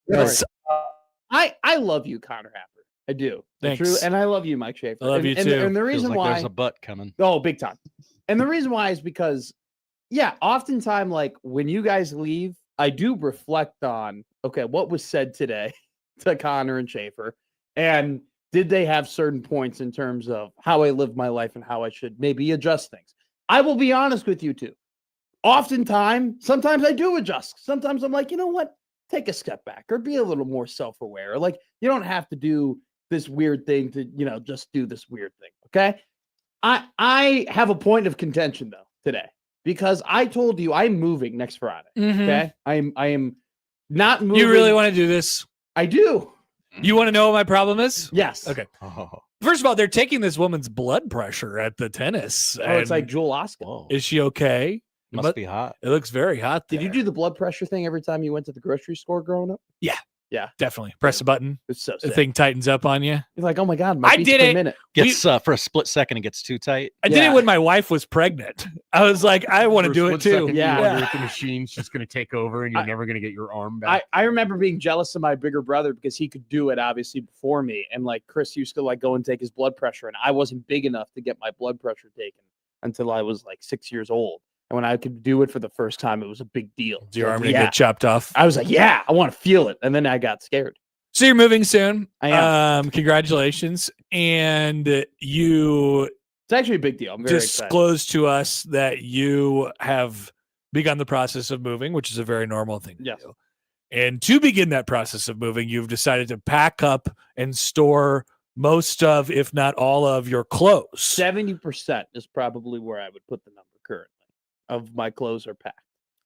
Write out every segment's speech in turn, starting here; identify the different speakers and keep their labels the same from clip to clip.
Speaker 1: Yes.
Speaker 2: I love you, Connor Happer. I do.
Speaker 1: Thanks.
Speaker 2: And I love you, Mike Schaefer.
Speaker 1: I love you too.
Speaker 2: And the reason
Speaker 3: Feels like
Speaker 2: why
Speaker 3: there's a butt coming.
Speaker 2: Oh, big time. And the reason why is because, yeah, oftentimes, like when you guys leave, I do reflect on, okay, what was said today to Connor and Schaefer, and did they have certain points in terms of how I live my life and how I should maybe adjust things? I will be honest with you too. Sometimes I do adjust. Sometimes I'm like, you know what? Take a step back or be a little more self-aware. Or like, you don't have to do this weird thing to, just do this weird thing. Okay. I have a point of contention though today because I told you I'm moving next Friday. Okay. I am not moving.
Speaker 1: You really want to do this?
Speaker 2: I do.
Speaker 1: You want to know what my problem is?
Speaker 2: Yes.
Speaker 1: Okay.
Speaker 3: Oh.
Speaker 1: First of all, they're taking this woman's blood pressure at the tennis.
Speaker 2: Oh, it's like Jewel Oscar.
Speaker 1: Is she okay?
Speaker 3: Must be hot.
Speaker 1: It looks very hot there.
Speaker 2: Did you do the blood pressure thing every time you went to the grocery store growing up?
Speaker 1: Yeah, definitely. Press a button.
Speaker 2: It's so
Speaker 1: The
Speaker 2: sick.
Speaker 1: thing tightens up on you.
Speaker 2: You're like, oh my God,
Speaker 1: I did it.
Speaker 2: Minute.
Speaker 3: Gets for a split second, it gets too tight.
Speaker 1: I did it when my wife was pregnant. I was like, I want to do it too.
Speaker 2: Yeah.
Speaker 4: You wonder if the machine's just going to take over and you're never going to get your arm back.
Speaker 2: I remember being jealous of my bigger brother because he could do it obviously before me. And like Chris used to like go and take his blood pressure. And I wasn't big enough to get my blood pressure taken until I was like 6 years old. And when I could do it for the first time, it was a big deal.
Speaker 1: Your arm to get chopped off.
Speaker 2: I was like, yeah, I want to feel it. And then I got scared.
Speaker 1: So you're moving soon.
Speaker 2: I am.
Speaker 1: Congratulations. And you
Speaker 2: It's actually a big deal. I'm very excited.
Speaker 1: disclosed to us that you have begun the process of moving, which is a very normal thing to do. And to begin that process of moving, you've decided to pack up and store most of, if not all of, your clothes.
Speaker 2: 70% is probably where I would put the number currently of my clothes are packed.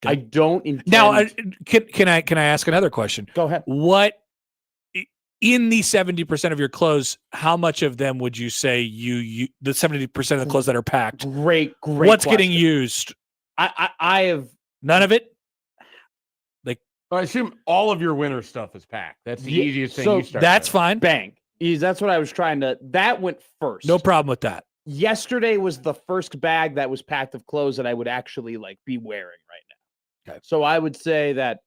Speaker 1: Okay.
Speaker 2: I don't intend.
Speaker 1: Now, can I ask another question?
Speaker 2: Go ahead.
Speaker 1: What in the 70% of your clothes, how much of them would you say you the 70% of the clothes that are packed?
Speaker 2: Great.
Speaker 1: What's
Speaker 2: question.
Speaker 1: getting used?
Speaker 2: I have
Speaker 1: none of it.
Speaker 4: I assume all of your winter stuff is packed. That's the easiest thing
Speaker 2: so
Speaker 4: you start
Speaker 1: That's
Speaker 4: with.
Speaker 1: fine.
Speaker 2: bang. That's what I was trying to. That went first.
Speaker 1: No problem with that.
Speaker 2: Yesterday was the first bag that was packed of clothes that I would actually like be wearing right now.
Speaker 1: Okay.
Speaker 2: So I would say that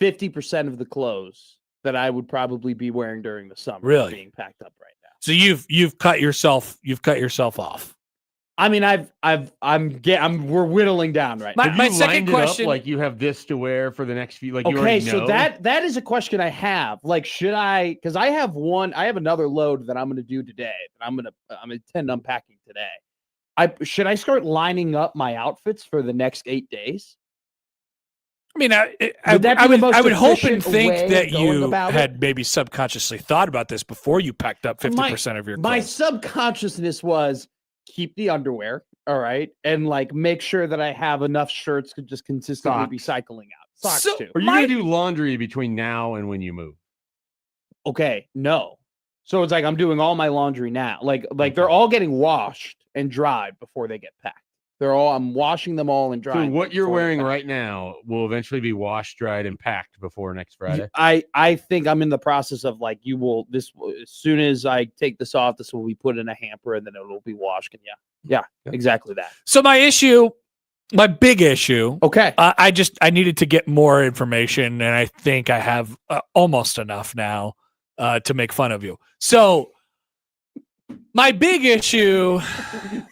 Speaker 2: 50% of the clothes that I would probably be wearing during the summer
Speaker 1: Really?
Speaker 2: are being packed up right now.
Speaker 1: So you've cut yourself off.
Speaker 2: I mean, we're whittling down right now.
Speaker 4: Have
Speaker 1: My
Speaker 4: you
Speaker 1: second
Speaker 4: lined it up
Speaker 1: question-
Speaker 4: like you have this to wear for the next few. Like you
Speaker 2: Okay,
Speaker 4: already
Speaker 2: so
Speaker 4: know?
Speaker 2: that is a question I have. Like, should I? Because I have another load that I'm going to do today. That I'm intend unpacking today. Should I start lining up my outfits for the next 8 days?
Speaker 1: I mean, I
Speaker 2: Would that be the most
Speaker 1: would hope and
Speaker 2: efficient
Speaker 1: think
Speaker 2: way
Speaker 1: that
Speaker 2: of going
Speaker 1: you
Speaker 2: about it?
Speaker 1: had maybe subconsciously thought about this before you packed up 50% of your clothes.
Speaker 2: My subconsciousness was keep the underwear, all right, and like make sure that I have enough shirts to just consistently be cycling out. Socks
Speaker 1: So-
Speaker 2: too.
Speaker 4: Are you going to do laundry between now and when you move?
Speaker 2: Okay, no. So it's like I'm doing all my laundry now. Like they're all getting washed and dried before they get packed. I'm washing them all and
Speaker 4: So
Speaker 2: drying.
Speaker 4: what you're
Speaker 2: before they're
Speaker 4: wearing
Speaker 2: packed.
Speaker 4: right now will eventually be washed, dried, and packed before next Friday.
Speaker 2: I think I'm in the process of like as soon as I take this off, this will be put in a hamper and then it'll be washed. And yeah, exactly that.
Speaker 1: So my big issue.
Speaker 2: Okay.
Speaker 1: I needed to get more information, and I think I have almost enough now to make fun of you. So my big issue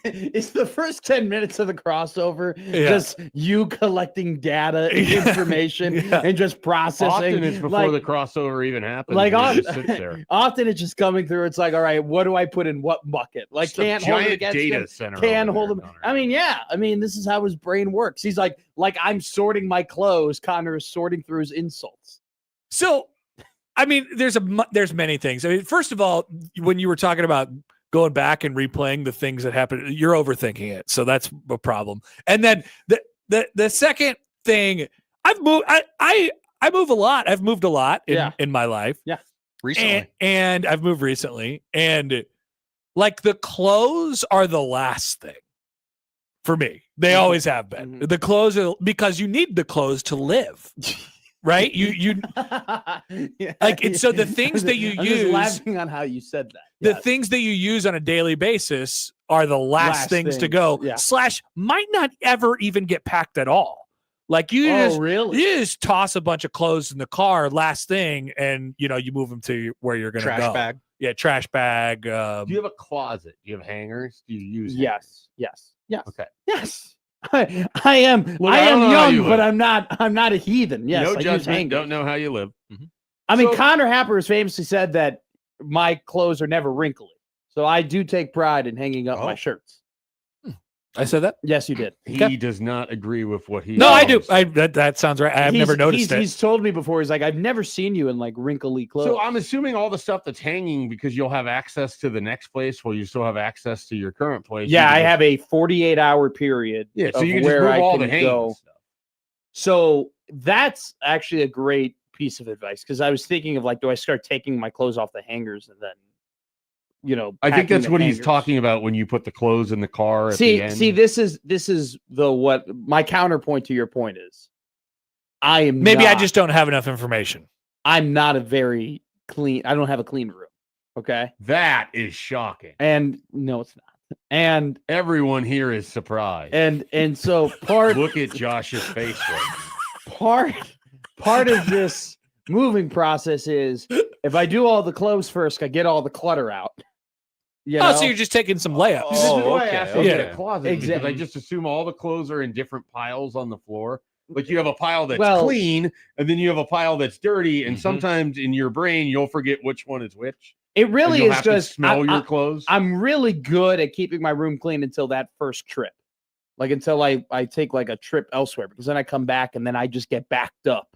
Speaker 2: It's the first 10 minutes of the crossover,
Speaker 1: Yeah.
Speaker 2: just you collecting data and information and just processing.
Speaker 4: Often it's before the crossover even happens.
Speaker 2: Like
Speaker 4: and it just sits there.
Speaker 2: often it's just coming through. It's like, all right, what do I put in what bucket? Like,
Speaker 4: Just a
Speaker 2: can't hold it
Speaker 4: giant
Speaker 2: against
Speaker 4: data
Speaker 2: him.
Speaker 4: center
Speaker 2: Can't
Speaker 4: over
Speaker 2: hold
Speaker 4: there
Speaker 2: him.
Speaker 4: going
Speaker 2: I
Speaker 4: around.
Speaker 2: mean, yeah. I mean, this is how his brain works. He's like I'm sorting my clothes. Connor is sorting through his insults.
Speaker 1: So, I mean, there's many things. I mean, first of all, when you were talking about going back and replaying the things that happened, you're overthinking it. So that's a problem. And then the second thing, I've moved. I move a lot. I've moved a lot in my life.
Speaker 2: Yeah,
Speaker 3: Recently.
Speaker 1: And I've moved recently, and like the clothes are the last thing for me. They always have been. The clothes are because you need the clothes to live. Right? You like it's so the things that you
Speaker 2: I'm
Speaker 1: use
Speaker 2: just laughing on how you said that.
Speaker 1: the
Speaker 2: Yes.
Speaker 1: things that you use on a daily basis are the last things to
Speaker 2: things,
Speaker 1: go
Speaker 2: yeah.
Speaker 1: / might not ever even get packed at all. Like you
Speaker 2: really?
Speaker 1: you just toss a bunch of clothes in the car last thing, and you move them to where you're going to go.
Speaker 3: Trash bag.
Speaker 1: Yeah, trash bag.
Speaker 4: Do you have a closet? Do you have hangers? Do you use hangers?
Speaker 2: Yes.
Speaker 4: Okay.
Speaker 2: Yes. I am.
Speaker 4: Look,
Speaker 2: I
Speaker 4: I don't
Speaker 2: am
Speaker 4: know how you
Speaker 2: young, but
Speaker 4: live.
Speaker 2: I'm not a heathen. Yes,
Speaker 4: No
Speaker 2: I use
Speaker 4: judgment.
Speaker 2: hangers.
Speaker 4: Don't know how you live.
Speaker 2: I mean,
Speaker 4: So-
Speaker 2: Connor Happer has famously said that my clothes are never wrinkly, so I do take pride in hanging up my
Speaker 3: Oh.
Speaker 2: shirts.
Speaker 1: I said that.
Speaker 2: Yes, you did.
Speaker 4: He does not agree with what he.
Speaker 1: No, I do.
Speaker 4: says.
Speaker 1: That sounds right. I've never noticed it.
Speaker 2: He's told me before. He's like, I've never seen you in like wrinkly clothes.
Speaker 4: So I'm assuming all the stuff that's hanging because you'll have access to the next place while you still have access to your current place.
Speaker 2: yeah,
Speaker 4: You
Speaker 2: I
Speaker 4: can
Speaker 2: have a 48-hour period.
Speaker 4: just- Yeah, so
Speaker 2: of
Speaker 4: you can just
Speaker 2: where
Speaker 4: move
Speaker 2: I
Speaker 4: all the
Speaker 2: can
Speaker 4: hanging
Speaker 2: go.
Speaker 4: stuff.
Speaker 2: So that's actually a great piece of advice because I was thinking of like, do I start taking my clothes off the hangers and then,
Speaker 4: I think
Speaker 2: packing
Speaker 4: that's
Speaker 2: the
Speaker 4: what he's
Speaker 2: hangers?
Speaker 4: talking about when you put the clothes in the car. At
Speaker 2: See,
Speaker 4: the end.
Speaker 2: this is what my counterpoint to your point is. I am
Speaker 1: Maybe I
Speaker 2: not-
Speaker 1: just don't have enough information.
Speaker 2: I'm not a very clean. I don't have a clean room. Okay,
Speaker 4: That is shocking.
Speaker 2: and no, it's not. And
Speaker 4: Everyone here is surprised.
Speaker 2: and so part
Speaker 4: Look at Josh's face right
Speaker 2: part of this moving process is if I do all the clothes first, I get all the clutter out. You
Speaker 1: Oh,
Speaker 2: know?
Speaker 1: so you're just taking some layups.
Speaker 4: This is why I
Speaker 3: okay,
Speaker 4: asked you
Speaker 1: okay.
Speaker 4: to get a closet because I
Speaker 2: Exactly.
Speaker 4: just assume all the clothes are in different piles on the floor. Like you have a pile that's
Speaker 2: Well-
Speaker 4: clean, and then you have a pile that's dirty, and
Speaker 3: Mhm.
Speaker 4: sometimes in your brain you'll forget which one is which.
Speaker 2: It
Speaker 4: and
Speaker 2: really
Speaker 4: you'll
Speaker 2: is
Speaker 4: have to
Speaker 2: just
Speaker 4: smell
Speaker 2: I-
Speaker 4: your clothes.
Speaker 2: I'm really good at keeping my room clean until that first trip. Like until I take like a trip elsewhere because then I come back and then I just get backed up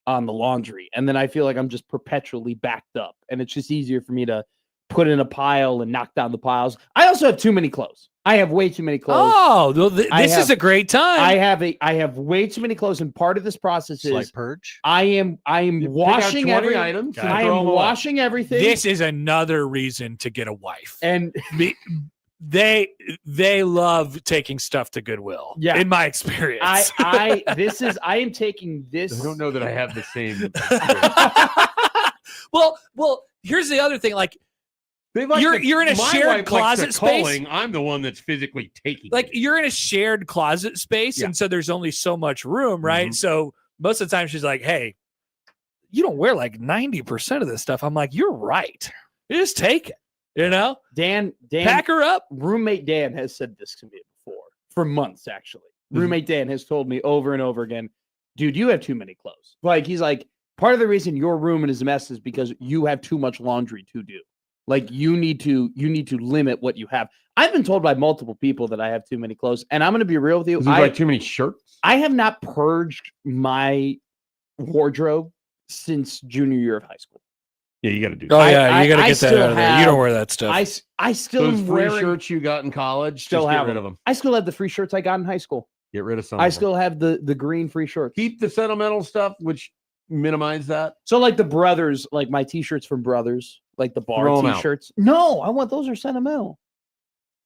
Speaker 2: on the laundry. And then I feel like I'm just perpetually backed up. And it's just easier for me to put in a pile and knock down the piles. I also have too many clothes. I have way too many clothes.
Speaker 1: Oh, well,
Speaker 2: I
Speaker 1: this is
Speaker 2: have-
Speaker 1: a great time.
Speaker 2: I have way too many clothes. And part of this process
Speaker 3: Slight
Speaker 2: is
Speaker 3: purge.
Speaker 2: I am
Speaker 4: You pick out
Speaker 2: washing
Speaker 4: 20
Speaker 2: every
Speaker 4: items. and
Speaker 2: I
Speaker 4: throw
Speaker 2: am
Speaker 4: them away.
Speaker 2: washing everything.
Speaker 1: This is another reason to get a wife.
Speaker 2: and
Speaker 1: They love taking stuff to Goodwill.
Speaker 2: Yeah.
Speaker 1: In my experience.
Speaker 2: I am taking this.
Speaker 4: I don't know that I have the same.
Speaker 1: well, here's the other thing. Like
Speaker 4: They like
Speaker 1: You're in a
Speaker 4: my
Speaker 1: shared
Speaker 4: wife likes the
Speaker 1: closet space?
Speaker 4: culling. I'm the one that's physically taking.
Speaker 1: like
Speaker 4: it.
Speaker 1: you're in a shared closet space,
Speaker 4: Yeah.
Speaker 1: and so there's only so much room, right?
Speaker 4: Mhm.
Speaker 1: So most of the time she's like, hey, you don't wear like 90% of this stuff. I'm like, you're right. You just take it,
Speaker 2: Dan,
Speaker 1: pack her up.
Speaker 2: roommate Dan has said this to me before for months, actually.
Speaker 4: Mhm.
Speaker 2: Roommate Dan has told me over and over again, dude, you have too many clothes. Like, he's like, part of the reason your room is a mess is because you have too much laundry to do. Like, you need to limit what you have. I've been told by multiple people that I have too many clothes, and I'm going to be real with you.
Speaker 4: Is it like too many shirts?
Speaker 2: I have not purged my wardrobe since junior year of high school.
Speaker 4: Yeah, you got to do.
Speaker 1: Oh
Speaker 4: that.
Speaker 1: yeah, you got to
Speaker 2: I
Speaker 1: get that
Speaker 2: still
Speaker 1: out of there. You
Speaker 2: have-
Speaker 1: don't wear that stuff.
Speaker 2: I still
Speaker 4: Those
Speaker 2: am
Speaker 4: free
Speaker 2: wearing.
Speaker 4: shirts you got in college,
Speaker 2: Still
Speaker 4: just get
Speaker 2: have
Speaker 4: rid
Speaker 2: them.
Speaker 4: of them.
Speaker 2: I still have the free shirts I got in high school.
Speaker 4: Get rid of some.
Speaker 2: I
Speaker 4: of them.
Speaker 2: still have the green free shirts.
Speaker 4: keep the sentimental stuff, which minimize that.
Speaker 2: So like the brothers, like my t-shirts from Brothers, like the bar
Speaker 4: Throw 'em out.
Speaker 2: t-shirts. No, I want those are sentimental.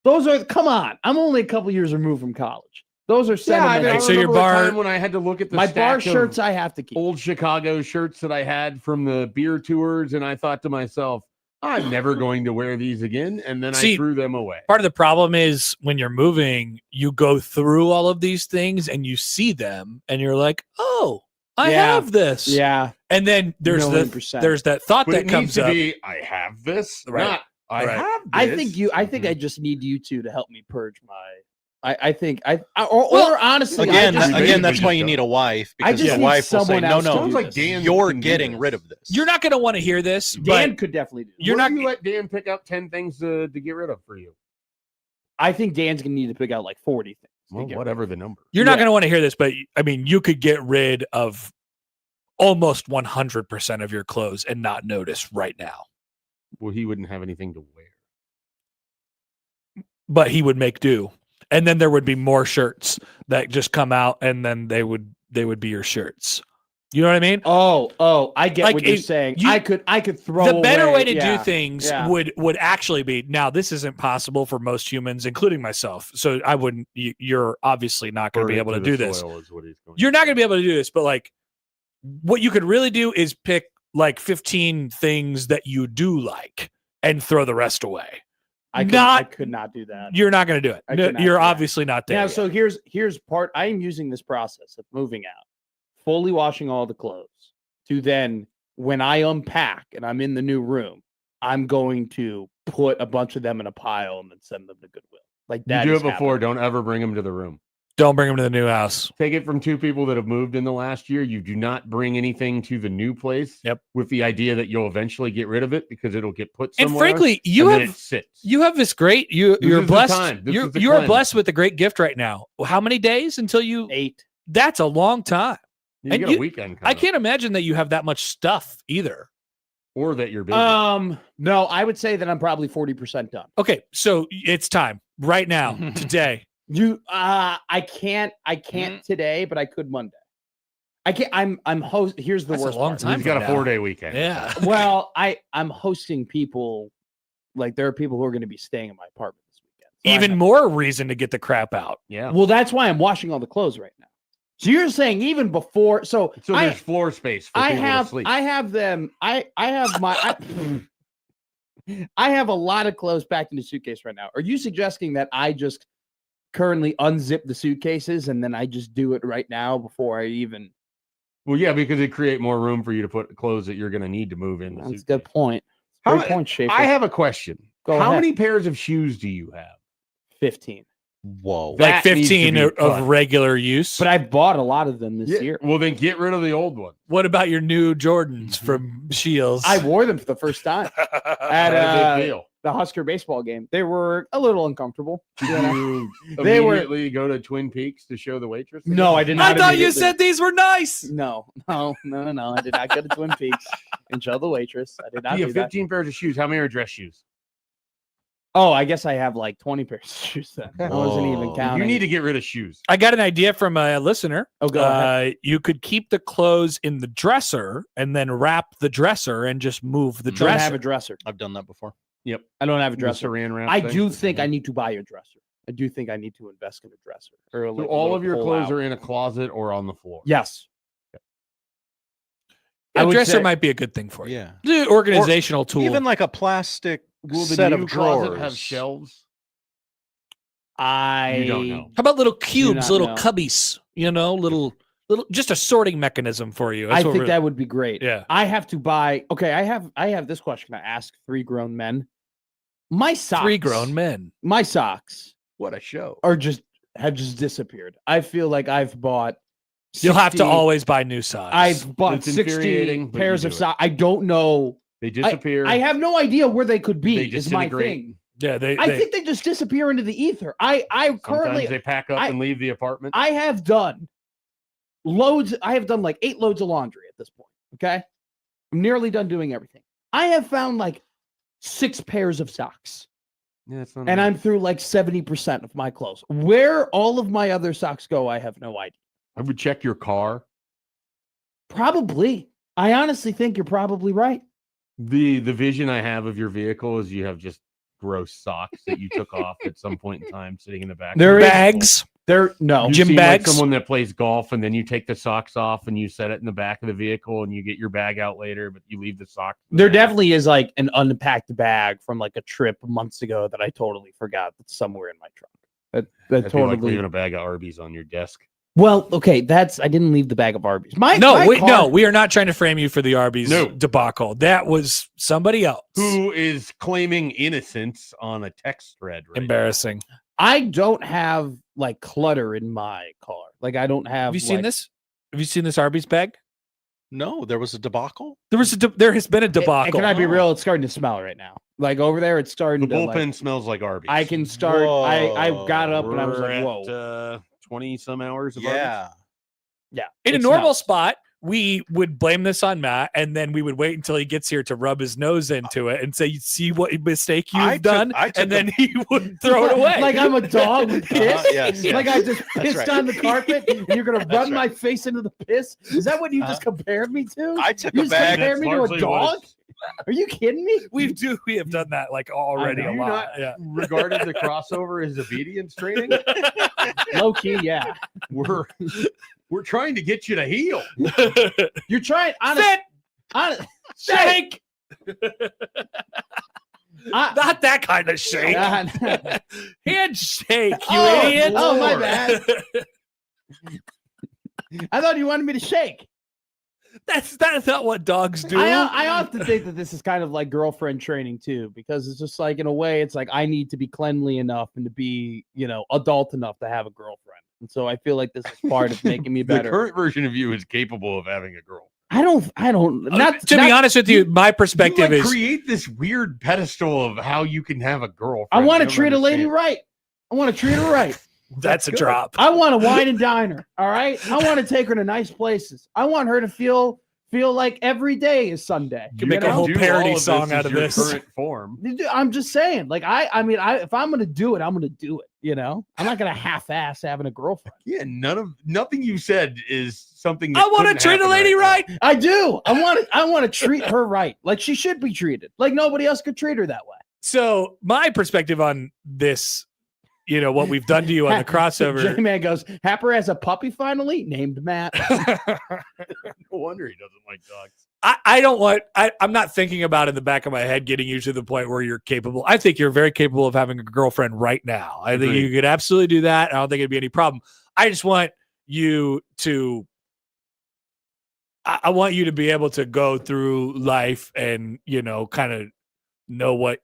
Speaker 2: Those are come on. I'm only a couple years removed from college. Those are
Speaker 4: Yeah, I
Speaker 2: sentimental.
Speaker 4: mean, I
Speaker 1: So your
Speaker 4: remember a
Speaker 1: bar-
Speaker 4: time when I had to look at the
Speaker 2: my
Speaker 4: stack
Speaker 2: bar
Speaker 4: of
Speaker 2: shirts I have to keep.
Speaker 4: old Chicago shirts that I had from the beer tours, and I thought to myself, I'm never going to wear these again, and then I
Speaker 1: See,
Speaker 4: threw them away.
Speaker 1: Part of the problem is when you're moving, you go through all of these things and you see them and you're like, oh, I
Speaker 2: Yeah.
Speaker 1: have this.
Speaker 2: Yeah.
Speaker 1: And then there's
Speaker 2: 1,000,000%.
Speaker 1: there's that thought
Speaker 4: But
Speaker 1: that
Speaker 4: it needs
Speaker 1: comes
Speaker 4: to
Speaker 1: up.
Speaker 4: be, I have this,
Speaker 1: Right.
Speaker 4: not I
Speaker 1: Right.
Speaker 4: have this.
Speaker 2: I think I just need you two to help me purge my or
Speaker 1: Well,
Speaker 2: honestly
Speaker 3: Again,
Speaker 2: I just,
Speaker 4: maybe
Speaker 3: again,
Speaker 4: we
Speaker 3: that's
Speaker 4: just
Speaker 3: why you
Speaker 4: don't.
Speaker 3: need a wife
Speaker 2: I
Speaker 3: because
Speaker 2: just
Speaker 3: the
Speaker 2: need
Speaker 3: wife will say,
Speaker 2: someone
Speaker 3: "No,
Speaker 2: else to
Speaker 3: no,
Speaker 2: do
Speaker 4: Sounds like
Speaker 2: this.
Speaker 4: Dan
Speaker 3: you're
Speaker 4: can do
Speaker 3: getting
Speaker 4: this.
Speaker 3: rid of this."
Speaker 1: You're not going to want to hear this,
Speaker 2: Dan
Speaker 1: but
Speaker 2: could definitely do.
Speaker 1: you're
Speaker 4: What
Speaker 1: not
Speaker 4: if you let Dan pick up 10 things to get rid of for you.
Speaker 2: I think Dan's gonna need to pick out like 40 things. to
Speaker 4: Well,
Speaker 2: get rid
Speaker 4: whatever the number.
Speaker 1: you're not
Speaker 2: Yeah.
Speaker 1: going to want to hear this. But I mean, you could get rid of almost 100% of your clothes and not notice right now.
Speaker 4: Well, he wouldn't have anything to wear.
Speaker 1: But he would make do. And then there would be more shirts that just come out and then they would be your shirts. You know what I mean?
Speaker 2: Oh, I get
Speaker 1: Like,
Speaker 2: what you're
Speaker 1: it-
Speaker 2: saying.
Speaker 1: you-
Speaker 2: I could throw
Speaker 1: The better
Speaker 2: away-
Speaker 1: way to
Speaker 2: yeah,
Speaker 1: do things
Speaker 2: yeah.
Speaker 1: would actually be, now this isn't possible for most humans, including myself. So I wouldn't, you're obviously not going to
Speaker 4: Burn
Speaker 1: be
Speaker 4: it
Speaker 1: able to
Speaker 4: the
Speaker 1: do this.
Speaker 4: soil is what he's going
Speaker 1: You're not going to be able to do this, but like what you could really do is pick like 15 things that you do like and throw the rest away.
Speaker 2: I
Speaker 1: Not-
Speaker 2: could not do that.
Speaker 1: You're not going to do it.
Speaker 2: I
Speaker 1: No,
Speaker 2: could not
Speaker 1: you're
Speaker 2: do that.
Speaker 1: obviously not there.
Speaker 2: Now,
Speaker 1: yet.
Speaker 2: so here's part. I am using this process of moving out, fully washing all the clothes, to then when I unpack and I'm in the new room, I'm going to put a bunch of them in a pile and then send them to Goodwill. Like
Speaker 4: You
Speaker 2: that.
Speaker 4: do
Speaker 2: is
Speaker 4: it before.
Speaker 2: happening.
Speaker 4: Don't ever bring them to the room.
Speaker 1: Don't bring them to the new house.
Speaker 4: Take it from two people that have moved in the last year. You do not bring anything to the new place.
Speaker 1: Yep.
Speaker 4: With the idea that you'll eventually get rid of it because it'll get put somewhere.
Speaker 1: And frankly, you
Speaker 4: and then it
Speaker 1: have
Speaker 4: sits.
Speaker 1: this great. You're
Speaker 4: is the
Speaker 1: blessed.
Speaker 4: time. This is the
Speaker 1: You are
Speaker 4: cleanse.
Speaker 1: blessed with a great gift right now. How many days until you?
Speaker 2: 8.
Speaker 1: That's a long time.
Speaker 4: You
Speaker 1: and
Speaker 4: got a weekend.
Speaker 1: I can't imagine that you have that much stuff either.
Speaker 4: Or that you're busy.
Speaker 2: No, I would say that I'm probably 40% done.
Speaker 1: Okay, so it's time right now, today.
Speaker 2: I can't today, but I could Monday. I can't. I'm host. Here's the
Speaker 1: That's a
Speaker 2: worst
Speaker 1: long
Speaker 2: part.
Speaker 1: time.
Speaker 4: He's got a
Speaker 1: from now.
Speaker 4: 4-day weekend.
Speaker 1: Yeah.
Speaker 2: Well, I'm hosting people. Like there are people who are going to be staying in my apartment this weekend. So I
Speaker 1: Even
Speaker 2: have-
Speaker 1: more reason to get the crap out.
Speaker 4: Yeah.
Speaker 2: Well, that's why I'm washing all the clothes right now. So you're saying even before? So
Speaker 4: There's floor space for people to sleep.
Speaker 2: I have them. I have my. I have a lot of clothes packed in the suitcase right now. Are you suggesting that I just currently unzip the suitcases and then I just do it right now before I even?
Speaker 4: Well, yeah, because it create more room for you to put clothes that you're going to need to move in.
Speaker 2: That's a good point.
Speaker 4: How-
Speaker 2: Great point, Schaefer.
Speaker 4: I have a question.
Speaker 2: Go
Speaker 4: How
Speaker 2: ahead.
Speaker 4: many pairs of shoes do you have?
Speaker 2: 15,
Speaker 3: Whoa.
Speaker 1: Like
Speaker 4: That needs to
Speaker 1: 15
Speaker 4: be
Speaker 1: of
Speaker 4: cut.
Speaker 1: regular use.
Speaker 2: but I bought a lot of them this
Speaker 4: Yeah,
Speaker 2: year.
Speaker 4: well, then get rid of the old one.
Speaker 1: What about your new Jordans from Shields?
Speaker 2: I wore them for the first time at
Speaker 4: Not a big deal.
Speaker 2: the Husker baseball game. They were a little uncomfortable. you know?
Speaker 4: You
Speaker 2: They were-
Speaker 4: immediately go to Twin Peaks to show the waitress?
Speaker 2: No, I did
Speaker 1: I
Speaker 2: not.
Speaker 1: thought you
Speaker 2: immediately-
Speaker 1: said these were nice.
Speaker 2: No. I did not go to Twin Peaks and show the waitress. I did not
Speaker 4: You
Speaker 2: do
Speaker 4: have
Speaker 2: that.
Speaker 4: 15 pairs of shoes. How many are dress shoes?
Speaker 2: Oh, I guess I have like 20 pairs of shoes then. I wasn't even
Speaker 3: Whoa.
Speaker 2: counting.
Speaker 4: You need to get rid of shoes.
Speaker 1: I got an idea from a listener.
Speaker 2: Oh, go ahead.
Speaker 1: You could keep the clothes in the dresser and then wrap the dresser and just move the
Speaker 2: Don't
Speaker 1: dresser.
Speaker 2: have a dresser.
Speaker 3: I've done that before.
Speaker 2: I don't have a
Speaker 4: The
Speaker 2: dresser.
Speaker 4: saran wrap
Speaker 2: I
Speaker 4: thing.
Speaker 2: do think I need to buy a dresser. I do think I need to invest in a dresser. Or
Speaker 4: So
Speaker 2: like a
Speaker 4: all
Speaker 2: little
Speaker 4: of your
Speaker 2: pull
Speaker 4: clothes
Speaker 2: out.
Speaker 4: are in a closet or on the floor.
Speaker 2: Yes.
Speaker 1: Yeah,
Speaker 2: I would
Speaker 1: dresser
Speaker 2: say-
Speaker 1: might be a good thing for you.
Speaker 3: Yeah.
Speaker 1: The organizational tool.
Speaker 3: Even like a plastic
Speaker 4: Will the
Speaker 3: set
Speaker 4: new
Speaker 3: of
Speaker 4: closet
Speaker 3: drawers.
Speaker 4: have shelves?
Speaker 2: I
Speaker 4: You don't know.
Speaker 1: How about little cubes,
Speaker 2: not
Speaker 1: little
Speaker 2: know.
Speaker 1: cubbies? Little just a sorting mechanism for you. That's
Speaker 2: I
Speaker 1: what
Speaker 2: think
Speaker 1: we're-
Speaker 2: that would be great.
Speaker 1: Yeah.
Speaker 2: I have to buy. Okay, I have this question to ask 3 grown men. My socks.
Speaker 1: 3 grown men.
Speaker 2: My socks
Speaker 4: What a show.
Speaker 2: have just disappeared. I feel like I've bought.
Speaker 1: You'll have to
Speaker 2: 60
Speaker 1: always buy new socks.
Speaker 2: I've bought
Speaker 4: It's
Speaker 2: 60
Speaker 4: infuriating, but you
Speaker 2: pairs
Speaker 4: do
Speaker 2: of
Speaker 4: it.
Speaker 2: socks. I don't know.
Speaker 4: They disappear.
Speaker 2: I have no idea where they could be.
Speaker 4: They
Speaker 2: Is my
Speaker 4: disintegrate.
Speaker 2: thing.
Speaker 1: yeah, they
Speaker 2: I think they just disappear into the ether. I
Speaker 4: Sometimes
Speaker 2: currently
Speaker 4: they pack up and leave the apartment.
Speaker 2: I have done loads. I have done like 8 loads of laundry at this point. Okay. I'm nearly done doing everything. I have found like 6 pairs of socks
Speaker 4: Yeah, it's not
Speaker 2: and
Speaker 4: enough.
Speaker 2: I'm through like 70% of my clothes. Where all of my other socks go, I have no idea.
Speaker 4: I would check your car.
Speaker 2: Probably. I honestly think you're probably right.
Speaker 4: The vision I have of your vehicle is you have just gross socks that you took off at some point in time sitting in the back.
Speaker 2: There
Speaker 4: of
Speaker 2: is-
Speaker 4: the
Speaker 1: bags.
Speaker 2: There, no.
Speaker 4: You
Speaker 1: Gym
Speaker 4: seem
Speaker 1: bags?
Speaker 4: Like someone that plays golf and then you take the socks off and you set it in the back of the vehicle and you get your bag out later, but you leave the socks. in the
Speaker 2: There
Speaker 4: bag.
Speaker 2: definitely is like an unpacked bag from like a trip months ago that I totally forgot that's somewhere in my trunk. That
Speaker 4: That'd be like
Speaker 2: totally.
Speaker 4: leaving a bag of Arby's on your desk.
Speaker 2: Well, okay, I didn't leave the bag of Arby's. My
Speaker 1: No, we are not trying to frame you for the Arby's
Speaker 4: No.
Speaker 1: debacle. That was somebody else.
Speaker 4: Who is claiming innocence on a text thread? Right now.
Speaker 1: Embarrassing.
Speaker 2: I don't have like clutter in my car. Like I don't have.
Speaker 1: Have you seen
Speaker 2: like-
Speaker 1: this? Have you seen this Arby's bag?
Speaker 3: No, there was a debacle.
Speaker 1: There has been a debacle.
Speaker 2: Can I be
Speaker 3: Oh.
Speaker 2: real? It's starting to smell right now. Like over there, it's
Speaker 4: The
Speaker 2: starting to.
Speaker 4: bullpen
Speaker 2: Like,
Speaker 4: smells like Arby's.
Speaker 2: I can start. I got up
Speaker 3: Whoa.
Speaker 2: and I was
Speaker 4: We're
Speaker 2: like,
Speaker 4: at,
Speaker 2: whoa.
Speaker 4: 20 some hours of Arby's.
Speaker 3: Yeah.
Speaker 2: Yeah.
Speaker 1: In a
Speaker 2: it
Speaker 1: normal
Speaker 2: smells.
Speaker 1: spot, we would blame this on Matt, and then we would wait until he gets here to rub his nose into it and say, "You see what mistake you've
Speaker 3: I took-
Speaker 1: done,"
Speaker 3: I took
Speaker 1: and then he would throw it away.
Speaker 2: Like I'm a dog with piss.
Speaker 3: Yes, yes.
Speaker 2: Like I just
Speaker 3: That's
Speaker 2: pissed
Speaker 3: right.
Speaker 2: on the carpet, and you're gonna
Speaker 3: That's
Speaker 2: run
Speaker 3: right.
Speaker 2: my face into the piss. Is that what you just compared me to?
Speaker 3: I took
Speaker 2: You
Speaker 3: a
Speaker 2: just
Speaker 3: bag.
Speaker 2: compared me to a
Speaker 4: Largely
Speaker 2: dog?
Speaker 4: was-
Speaker 2: Are you kidding me?
Speaker 1: we have done that like already
Speaker 2: know.
Speaker 1: a
Speaker 4: You
Speaker 1: lot.
Speaker 4: not
Speaker 1: Yeah.
Speaker 4: regarded the crossover as obedience training.
Speaker 2: Low key, yeah.
Speaker 4: We're trying to get you to heal.
Speaker 2: You're trying.
Speaker 1: Sit,
Speaker 2: Honest,
Speaker 1: shake. Not that kind of shake. Handshake, you
Speaker 2: Oh,
Speaker 1: idiot.
Speaker 2: oh, my bad. I thought you wanted me to shake.
Speaker 1: That's not what dogs do.
Speaker 2: I often think that this is kind of like girlfriend training too, because it's just like, in a way, it's like I need to be cleanly enough and to be, adult enough to have a girlfriend. And so I feel like this is part of making me
Speaker 4: The
Speaker 2: better.
Speaker 4: current version of you is capable of having a girl.
Speaker 2: I don't,
Speaker 1: to be honest with you, my perspective
Speaker 4: You,
Speaker 1: is
Speaker 4: create this weird pedestal of how you can have a girlfriend.
Speaker 2: I want
Speaker 4: I
Speaker 2: to
Speaker 4: don't
Speaker 2: treat a lady
Speaker 4: understand.
Speaker 2: right. I want to treat her right.
Speaker 1: that's a drop.
Speaker 2: I want to wine and dine her. All right. I want to take her to nice places. I want her to feel like every day is Sunday.
Speaker 1: Can make a
Speaker 2: know?
Speaker 1: whole
Speaker 4: Do
Speaker 1: parody
Speaker 4: all of
Speaker 1: song
Speaker 4: this
Speaker 1: out
Speaker 4: as
Speaker 1: of
Speaker 4: your
Speaker 1: this.
Speaker 4: current form.
Speaker 2: I'm just saying, like, if I'm going to do it, I'm going to do it. I'm not going to half-ass having a girlfriend.
Speaker 4: Yeah, nothing you said is something. That
Speaker 1: I want to
Speaker 4: couldn't
Speaker 1: treat a
Speaker 4: happen
Speaker 1: lady right.
Speaker 4: now.
Speaker 2: I do. I want to treat her right. Like she should be treated. Like nobody else could treat her that way.
Speaker 1: So my perspective on this, what we've done to you on the crossover.
Speaker 2: J-Man goes, Happer has a puppy finally named Matt.
Speaker 4: No wonder he doesn't like dogs.
Speaker 1: I'm not thinking about in the back of my head getting you to the point where you're capable. I think you're very capable of having a girlfriend right now. I think you could absolutely do that. I don't think it'd be any problem. I just want you to, I want you to be able to go through life and, kind of know what,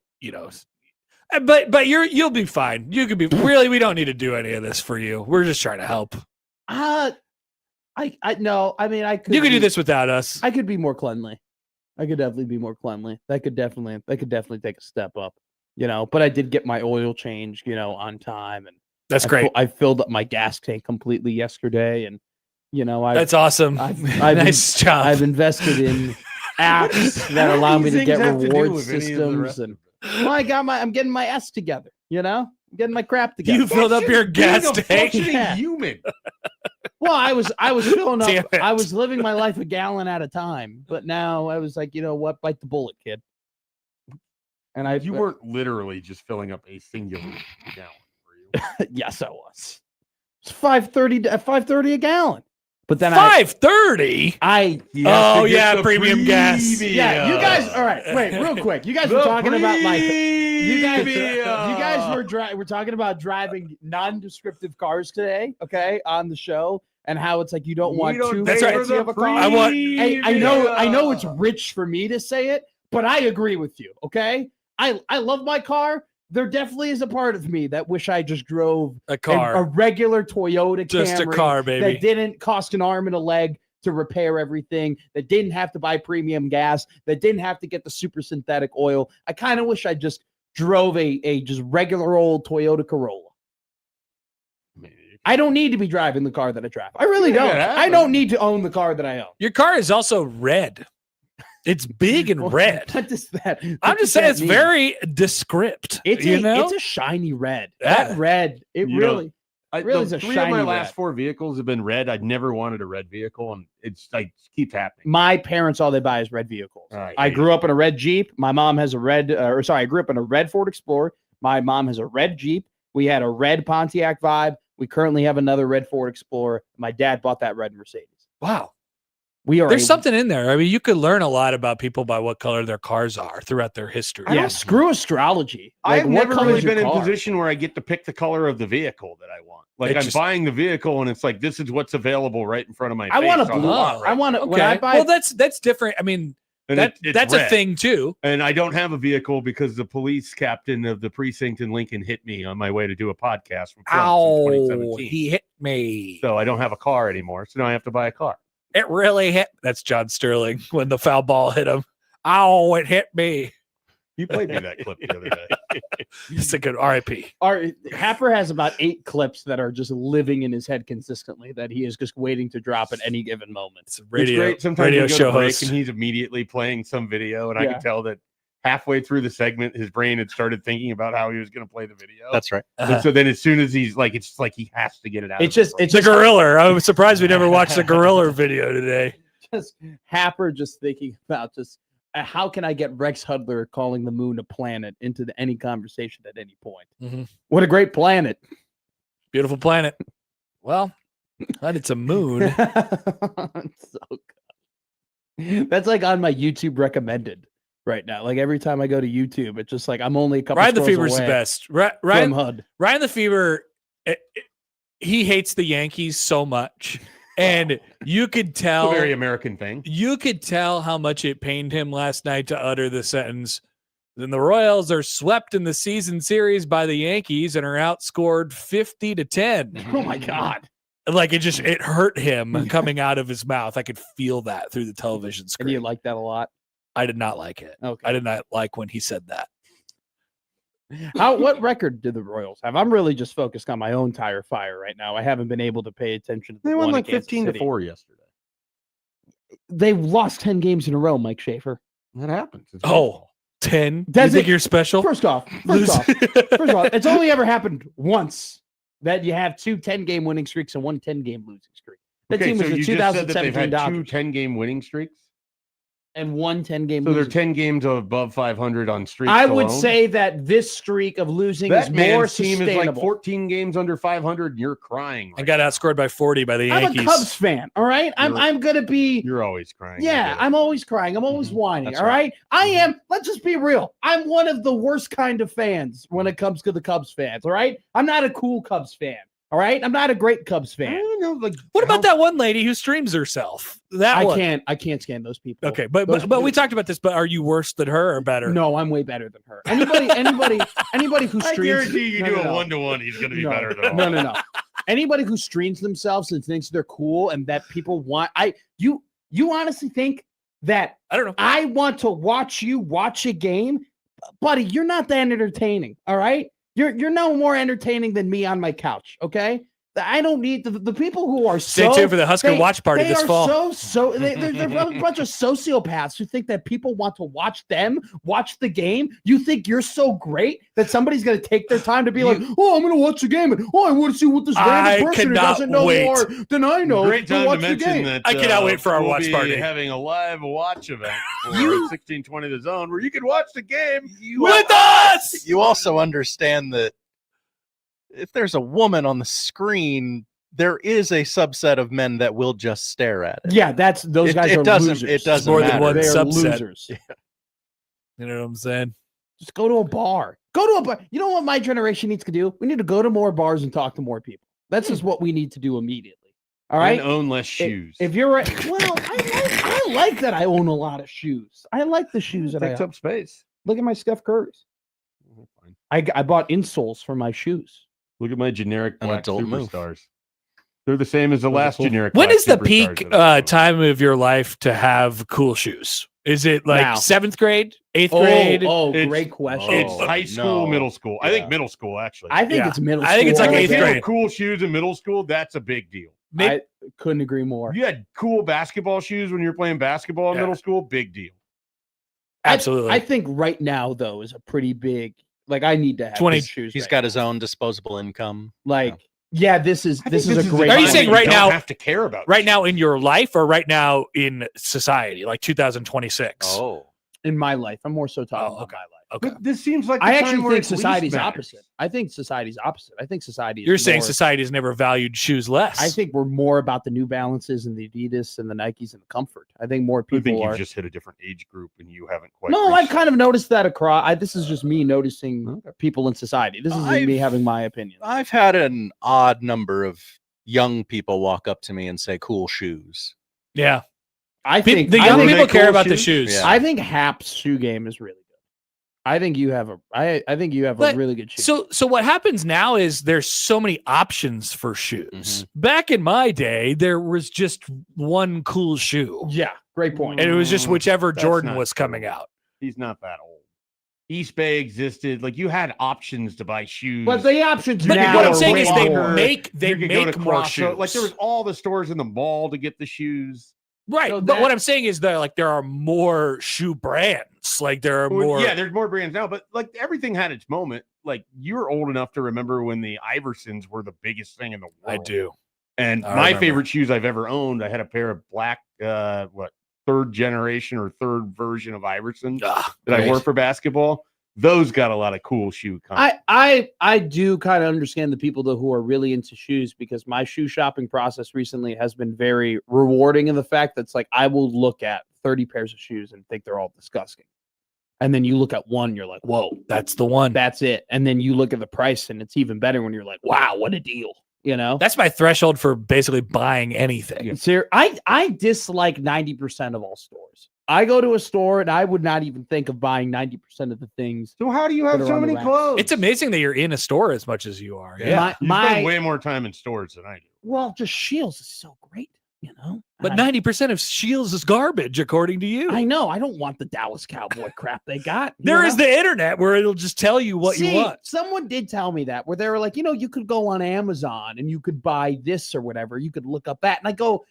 Speaker 1: but you'll be fine. You could be really, we don't need to do any of this for you. We're just trying to help.
Speaker 2: No, I mean, I could.
Speaker 1: You could do this without us.
Speaker 2: I could be more cleanly. I could definitely be more cleanly. That could definitely take a step up, but I did get my oil change, on time. And
Speaker 1: that's great.
Speaker 2: I filled up my gas tank completely yesterday. And,
Speaker 1: that's awesome. Nice job.
Speaker 2: I've invested in apps that allow me to get reward systems. And I'm getting my S together, I'm getting my crap together.
Speaker 1: You filled up your gas tank.
Speaker 2: Yeah.
Speaker 4: Human.
Speaker 2: Well, I was filling
Speaker 1: Damn
Speaker 2: up.
Speaker 1: it.
Speaker 2: I was living my life a gallon at a time, but now I was like, you know what? Bite the bullet, kid. And
Speaker 4: You weren't literally just filling up a singular gallon, were you?
Speaker 2: Yes, I was. It's $5.30 a gallon. But then
Speaker 1: $5.30. Oh yeah, premium gas.
Speaker 2: Yeah, you guys. All right, wait, real quick. You guys were talking about like you guys were talking about driving non-descriptive cars today, okay, on the show, and how it's like you don't want too fancy of a car. I know it's rich for me to say it, but I agree with you. Okay, I love my car. There definitely is a part of me that wish I just drove
Speaker 1: a car,
Speaker 2: a regular Toyota
Speaker 1: just
Speaker 2: Camry
Speaker 1: a car, baby,
Speaker 2: that didn't cost an arm and a leg to repair everything, that didn't have to buy premium gas, that didn't have to get the super synthetic oil. I kind of wish I just drove a just regular old Toyota Corolla. I don't need to be driving the car that I drive. I really don't. I don't need to own the car that I own.
Speaker 1: Your car is also red. It's big and red.
Speaker 2: What does that?
Speaker 1: I'm just saying it's very descript.
Speaker 2: It's a shiny red.
Speaker 1: Yeah.
Speaker 2: That red. It really is a
Speaker 4: three
Speaker 2: shiny
Speaker 4: of my
Speaker 2: red.
Speaker 4: last 4 vehicles have been red. I'd never wanted a red vehicle, and it's like keeps happening.
Speaker 2: My parents, all they buy is red vehicles. I grew up in a red Jeep. My mom has a red, I grew up in a red Ford Explorer. My mom has a red Jeep. We had a red Pontiac Vibe. We currently have another red Ford Explorer. My dad bought that red Mercedes.
Speaker 1: Wow.
Speaker 2: There's
Speaker 1: something in there. I mean, you could learn a lot about people by what color their cars are throughout their history.
Speaker 2: Yeah, screw astrology.
Speaker 4: I've never really been in a
Speaker 2: car?
Speaker 4: position where I get to pick the color of the vehicle that I want. Like I'm buying the vehicle and it's like, this is what's available right in front of my face.
Speaker 2: I want a blue. I want to, when I buy.
Speaker 1: Well, that's different. I mean, that's red. A thing too.
Speaker 4: And I don't have a vehicle because the police captain of the precinct in Lincoln hit me on my way to do a podcast from in 2017.
Speaker 1: He hit me.
Speaker 4: So I don't have a car anymore. So now I have to buy a car.
Speaker 1: It really hit. That's John Sterling when the foul ball hit him. Ow, it hit me.
Speaker 4: You played me that clip the other day.
Speaker 1: It's a good RIP.
Speaker 2: Happer has about 8 clips that are just living in his head consistently that he is just waiting to drop at any given moment.
Speaker 4: It's great. Sometimes
Speaker 1: radio
Speaker 4: we go
Speaker 1: show
Speaker 4: to break
Speaker 1: host.
Speaker 4: and he's immediately playing some video, and I can tell that halfway through the segment, his brain had started thinking about how he was going to play the video.
Speaker 3: That's right.
Speaker 4: And so then as soon as he's like, it's like he has to get it out.
Speaker 2: It's just
Speaker 1: the gorilla. I was surprised we never watched the gorilla video today.
Speaker 2: Just Happer just thinking about just how can I get Rex Hudler calling the moon a planet into any conversation at any point?
Speaker 1: Mm-hmm.
Speaker 2: What a great planet.
Speaker 1: Beautiful planet. Well, glad it's a moon.
Speaker 2: So good. That's like on my YouTube recommended. right now. Like every time I go to YouTube, it's just like I'm only a couple.
Speaker 1: Ryan the
Speaker 2: scrolls
Speaker 1: Fever's the
Speaker 2: away
Speaker 1: best.
Speaker 2: from
Speaker 1: Ryan
Speaker 2: HUD.
Speaker 1: the Fever, he hates the Yankees so much, and you could
Speaker 4: It's a
Speaker 1: tell.
Speaker 4: very American thing.
Speaker 1: You could tell how much it pained him last night to utter the sentence. Then the Royals are swept in the season series by the Yankees and are outscored 50-10.
Speaker 2: Oh my God.
Speaker 1: Like it hurt him coming out of his mouth. I could feel that through the television
Speaker 2: And
Speaker 1: screen.
Speaker 2: you like that a lot?
Speaker 1: I did not like it.
Speaker 2: Okay.
Speaker 1: I did not like when he said that.
Speaker 2: What record did the Royals have? I'm really just focused on my own tire fire right now. I haven't been able to pay attention to the
Speaker 4: They won
Speaker 2: one
Speaker 4: like
Speaker 2: against
Speaker 4: 15 to
Speaker 2: City.
Speaker 4: 4 yesterday.
Speaker 2: They've lost 10 games in a row, Mike Schaefer.
Speaker 4: That happens. It's
Speaker 1: Oh, 10?
Speaker 2: Does
Speaker 1: you think
Speaker 2: it-
Speaker 1: you're special?
Speaker 2: First off, it's only ever happened once that you have 2 10-game winning streaks and 1 10-game losing streak. That
Speaker 4: okay,
Speaker 2: team
Speaker 4: so
Speaker 2: was the
Speaker 4: you just said that they've
Speaker 2: 2017
Speaker 4: had
Speaker 2: Dodgers
Speaker 4: 2 10-game winning streaks?
Speaker 2: and 1 10-game
Speaker 4: So they're
Speaker 2: losing
Speaker 4: 10 games above 500 on streaks.
Speaker 2: I would
Speaker 4: alone?
Speaker 2: say that this streak of losing
Speaker 4: that
Speaker 2: is more
Speaker 4: man's team is
Speaker 2: sustainable.
Speaker 4: like 14 games under 500, and you're crying.
Speaker 1: I
Speaker 4: Right
Speaker 1: got
Speaker 4: now.
Speaker 1: outscored by 40 by the
Speaker 2: I'm
Speaker 1: Yankees.
Speaker 2: a Cubs fan, all right? I'm gonna be
Speaker 4: You're always crying. I
Speaker 2: yeah,
Speaker 4: get it.
Speaker 2: I'm always crying. I'm always
Speaker 3: Mhm.
Speaker 2: whining,
Speaker 3: That's
Speaker 2: all
Speaker 3: right.
Speaker 2: right? I am, let's just be real. I'm one of the worst kind of fans when it comes to the Cubs fans, all right? I'm not a cool Cubs fan, all right? I'm not a great Cubs
Speaker 4: I
Speaker 2: fan.
Speaker 4: don't know, like
Speaker 1: What about
Speaker 4: how-
Speaker 1: that one lady who streams herself? That
Speaker 2: I
Speaker 1: one.
Speaker 2: can't stand those people.
Speaker 1: Okay, but
Speaker 2: Those-
Speaker 1: we talked about this. But are you worse than her or better?
Speaker 2: No, I'm way better than her. Anybody who
Speaker 4: I
Speaker 2: streams
Speaker 4: guarantee you
Speaker 2: no,
Speaker 4: do
Speaker 2: no,
Speaker 4: a
Speaker 2: no.
Speaker 4: 1-to-1, he's going to be
Speaker 2: No,
Speaker 4: better than
Speaker 2: No. Anybody who streams themselves and thinks they're cool and that people want you honestly think that
Speaker 1: I don't know.
Speaker 2: I want to watch you watch a game? Buddy, you're not that entertaining, all right? You're no more entertaining than me on my couch, okay? I don't need the people who are
Speaker 1: Stay
Speaker 2: so
Speaker 1: tuned for the Husker
Speaker 2: they-
Speaker 1: watch party
Speaker 2: they
Speaker 1: this
Speaker 2: are
Speaker 1: fall.
Speaker 2: they're a bunch of sociopaths who think that people want to watch them watch the game. You think you're so great that somebody's going to take their time to be like, oh, I'm going to watch the game, and oh, I want to see what this
Speaker 1: I
Speaker 2: random person who
Speaker 1: cannot
Speaker 2: doesn't know
Speaker 1: wait.
Speaker 2: more than I know
Speaker 4: Great
Speaker 2: to
Speaker 4: time
Speaker 2: watch
Speaker 4: to
Speaker 2: the
Speaker 4: mention
Speaker 2: game.
Speaker 4: that
Speaker 1: I cannot wait for our
Speaker 4: we'll
Speaker 1: watch
Speaker 4: be
Speaker 1: party.
Speaker 4: having a live watch event for
Speaker 2: You-
Speaker 4: 1620 The Zone where you can watch the game.
Speaker 1: With us.
Speaker 3: You also understand that if there's a woman on the screen, there is a subset of men that will just stare at it.
Speaker 2: Yeah, those
Speaker 3: It-
Speaker 2: guys
Speaker 3: it
Speaker 2: are
Speaker 3: doesn't-
Speaker 2: losers.
Speaker 3: it doesn't
Speaker 1: More than
Speaker 3: matter.
Speaker 1: one
Speaker 2: They are
Speaker 1: subset.
Speaker 2: losers.
Speaker 1: You know what I'm saying?
Speaker 2: Just go to a bar. Go to a bar. You know what my generation needs to do? We need to go to more bars and talk to more people. That's just what we need to do immediately. All right.
Speaker 4: And own less shoes.
Speaker 2: If you're right, well, I like that I own a lot of shoes. I like the shoes that I
Speaker 4: takes
Speaker 2: own.
Speaker 4: up space.
Speaker 2: Look at my Steph Curry's.
Speaker 4: Fine.
Speaker 2: I bought insoles for my shoes.
Speaker 4: Look at my generic
Speaker 3: An
Speaker 4: black
Speaker 3: adult move.
Speaker 4: superstars. They're the same as the
Speaker 2: Those are
Speaker 4: last
Speaker 2: cool.
Speaker 4: generic.
Speaker 1: When
Speaker 4: black
Speaker 1: is the
Speaker 4: superstars
Speaker 1: peak
Speaker 4: that I own.
Speaker 1: time of your life to have cool shoes? Is it like
Speaker 2: Now.
Speaker 1: 7th grade, 8th grade?
Speaker 4: It's-
Speaker 2: Great question.
Speaker 4: It's
Speaker 3: Oh,
Speaker 4: high school,
Speaker 3: no.
Speaker 4: middle school. I
Speaker 3: Yeah.
Speaker 4: think middle school actually.
Speaker 2: I think
Speaker 1: Yeah.
Speaker 2: it's middle.
Speaker 1: I think it's
Speaker 2: school.
Speaker 1: like
Speaker 4: If
Speaker 1: eighth
Speaker 4: you have
Speaker 1: grade.
Speaker 4: cool shoes in middle school, that's a big deal.
Speaker 1: Maybe-
Speaker 2: I couldn't agree more.
Speaker 4: You had cool basketball shoes when you were playing basketball in
Speaker 1: Yeah.
Speaker 4: middle school, big deal.
Speaker 1: Absolutely.
Speaker 2: I think right now though is a pretty big. Like I need to have
Speaker 1: 20
Speaker 2: these shoes.
Speaker 3: He's
Speaker 2: right
Speaker 3: got
Speaker 2: now.
Speaker 3: his own disposable income.
Speaker 2: Like yeah, this is
Speaker 4: I
Speaker 2: this
Speaker 4: think
Speaker 2: is a great.
Speaker 1: Are you
Speaker 4: time
Speaker 1: saying
Speaker 4: that
Speaker 1: right
Speaker 4: don't
Speaker 1: now-
Speaker 4: have to care about
Speaker 1: right
Speaker 4: shoes.
Speaker 1: now in your life or right now in society, like 2026?
Speaker 3: Oh,
Speaker 2: in my life? I'm more so talking
Speaker 1: Oh,
Speaker 2: about
Speaker 1: okay.
Speaker 2: my life.
Speaker 1: Okay.
Speaker 4: But this seems like the
Speaker 2: I
Speaker 4: time
Speaker 2: actually
Speaker 4: where
Speaker 2: think
Speaker 4: it's least
Speaker 2: society's
Speaker 4: matters.
Speaker 2: opposite. I think society's opposite. I think society is
Speaker 1: You're saying
Speaker 2: more-
Speaker 1: society has never valued shoes less.
Speaker 2: I think we're more about the New Balances and the Adidas and the Nikes and the comfort. I think more
Speaker 4: I think
Speaker 2: people
Speaker 4: you've
Speaker 2: are.
Speaker 4: just hit a different age group and you haven't quite.
Speaker 2: No,
Speaker 4: reached
Speaker 2: I've
Speaker 4: that.
Speaker 2: kind of noticed that across. This is just me noticing
Speaker 4: Okay.
Speaker 2: people in society. This is me
Speaker 3: I've-
Speaker 2: having my opinion.
Speaker 3: I've had an odd number of young people walk up to me and say, "Cool shoes."
Speaker 1: yeah.
Speaker 2: I
Speaker 1: Pe-
Speaker 2: think
Speaker 1: the
Speaker 2: I
Speaker 1: young
Speaker 2: think-
Speaker 1: people
Speaker 4: they
Speaker 1: care
Speaker 4: cool
Speaker 1: about the
Speaker 4: shoes?
Speaker 1: shoes.
Speaker 3: Yeah.
Speaker 2: I think Hap's shoe game is really good. I think you have I think you have
Speaker 1: But-
Speaker 2: a really good shoe.
Speaker 1: So what happens now is there's so many options for shoes.
Speaker 2: Mm-hmm.
Speaker 1: Back in my day, there was just one cool shoe.
Speaker 2: yeah, great point.
Speaker 1: And it was just whichever
Speaker 4: That's
Speaker 1: Jordan
Speaker 4: not
Speaker 1: was coming
Speaker 4: true.
Speaker 1: out.
Speaker 4: He's not that old. East Bay existed. Like you had options to buy shoes.
Speaker 2: But the options
Speaker 1: But
Speaker 2: now
Speaker 1: what I'm
Speaker 2: are
Speaker 1: saying
Speaker 2: way
Speaker 1: is they
Speaker 2: more.
Speaker 1: make
Speaker 4: You could go to
Speaker 1: more
Speaker 4: Crosso-
Speaker 1: shoes.
Speaker 4: Like there was all the stores in the mall to get the shoes.
Speaker 1: right.
Speaker 2: so
Speaker 1: But
Speaker 2: that-
Speaker 1: what I'm saying is that there are more shoe brands. Like there are
Speaker 4: Well,
Speaker 1: more.
Speaker 4: yeah, there's more brands now, but like everything had its moment. Like you're old enough to remember when the Iversons were the biggest thing in the world.
Speaker 1: I do.
Speaker 4: And
Speaker 1: I
Speaker 4: my
Speaker 1: remember.
Speaker 4: favorite shoes I've ever owned, I had a pair of black, third generation or third version of Iverson
Speaker 1: Ah,
Speaker 4: that I
Speaker 1: great.
Speaker 4: wore for basketball. Those got a lot of cool shoe content.
Speaker 2: I do kind of understand the people though who are really into shoes because my shoe shopping process recently has been very rewarding in the fact that it's like I will look at 30 pairs of shoes and think they're all disgusting. And then you look at one, you're like, whoa,
Speaker 1: That's the one.
Speaker 2: that's it. And then you look at the price and it's even better when you're like, wow, what a deal. You know?
Speaker 1: That's my threshold for basically buying anything.
Speaker 2: I dislike 90% of all stores. I go to a store and I would not even think of buying 90% of the things.
Speaker 4: So how do you have
Speaker 2: That are
Speaker 4: so
Speaker 2: on the
Speaker 4: many
Speaker 2: racks.
Speaker 4: clothes?
Speaker 1: It's amazing that you're in a store as much as you are. Yeah.
Speaker 4: You spend way more time in stores than I do.
Speaker 2: Well, just Shields is so great, you know?
Speaker 1: But
Speaker 2: And
Speaker 1: 90% of Shields is garbage, according to you.
Speaker 2: I know. I don't want the Dallas Cowboy crap they got. you
Speaker 1: There is
Speaker 2: know?
Speaker 1: the internet where it'll just tell you what you
Speaker 2: See,
Speaker 1: want.
Speaker 2: Someone did tell me that where they were like, you could go on Amazon and you could buy this or whatever. You could look up that. And I go,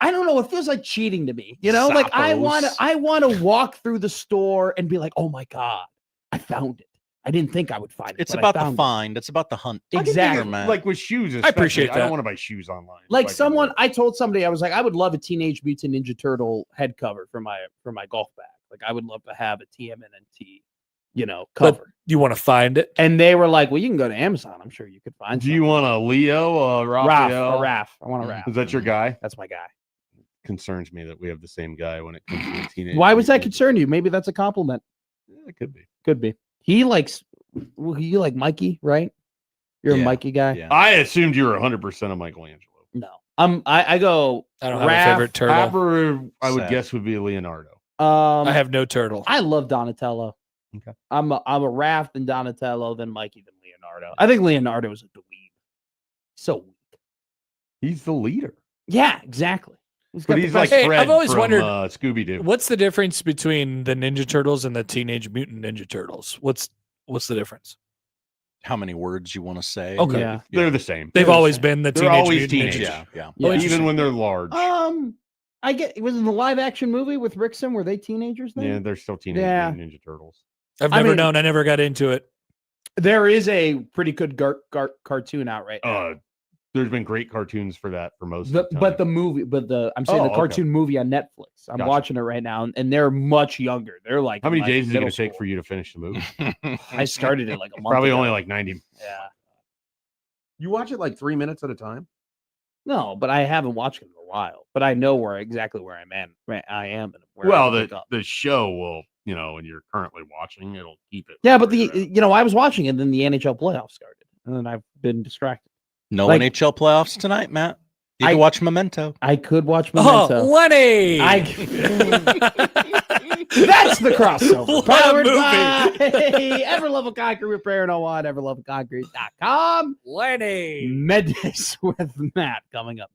Speaker 2: I don't know. It feels like cheating to me. Like I
Speaker 3: Zappos.
Speaker 2: want to walk through the store and be like, oh my God, I found it. I didn't think I would find it.
Speaker 3: It's
Speaker 2: but I
Speaker 3: about the
Speaker 2: found it.
Speaker 3: find. It's about the hunt.
Speaker 4: I can think
Speaker 2: Exactly.
Speaker 4: of,
Speaker 3: man.
Speaker 4: Like with shoes,
Speaker 1: I appreciate
Speaker 4: especially, I don't
Speaker 1: that.
Speaker 4: want to buy shoes online.
Speaker 2: Like
Speaker 4: if I can do it.
Speaker 2: I told somebody, I was like, I would love a Teenage Mutant Ninja Turtle head cover for my golf bag. Like I would love to have a TMNT,
Speaker 1: But
Speaker 2: cover.
Speaker 1: you want to find it.
Speaker 2: And they were like, well, you can go to Amazon. I'm sure you could find.
Speaker 4: Do you want a Leo, a Raphael?
Speaker 2: Raph? I want a Raph.
Speaker 4: Is that your guy?
Speaker 2: That's my guy.
Speaker 4: Concerns me that we have the same guy when it comes to the teenage.
Speaker 2: Why was that
Speaker 4: Mutant Ninja
Speaker 2: concern you? Maybe that's a compliment.
Speaker 4: Turtles. It could be.
Speaker 2: Could be. He likes. You like Mikey, right? You're a
Speaker 3: Yeah,
Speaker 2: Mikey guy.
Speaker 3: Yeah.
Speaker 4: I assumed you were 100% of Michelangelo.
Speaker 2: No, I go.
Speaker 1: I don't have
Speaker 2: Raph,
Speaker 1: a favorite turtle.
Speaker 4: Fabber, I would
Speaker 3: Sad.
Speaker 4: guess would be Leonardo.
Speaker 1: I have no turtle.
Speaker 2: I love Donatello.
Speaker 4: Okay.
Speaker 2: I'm a Raph, then Donatello, then Mikey, then Leonardo. I think Leonardo is a dweeb. So weak.
Speaker 4: He's the leader,
Speaker 2: Yeah, exactly. He's
Speaker 4: but
Speaker 2: got the
Speaker 4: he's like
Speaker 2: best-
Speaker 1: Hey,
Speaker 4: Fred
Speaker 1: I've always
Speaker 4: from,
Speaker 1: wondered-
Speaker 4: Scooby Doo.
Speaker 1: What's the difference between the Ninja Turtles and the Teenage Mutant Ninja Turtles? What's the difference?
Speaker 3: How many words you want to say?
Speaker 1: Okay.
Speaker 2: Yeah.
Speaker 4: They're the same.
Speaker 1: They've
Speaker 2: They're the
Speaker 1: always
Speaker 2: same.
Speaker 1: been the
Speaker 4: They're
Speaker 1: Teenage
Speaker 4: always
Speaker 1: Mutant
Speaker 4: teenagers.
Speaker 1: Ninja.
Speaker 3: Yeah.
Speaker 2: Yeah.
Speaker 4: Even when they're large.
Speaker 2: I get. It was in the live action movie with Rickson. Were they teenagers then?
Speaker 4: Yeah, they're still teenage
Speaker 2: Yeah.
Speaker 4: Mutant Ninja Turtles.
Speaker 1: I've
Speaker 2: I
Speaker 1: never
Speaker 2: mean-
Speaker 1: known. I never got into it.
Speaker 2: There is a pretty good cartoon out right now.
Speaker 4: There's been great cartoons for that for most of the time.
Speaker 2: But the movie, I'm saying
Speaker 4: Oh,
Speaker 2: the
Speaker 4: okay.
Speaker 2: cartoon movie on Netflix. I'm
Speaker 4: Gotcha.
Speaker 2: watching it right now, and they're much younger. They're like
Speaker 4: how many
Speaker 2: in,
Speaker 4: days is it
Speaker 2: middle
Speaker 4: going to take
Speaker 2: school.
Speaker 4: for you to finish the movie?
Speaker 2: I started it like a month.
Speaker 4: Probably
Speaker 2: ago.
Speaker 4: only like 90.
Speaker 2: Yeah.
Speaker 5: You watch it like 3 minutes at a time?
Speaker 2: No, but I haven't watched it in a while. But I know exactly where I'm at. I am. And where I
Speaker 4: Well,
Speaker 2: can pick up.
Speaker 4: the show will, when you're currently watching, it'll keep it.
Speaker 2: Yeah, but
Speaker 4: right around.
Speaker 2: I was watching it, and then the NHL playoffs started, and then I've been distracted.
Speaker 3: No
Speaker 2: Like-
Speaker 3: NHL playoffs tonight, Matt. You
Speaker 2: I-
Speaker 3: can watch Memento.
Speaker 2: I could watch
Speaker 1: Oh,
Speaker 2: Memento.
Speaker 1: Lenny!
Speaker 2: That's the crossover.
Speaker 1: What a
Speaker 2: Powered
Speaker 1: movie.
Speaker 2: by Ever Love a Concrete Repair and on everloveaconcrete.com.
Speaker 1: Lenny.
Speaker 2: Middays with Matt coming up.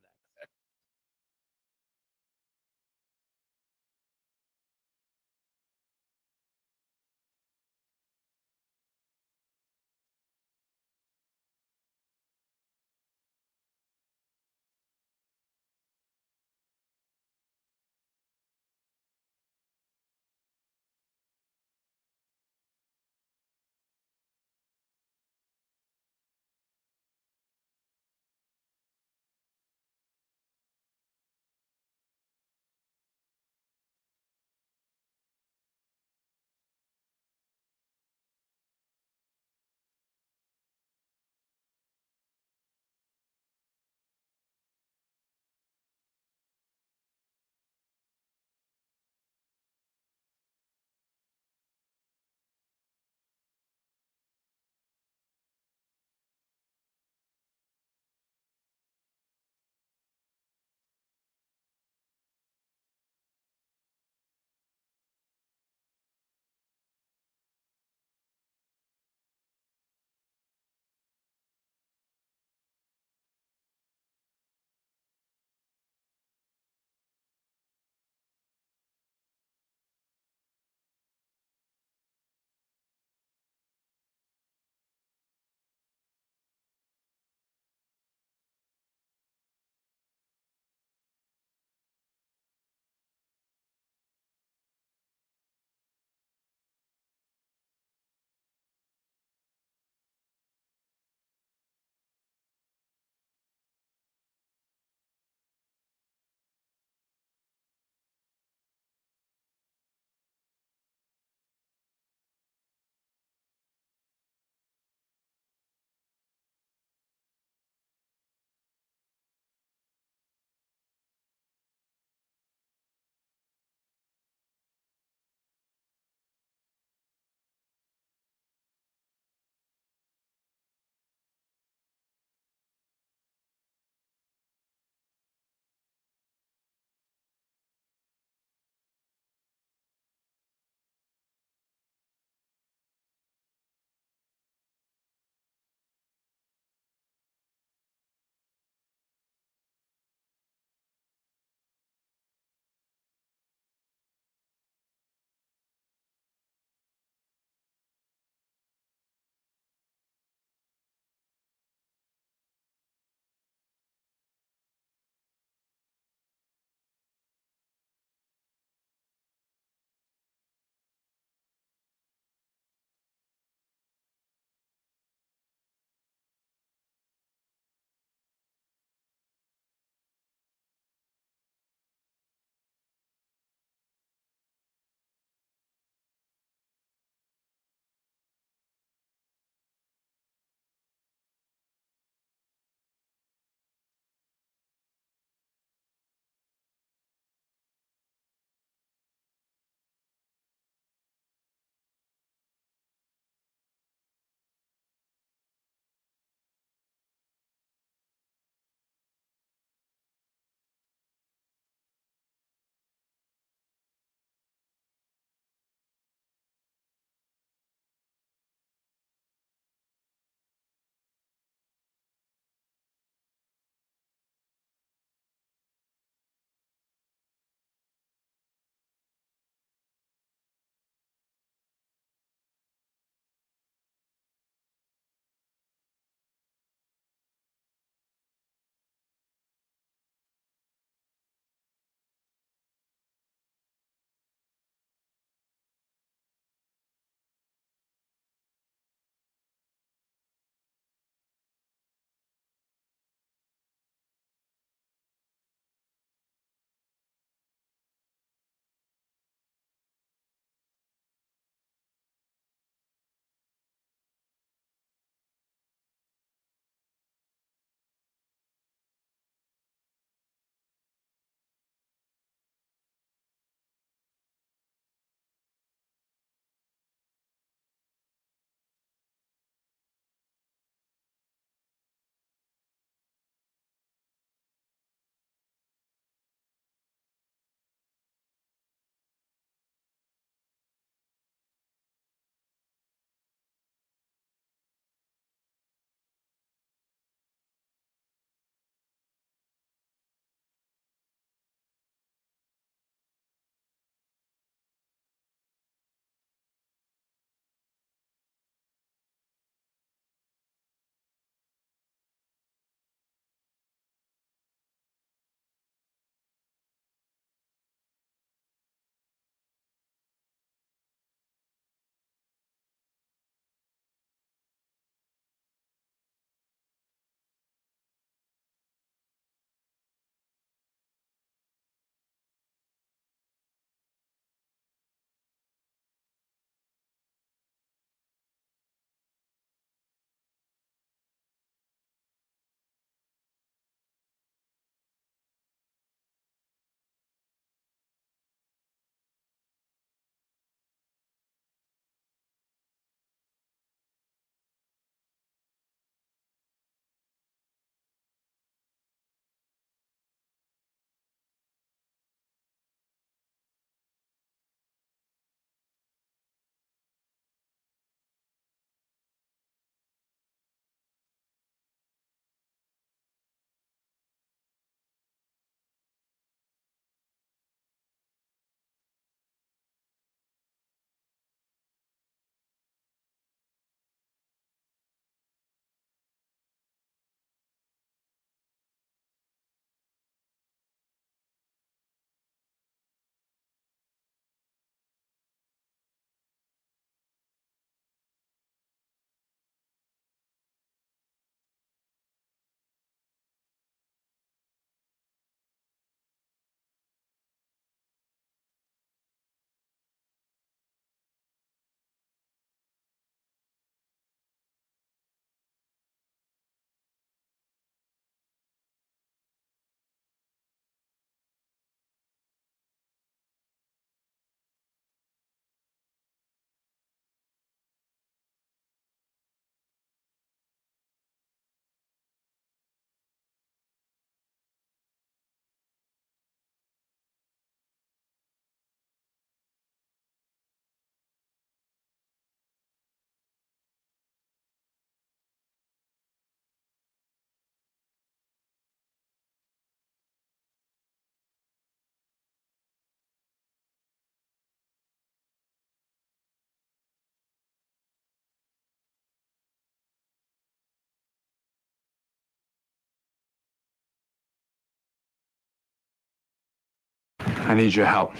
Speaker 6: I need your help.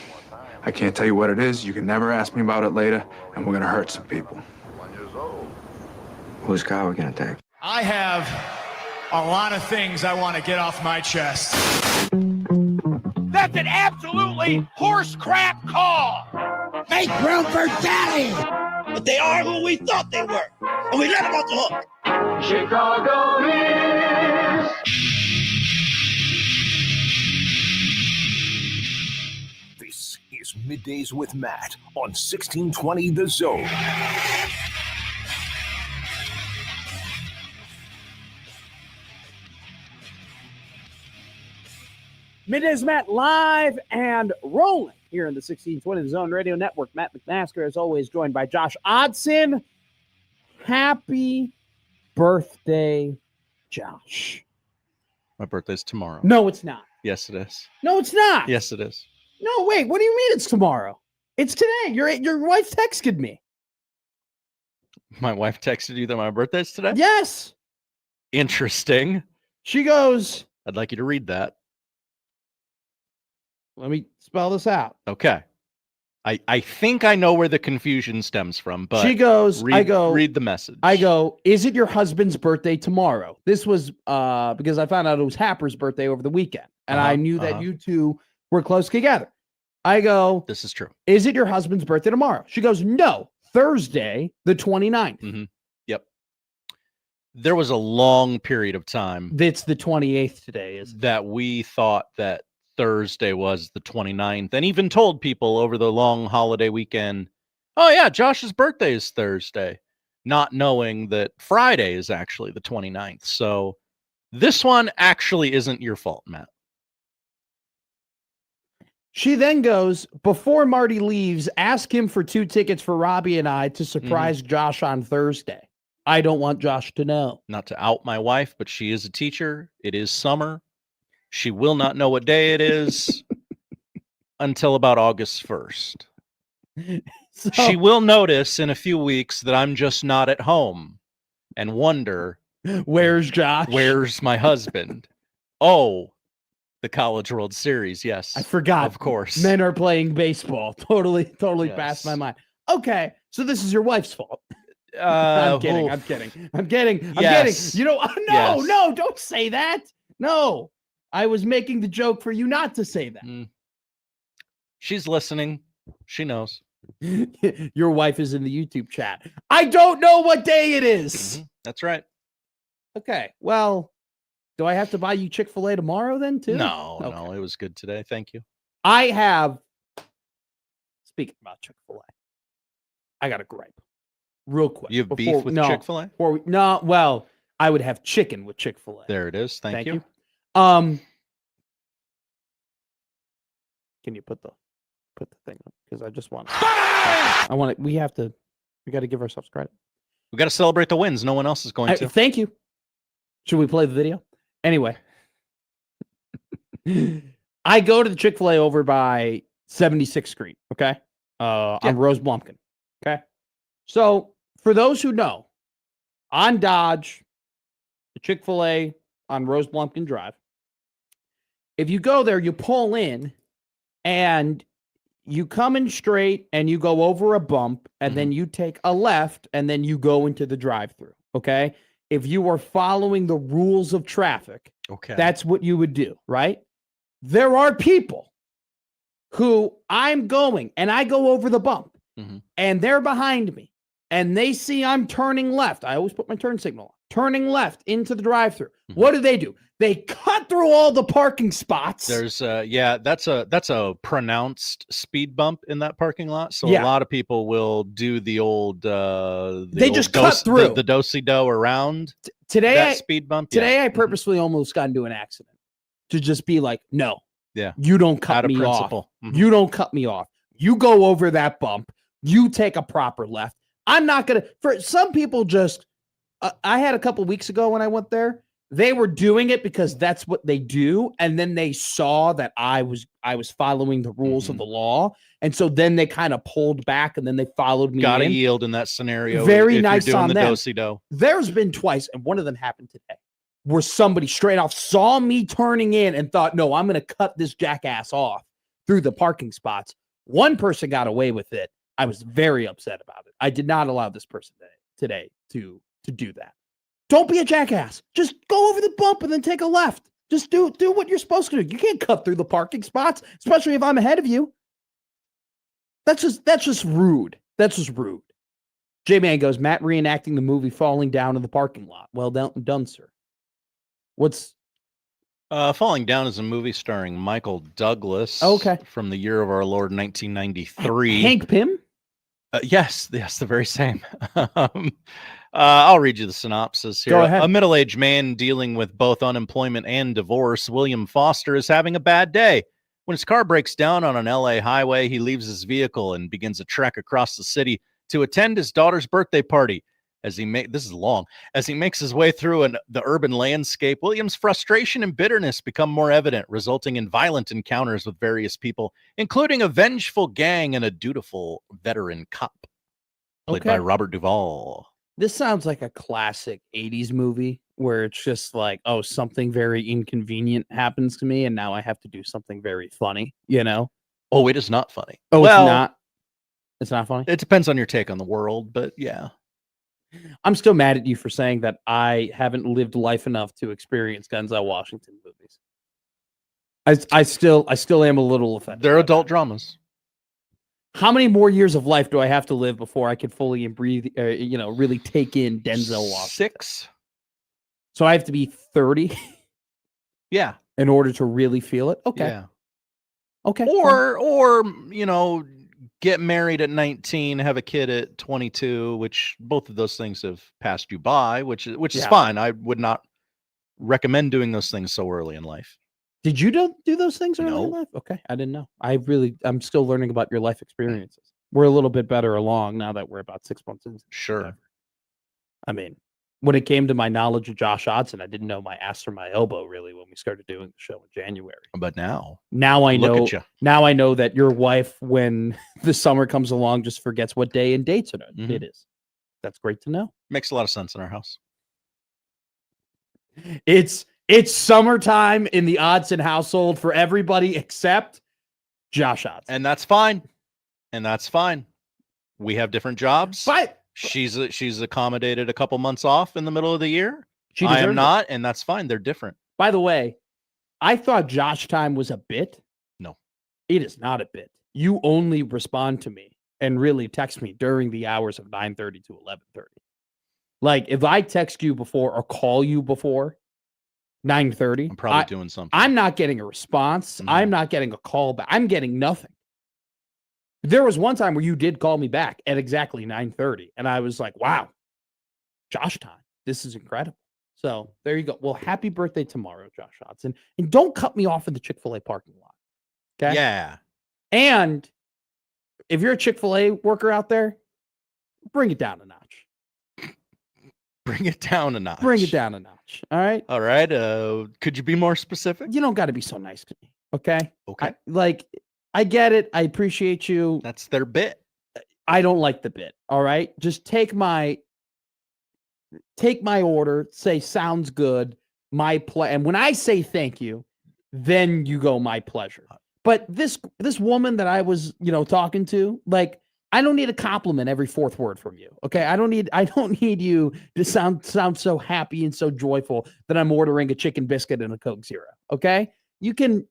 Speaker 6: I can't tell you what it is. You can never ask me about it later, and we're gonna hurt some people. Whose car are we gonna take?
Speaker 7: I have a lot of things I want to get off my chest.
Speaker 8: That's an absolutely horse crap call. Make room for Daddy. But they are who we thought they were, and we let them off the hook. Chicago is.
Speaker 9: This is Middays with Matt on 1620 The Zone.
Speaker 2: Middays Matt live and rolling here in the 1620 Zone Radio Network. Matt McMaster, as always, joined by Josh Odson. Happy birthday, Josh.
Speaker 3: My birthday's tomorrow.
Speaker 2: No, it's not.
Speaker 3: Yes, it is.
Speaker 2: No, it's not.
Speaker 3: Yes, it is.
Speaker 2: No, wait. What do you mean it's tomorrow? It's today. Your wife texted me.
Speaker 3: My wife texted you that my birthday's today?
Speaker 2: Yes.
Speaker 3: Interesting.
Speaker 2: She goes,
Speaker 3: I'd like you to read that.
Speaker 2: let me spell this out.
Speaker 3: Okay. I think I know where the confusion stems from, but
Speaker 2: She goes,
Speaker 3: read the message.
Speaker 2: I go, is it your husband's birthday tomorrow? This was because I found out it was Happer's birthday over the weekend, and I knew that you two were close together. I go,
Speaker 3: This is true.
Speaker 2: is it your husband's birthday tomorrow? She goes, no, Thursday, the 29th.
Speaker 3: Mm-hmm. Yep. There was a long period of time
Speaker 2: It's the 28th today, is
Speaker 3: that we thought that Thursday was the 29th, and even told people over the long holiday weekend, oh yeah, Josh's birthday is Thursday, not knowing that Friday is actually the 29th. So this one actually isn't your fault, Matt.
Speaker 2: She then goes, before Marty leaves, ask him for 2 tickets for Robbie and I to surprise Josh on Thursday. I don't want Josh to know.
Speaker 3: Not to out my wife, but she is a teacher. It is summer. She will not know what day it is until about August 1st.
Speaker 2: So,
Speaker 3: She will notice in a few weeks that I'm just not at home and wonder,
Speaker 2: where's Josh?
Speaker 3: where's my husband? Oh, the College World Series. Yes.
Speaker 2: I forgot.
Speaker 3: Of course.
Speaker 2: Men are playing baseball. Totally
Speaker 3: Yes.
Speaker 2: passed my mind. Okay, so this is your wife's fault.
Speaker 3: I'm
Speaker 2: kidding. I'm kidding.
Speaker 3: Yes.
Speaker 2: You know, no,
Speaker 3: Yes.
Speaker 2: no, don't say that. No, I was making the joke for you not to say that.
Speaker 3: She's listening. She knows.
Speaker 2: Your wife is in the YouTube chat. I don't know what day it is.
Speaker 3: That's right.
Speaker 2: Okay, well, do I have to buy you Chick-fil-A tomorrow then too?
Speaker 3: No,
Speaker 2: Okay.
Speaker 3: no, it was good today. Thank you.
Speaker 2: I have, speaking about Chick-fil-A, I got a gripe real quick.
Speaker 3: You have beef with Chick-fil-A?
Speaker 2: No, well, I would have chicken with Chick-fil-A.
Speaker 3: There it is. Thank you.
Speaker 2: Can you put the thing up? Because I just want we got to give ourselves credit.
Speaker 3: We got to celebrate the wins. No one else is going to.
Speaker 2: Thank you. Should we play the video? Anyway, I go to the Chick-fil-A over by 76th Street, okay? On Rose Blumpkin, okay? So, for those who know, on Dodge, the Chick-fil-A on Rose Blumpkin Drive, if you go there, you pull in, and you come in straight, and you go over a bump, and then you take a left, and then you go into the drive-thru, okay? If you are following the rules of traffic, that's what you would do, right? There are people who I'm going, and I go over the bump, and they're behind me, and they see I'm turning left. I always put my turn signal on. Turning left into the drive-thru. What do? They cut through all the parking spots.
Speaker 3: There's that's a pronounced speed bump in that parking lot. So a lot of people will do the old
Speaker 2: they just cut through
Speaker 3: the do-si-do around
Speaker 2: today.
Speaker 3: Speed bump.
Speaker 2: Today I purposely almost got into an accident to just be like, no,
Speaker 3: yeah,
Speaker 2: you don't cut me off. You don't cut me off. You go over that bump. You take a proper left. I'm not gonna. For some people, just I had a couple weeks ago when I went there. They were doing it because that's what they do, and then they saw that I was following the rules of the law, and so then they kind of pulled back, and then they followed me.
Speaker 3: Gotta yield in that scenario.
Speaker 2: Very
Speaker 3: if
Speaker 2: nice
Speaker 3: you're doing
Speaker 2: on
Speaker 3: the
Speaker 2: them.
Speaker 3: do-si-do.
Speaker 2: There's been twice, and one of them happened today, where somebody straight off saw me turning in and thought, "No, I'm going to cut this jackass off through the parking spots. One person got away with it. I was very upset about it. I did not allow this person today to do that. Don't be a jackass. Just go over the bump and then take a left. Just do what you're supposed to do. You can't cut through the parking spots, especially if I'm ahead of you. That's just rude. That's just rude. J-Man goes, Matt reenacting the movie falling down in the parking lot. Well done, sir. What's
Speaker 3: Falling Down is a movie starring Michael Douglas.
Speaker 2: Okay.
Speaker 3: From the year of our Lord 1993.
Speaker 2: Hank Pym?
Speaker 3: Yes, the very same. I'll read you the synopsis here.
Speaker 2: Go ahead.
Speaker 3: A middle-aged man dealing with both unemployment and divorce, William Foster, is having a bad day. When his car breaks down on an LA highway, he leaves his vehicle and begins a trek across the city to attend his daughter's birthday party. As he makes his way through the urban landscape, William's frustration and bitterness become more evident, resulting in violent encounters with various people, including a vengeful gang and a dutiful veteran cop, played by Robert Duvall.
Speaker 2: This sounds like a classic 80s movie where it's just like, oh, something very inconvenient happens to me, and now I have to do something very funny, you know?
Speaker 3: Oh, it is not funny.
Speaker 2: Oh,
Speaker 3: well,
Speaker 2: it's not? It's not funny?
Speaker 3: It depends on your take on the world, but yeah.
Speaker 2: I'm still mad at you for saying that I haven't lived life enough to experience Denzel Washington movies. I still am a little offended.
Speaker 3: They're adult dramas.
Speaker 2: How many more years of life do I have to live before I can fully and breathe, really take in Denzel Washington?
Speaker 3: 6.
Speaker 2: So I have to be 30
Speaker 3: Yeah.
Speaker 2: in order to really feel it? Okay.
Speaker 3: Yeah.
Speaker 2: Okay.
Speaker 3: Or get married at 19, have a kid at 22, which both of those things have passed you by, which is fine. I would not recommend doing those things so early in life.
Speaker 2: Did you do those things early in
Speaker 3: No.
Speaker 2: life? Okay. I didn't know. I'm still learning about your life experiences. We're a little bit better along now that we're about 6 months in.
Speaker 3: Sure.
Speaker 2: I mean, when it came to my knowledge of Josh Hodson, I didn't know my ass from my elbow really when we started doing the show in January.
Speaker 3: But now
Speaker 2: I know.
Speaker 3: Look at you.
Speaker 2: Now I know that your wife, when the summer comes along, just forgets what day and dates it is. That's great to know.
Speaker 3: Makes a lot of sense in our house.
Speaker 2: It's summertime in the Hodson household for everybody except Josh Hodson.
Speaker 3: And that's fine. We have different jobs.
Speaker 2: But
Speaker 3: She's accommodated a couple months off in the middle of the year. I am
Speaker 2: deserves
Speaker 3: not, and that's fine. They're different.
Speaker 2: By the way, I thought Josh time was a bit.
Speaker 3: No.
Speaker 2: It is not a bit. You only respond to me and really text me during the hours of 9:30 to 11:30. Like, if I text you before or call you before 9:30,
Speaker 3: I'm probably doing something.
Speaker 2: I'm not getting a response. I'm not getting a call back. I'm getting nothing. There was one time where you did call me back at exactly 9:30, and I was like, wow, Josh time. This is incredible. So there you go. Well, happy birthday tomorrow, Josh Hodson. And don't cut me off in the Chick-fil-A parking lot. Okay?
Speaker 3: Yeah.
Speaker 2: And if you're a Chick-fil-A worker out there, bring it down a notch.
Speaker 3: Bring it down a notch.
Speaker 2: Bring it down a notch. All right?
Speaker 3: All right. Could you be more specific?
Speaker 2: You don't got to be so nice to me. Okay?
Speaker 3: Okay.
Speaker 2: I get it. I appreciate you.
Speaker 3: That's their bit.
Speaker 2: I don't like the bit. All right? Just take my order, say sounds good, and when I say thank you, then you go my pleasure. But this woman that I was, talking to, like, I don't need a compliment every fourth word from you. Okay? I don't need you to sound so happy and so joyful that I'm ordering a chicken biscuit and a Coke Zero. Okay? You can,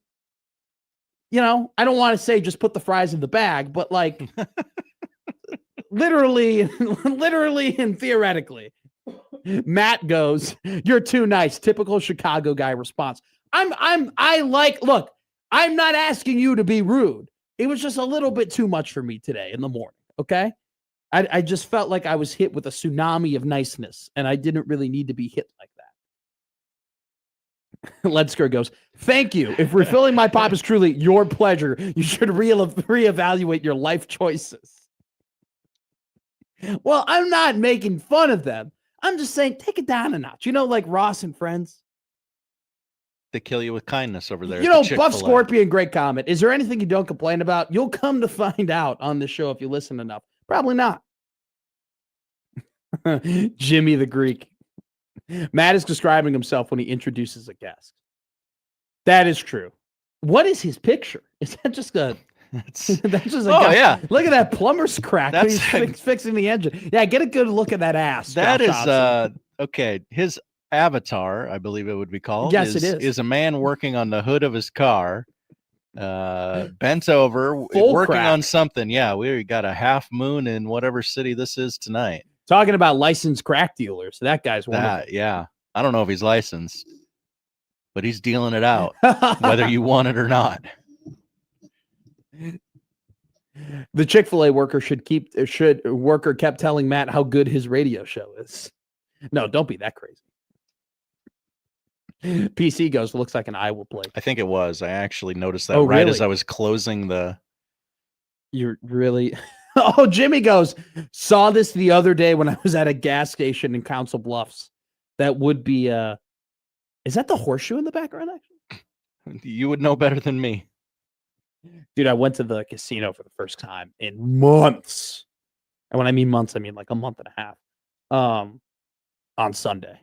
Speaker 2: I don't want to say just put the fries in the bag, but like literally and theoretically. Matt goes, "You're too nice." Typical Chicago guy response. Look, I'm not asking you to be rude. It was just a little bit too much for me today in the morning. Okay. I just felt like I was hit with a tsunami of niceness, and I didn't really need to be hit like that. Ledsker goes, "Thank you. If refilling my pop is truly your pleasure, you should reevaluate your life choices." Well, I'm not making fun of them. I'm just saying, take it down a notch. Like Ross and Friends.
Speaker 3: They kill you with kindness over there.
Speaker 2: Buff Scorpion, great comment. Is there anything you don't complain about? You'll come to find out on the show if you listen enough. Probably not. Jimmy the Greek. Matt is describing himself when he introduces a guest. That is true. What is his picture? Is that just a?
Speaker 3: That's
Speaker 2: That's just a
Speaker 3: oh
Speaker 2: guy.
Speaker 3: yeah,
Speaker 2: Look at that plumber's crack.
Speaker 3: That's-
Speaker 2: He's fixing the engine. Yeah, get a good look at that ass.
Speaker 3: that
Speaker 2: Josh
Speaker 3: is
Speaker 2: Hobson.
Speaker 3: okay. His avatar, I believe it would be called.
Speaker 2: Yes, it is.
Speaker 3: a man working on the hood of his car, bent over,
Speaker 2: Full
Speaker 3: working
Speaker 2: crack.
Speaker 3: on something. Yeah, we got a half moon in whatever city this is tonight.
Speaker 2: Talking about licensed crack dealers. That guy's one
Speaker 3: That yeah, I don't know if he's licensed, but he's dealing it out,
Speaker 2: of them.
Speaker 3: whether you want it or not.
Speaker 2: The Chick-fil-A worker kept telling Matt how good his radio show is. No, don't be that crazy. PC goes, looks like an Iowa play.
Speaker 3: I think it was. I actually noticed that
Speaker 2: Oh,
Speaker 3: right as
Speaker 2: really?
Speaker 3: I was closing the.
Speaker 2: You're really. Oh, Jimmy goes, saw this the other day when I was at a gas station in Council Bluffs. That would be is that the horseshoe in the background actually?
Speaker 3: You would know better than me.
Speaker 2: Dude, I went to the casino for the first time in months. And when I mean months, I mean like a month and a half. On Sunday.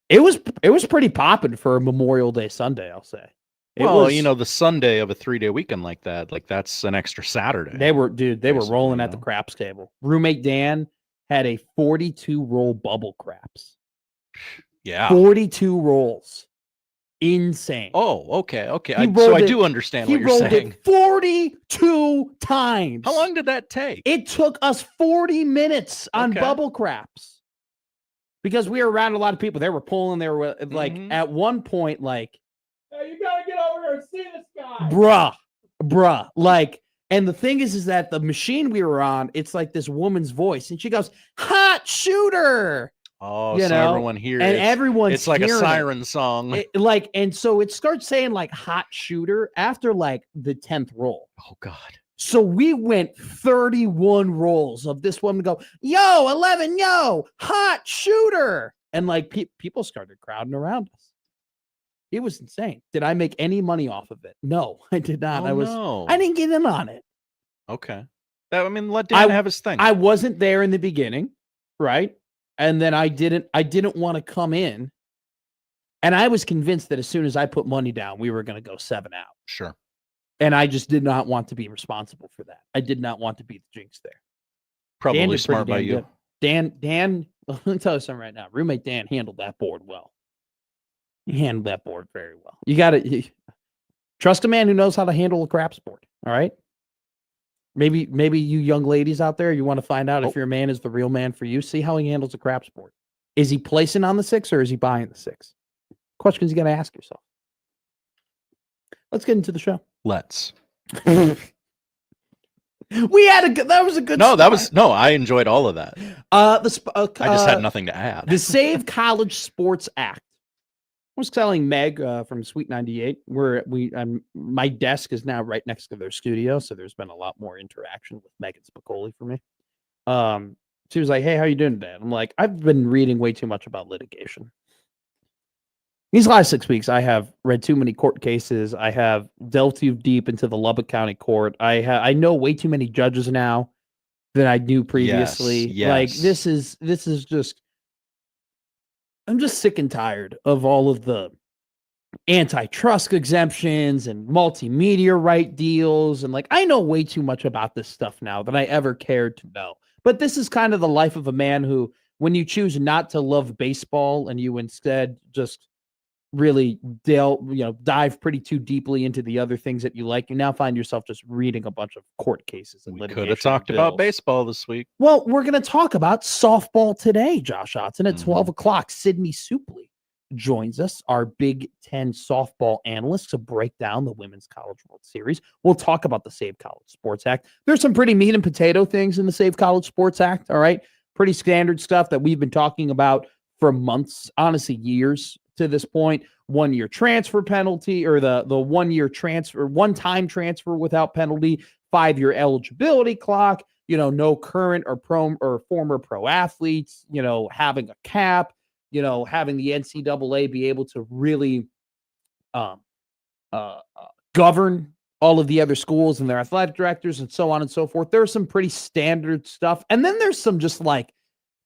Speaker 2: It was pretty popping for a Memorial Day Sunday, I'll say.
Speaker 3: Well, the Sunday of a 3-day weekend like that, like that's an extra Saturday.
Speaker 2: They were
Speaker 3: basically,
Speaker 2: rolling at the craps table. Roommate Dan had a 42 roll bubble craps.
Speaker 3: Yeah.
Speaker 2: 42 rolls. Insane.
Speaker 3: Oh, okay.
Speaker 2: He
Speaker 3: So I
Speaker 2: rolled
Speaker 3: do understand
Speaker 2: He
Speaker 3: what you're
Speaker 2: rolled
Speaker 3: saying.
Speaker 2: it 42 times.
Speaker 3: How long did that take?
Speaker 2: It took us 40 minutes on
Speaker 3: Okay.
Speaker 2: bubble craps. Because we were around a lot of people. They were pulling. They were like, at one point, like, hey, you gotta get over here and see this guy. Bruh. Like, and the thing is that the machine we were on, it's like this woman's voice. And she goes, hot shooter.
Speaker 3: Oh,
Speaker 2: You
Speaker 3: so
Speaker 2: know,
Speaker 3: everyone hears.
Speaker 2: And everyone's
Speaker 3: It's like a
Speaker 2: hearing it.
Speaker 3: siren song.
Speaker 2: And so it starts saying like hot shooter after like the 10th roll.
Speaker 3: Oh God.
Speaker 2: So we went 31 rolls of this woman go, yo, 11, yo, hot shooter. And like people started crowding around us. It was insane. Did I make any money off of it? No, I did not.
Speaker 3: No.
Speaker 2: I didn't get in on it.
Speaker 3: Okay. Let Dan have his thing.
Speaker 2: I wasn't there in the beginning, right? And then I didn't want to come in. And I was convinced that as soon as I put money down, we were going to go 7 out.
Speaker 3: Sure.
Speaker 2: And I just did not want to be responsible for that. I did not want to be the jinx there.
Speaker 3: Probably
Speaker 2: Dan did
Speaker 3: smart
Speaker 2: pretty
Speaker 3: by
Speaker 2: damn
Speaker 3: you.
Speaker 2: good. Dan, let me tell you something right now. Roommate Dan handled that board well. He handled that board very well. You got to trust a man who knows how to handle a craps board. All right. Maybe you young ladies out there, you want to find out if your man is the real man for you. See how he handles a craps board. Is he placing on the 6 or is he buying the 6? Questions you got to ask yourself. Let's get into the show.
Speaker 3: Let's.
Speaker 2: We had that was a good.
Speaker 3: I enjoyed all of that.
Speaker 2: I
Speaker 3: I just had nothing to add.
Speaker 2: The Save College Sports Act. I was telling Meg from Sweet 98 where my desk is now right next to their studio, so there's been a lot more interaction with Megan Spicoli for me. She was like, "Hey, how you doing today?" I'm like, "I've been reading way too much about litigation. These last 6 weeks, I have read too many court cases. I have delved too deep into the Lubbock County Court. I know way too many judges now than I knew previously.
Speaker 3: Yes.
Speaker 2: Like this is just, I'm just sick and tired of all of the antitrust exemptions and multimedia right deals. And like, I know way too much about this stuff now than I ever cared to know. But this is kind of the life of a man who, when you choose not to love baseball and you instead just really dive pretty too deeply into the other things that you like, you now find yourself just reading a bunch of court cases and
Speaker 3: We
Speaker 2: litigation.
Speaker 3: could have talked about
Speaker 2: bills.
Speaker 3: baseball this week.
Speaker 2: Well, we're going to talk about softball today, Josh Otson. At 12 o'clock, Sydnee Souplee joins us, our Big Ten softball analyst, to break down the Women's College World Series. We'll talk about the Save College Sports Act. There's some pretty meat and potato things in the Save College Sports Act, all right? Pretty standard stuff that we've been talking about for months, honestly, years to this point. 1-year transfer penalty, or the 1-year transfer, one-time transfer without penalty, 5-year eligibility clock, no current or former pro athletes, having a cap, having the NCAA be able to really govern all of the other schools and their athletic directors and so on and so forth. There's some pretty standard stuff. And then there's some just like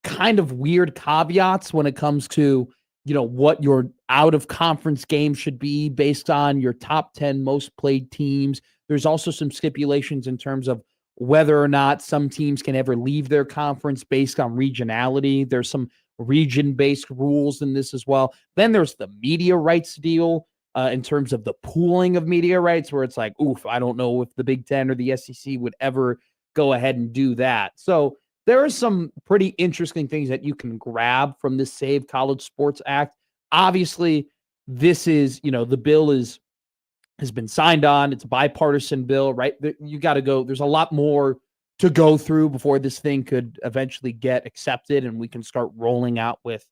Speaker 2: kind of weird caveats when it comes to what your out of conference game should be based on your top 10 most played teams. There's also some stipulations in terms of whether or not some teams can ever leave their conference based on regionality. There's some region-based rules in this as well. Then there's the media rights deal in terms of the pooling of media rights, where it's like, oof, I don't know if the Big Ten or the SEC would ever go ahead and do that. So there are some pretty interesting things that you can grab from this Save College Sports Act. Obviously, this is, the bill has been signed on. It's a bipartisan bill, right? You got to go. There's a lot more to go through before this thing could eventually get accepted and we can start rolling out with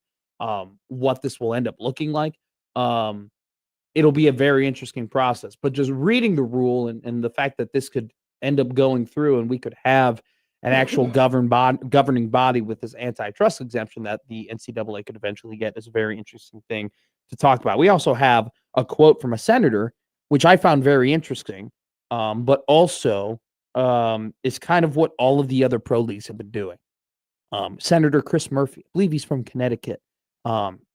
Speaker 2: what this will end up looking like. It'll be a very interesting process. But just reading the rule and the fact that this could end up going through and we could have an actual governing body with this antitrust exemption that the NCAA could eventually get is a very interesting thing to talk about. We also have a quote from a senator, which I found very interesting, but also is kind of what all of the other pro leagues have been doing. Senator Chris Murphy, I believe he's from Connecticut,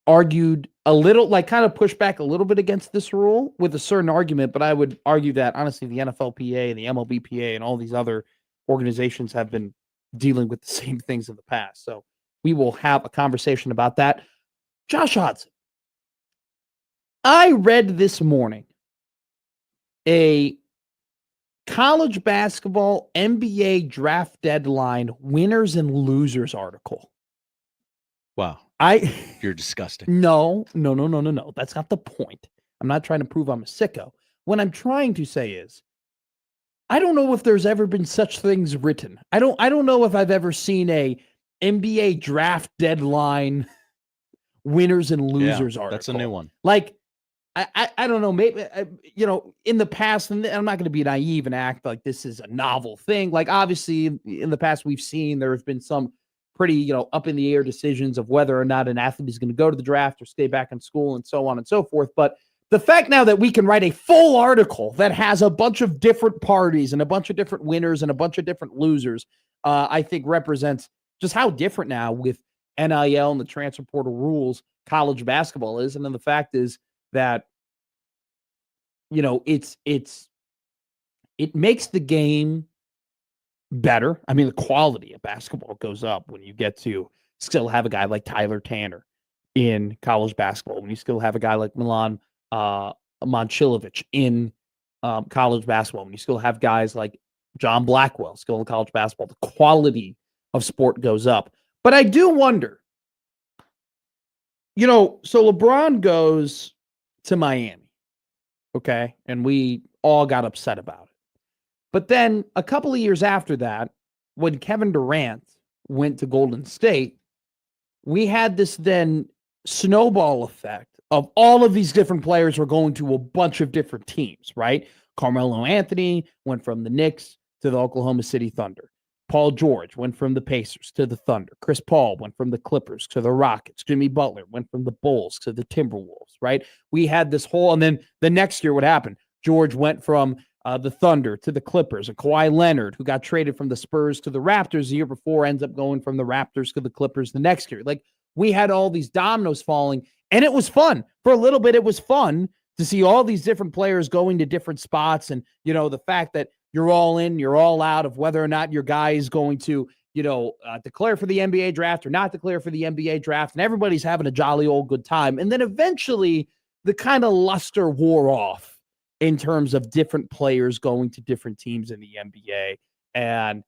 Speaker 2: argued a little, kind of pushed back a little bit against this rule with a certain argument, but I would argue that, honestly, the NFLPA and the MLBPA and all these other organizations have been dealing with the same things in the past. So we will have a conversation about that. Josh Hodson, I read this morning a college basketball NBA draft deadline winners and losers article.
Speaker 3: Wow. You're disgusting.
Speaker 2: No. That's not the point. I'm not trying to prove I'm a sicko. What I'm trying to say is, I don't know if there's ever been such things written. I don't know if I've ever seen a NBA draft deadline winners and losers article.
Speaker 3: That's a new one.
Speaker 2: I don't know, maybe, in the past, and I'm not going to be naive and act like this is a novel thing. Obviously, in the past, we've seen there have been some pretty, up in the air decisions of whether or not an athlete is going to go to the draft or stay back in school and so on and so forth. But the fact now that we can write a full article that has a bunch of different parties and a bunch of different winners and a bunch of different losers, I think represents just how different now with NIL and the transfer portal rules college basketball is. And then the fact is that, it makes the game better. I mean, the quality of basketball goes up when you get to still have a guy like Tyler Tanner in college basketball, when you still have a guy like Milan Momcilovic in college basketball, when you still have guys like John Blackwell still in college basketball. The quality of sport goes up. But I do wonder, so LeBron goes to Miami, okay? And we all got upset about it. But then a couple of years after that, when Kevin Durant went to Golden State, we had this then snowball effect of all of these different players were going to a bunch of different teams, right? Carmelo Anthony went from the Knicks to the Oklahoma City Thunder. Paul George went from the Pacers to the Thunder. Chris Paul went from the Clippers to the Rockets. Jimmy Butler went from the Bulls to the Timberwolves, right? We had this whole, and then the next year, what happened? George went from the Thunder to the Clippers. And Kawhi Leonard, who got traded from the Spurs to the Raptors the year before, ends up going from the Raptors to the Clippers the next year. We had all these dominoes falling, and it was fun. For a little bit, it was fun to see all these different players going to different spots. And, the fact that you're all in, you're all out of whether or not your guy is going to, declare for the NBA draft or not declare for the NBA draft. And everybody's having a jolly old good time. And then eventually the kind of luster wore off in terms of different players going to different teams in the NBA and,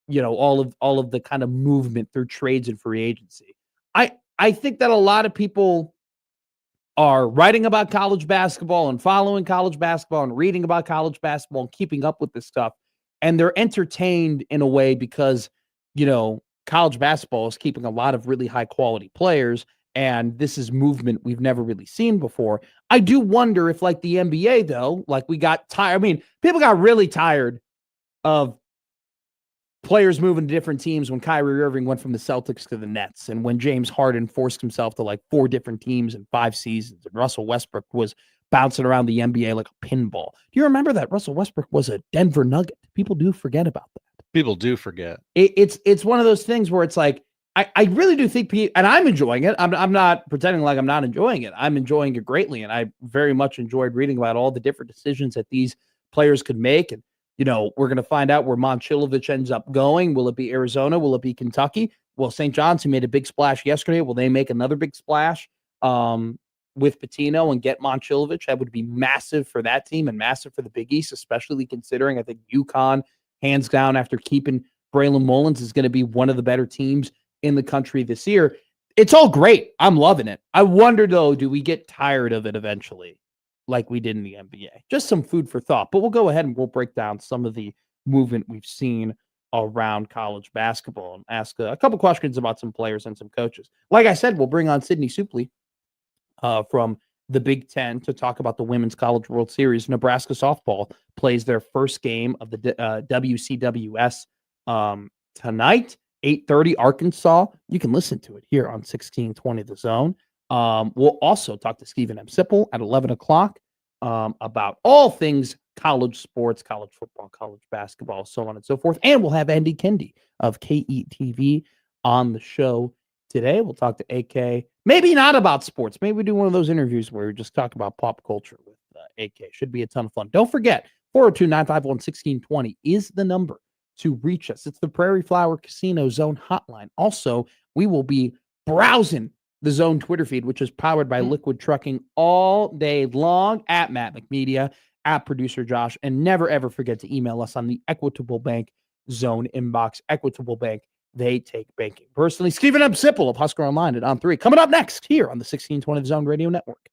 Speaker 2: all of the kind of movement through trades and free agency. I think that a lot of people are writing about college basketball and following college basketball and reading about college basketball and keeping up with this stuff. And they're entertained in a way because, college basketball is keeping a lot of really high quality players. And this is movement we've never really seen before. I do wonder if, like the NBA, though, we got tired. I mean, people got really tired of players moving to different teams when Kyrie Irving went from the Celtics to the Nets and when James Harden forced himself to 4 different teams in 5 seasons and Russell Westbrook was bouncing around the NBA like a pinball. Do you remember that Russell Westbrook was a Denver Nugget? People do forget about that.
Speaker 3: People do forget.
Speaker 2: It's one of those things where it's like, I really do think, and I'm enjoying it. I'm not pretending like I'm not enjoying it. I'm enjoying it greatly, and I very much enjoyed reading about all the different decisions that these players could make. And we're going to find out where Momcilovic ends up going. Will it be Arizona? Will it be Kentucky? Well, St. John's, who made a big splash yesterday, will they make another big splash with Pitino and get Momcilovic? That would be massive for that team and massive for the Big East, especially considering I think UConn, hands down, after keeping Braylon Mullins, is going to be one of the better teams in the country this year. It's all great. I'm loving it. I wonder, though, do we get tired of it eventually like we did in the NBA? Just some food for thought. But we'll go ahead and we'll break down some of the movement we've seen around college basketball and ask a couple questions about some players and some coaches. Like I said, we'll bring on Sydnee Souplee from the Big Ten to talk about the Women's College World Series. Nebraska softball plays their first game of the WCWS tonight. 8:30 Arkansas. You can listen to it here on 1620 The Zone. We'll also talk to Stephen M. Sipple at 11 o'clock about all things college sports, college football, college basketball, so on and so forth. And we'll have Andy Kendi of KETV on the show today. We'll talk to AK. Maybe not about sports. Maybe we do one of those interviews where we just talk about pop culture with AK. Should be a ton of fun. Don't forget, 402-951-1620 is the number to reach us. It's the Prairie Flower Casino Zone hotline. Also, we will be browsing the Zone Twitter feed, which is powered by Liquid Trucking all day long, at Matt McMedia, at Producer Josh, and never, ever forget to email us on the Equitable Bank Zone inbox. Equitable Bank, they take banking personally. Stephen M. Sipple of Husker Online at On3. Coming up next here on the 1620 The Zone Radio Network.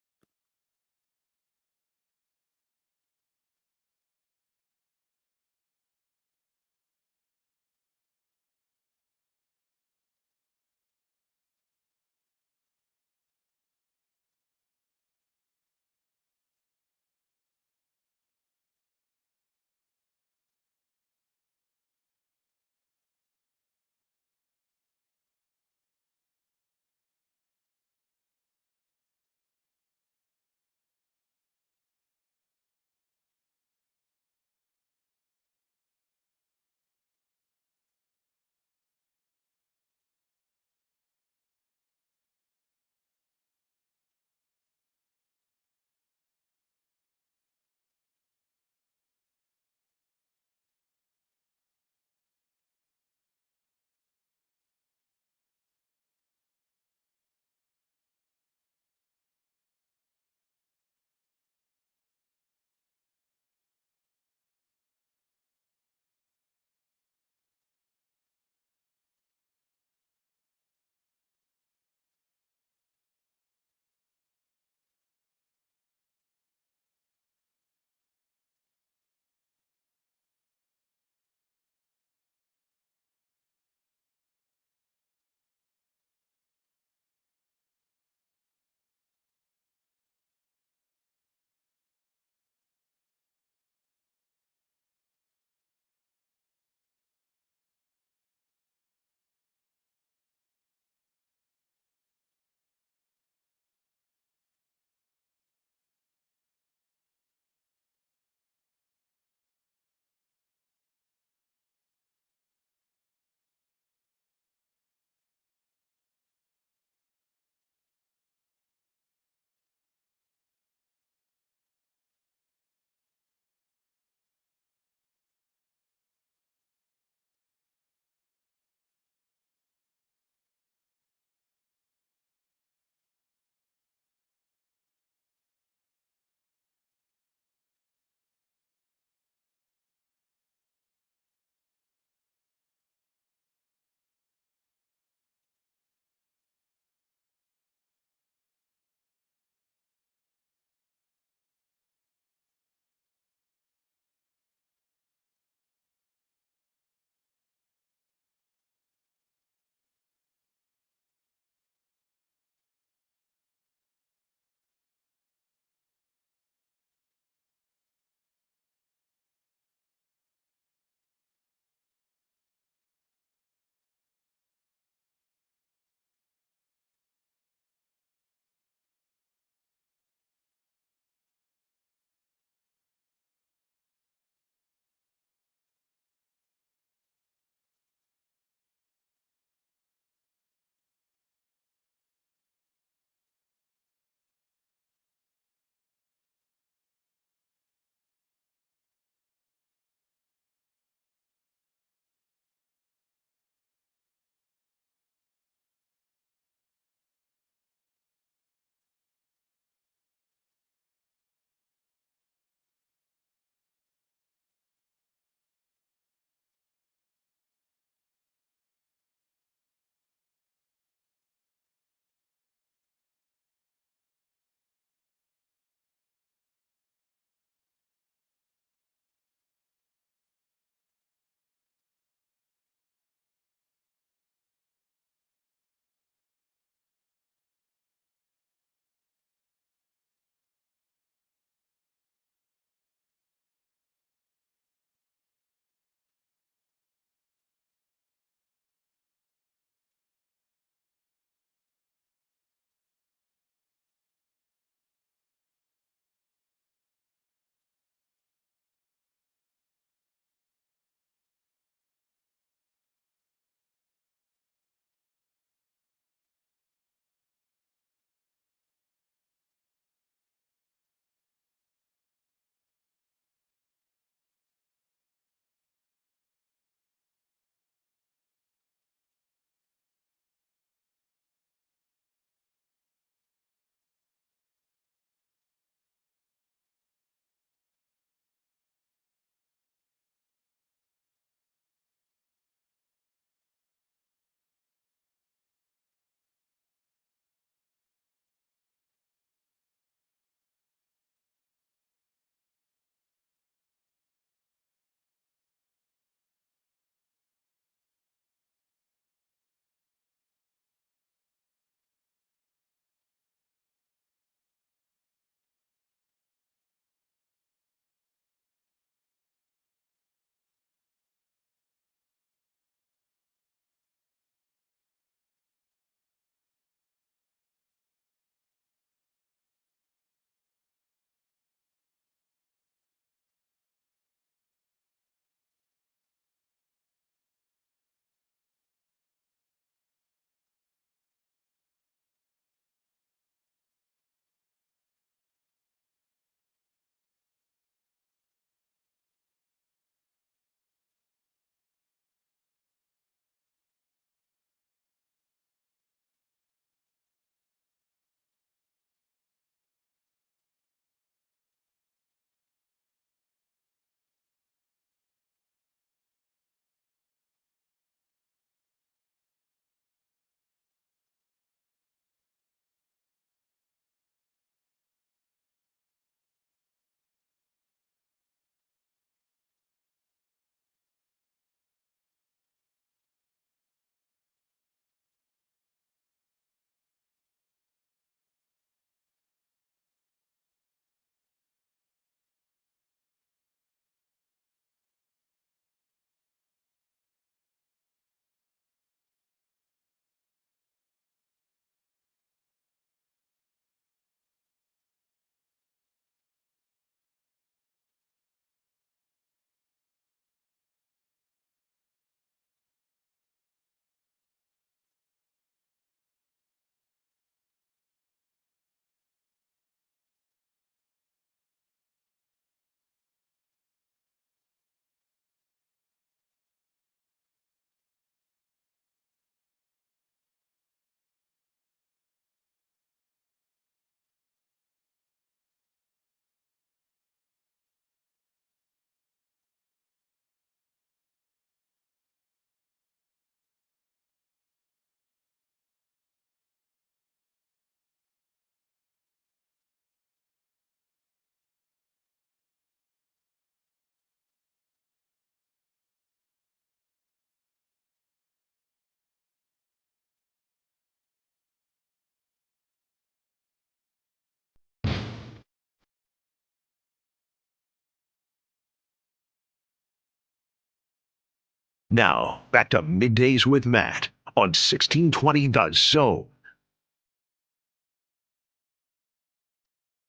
Speaker 9: Now, back to Middays with Matt on 1620 The Zone.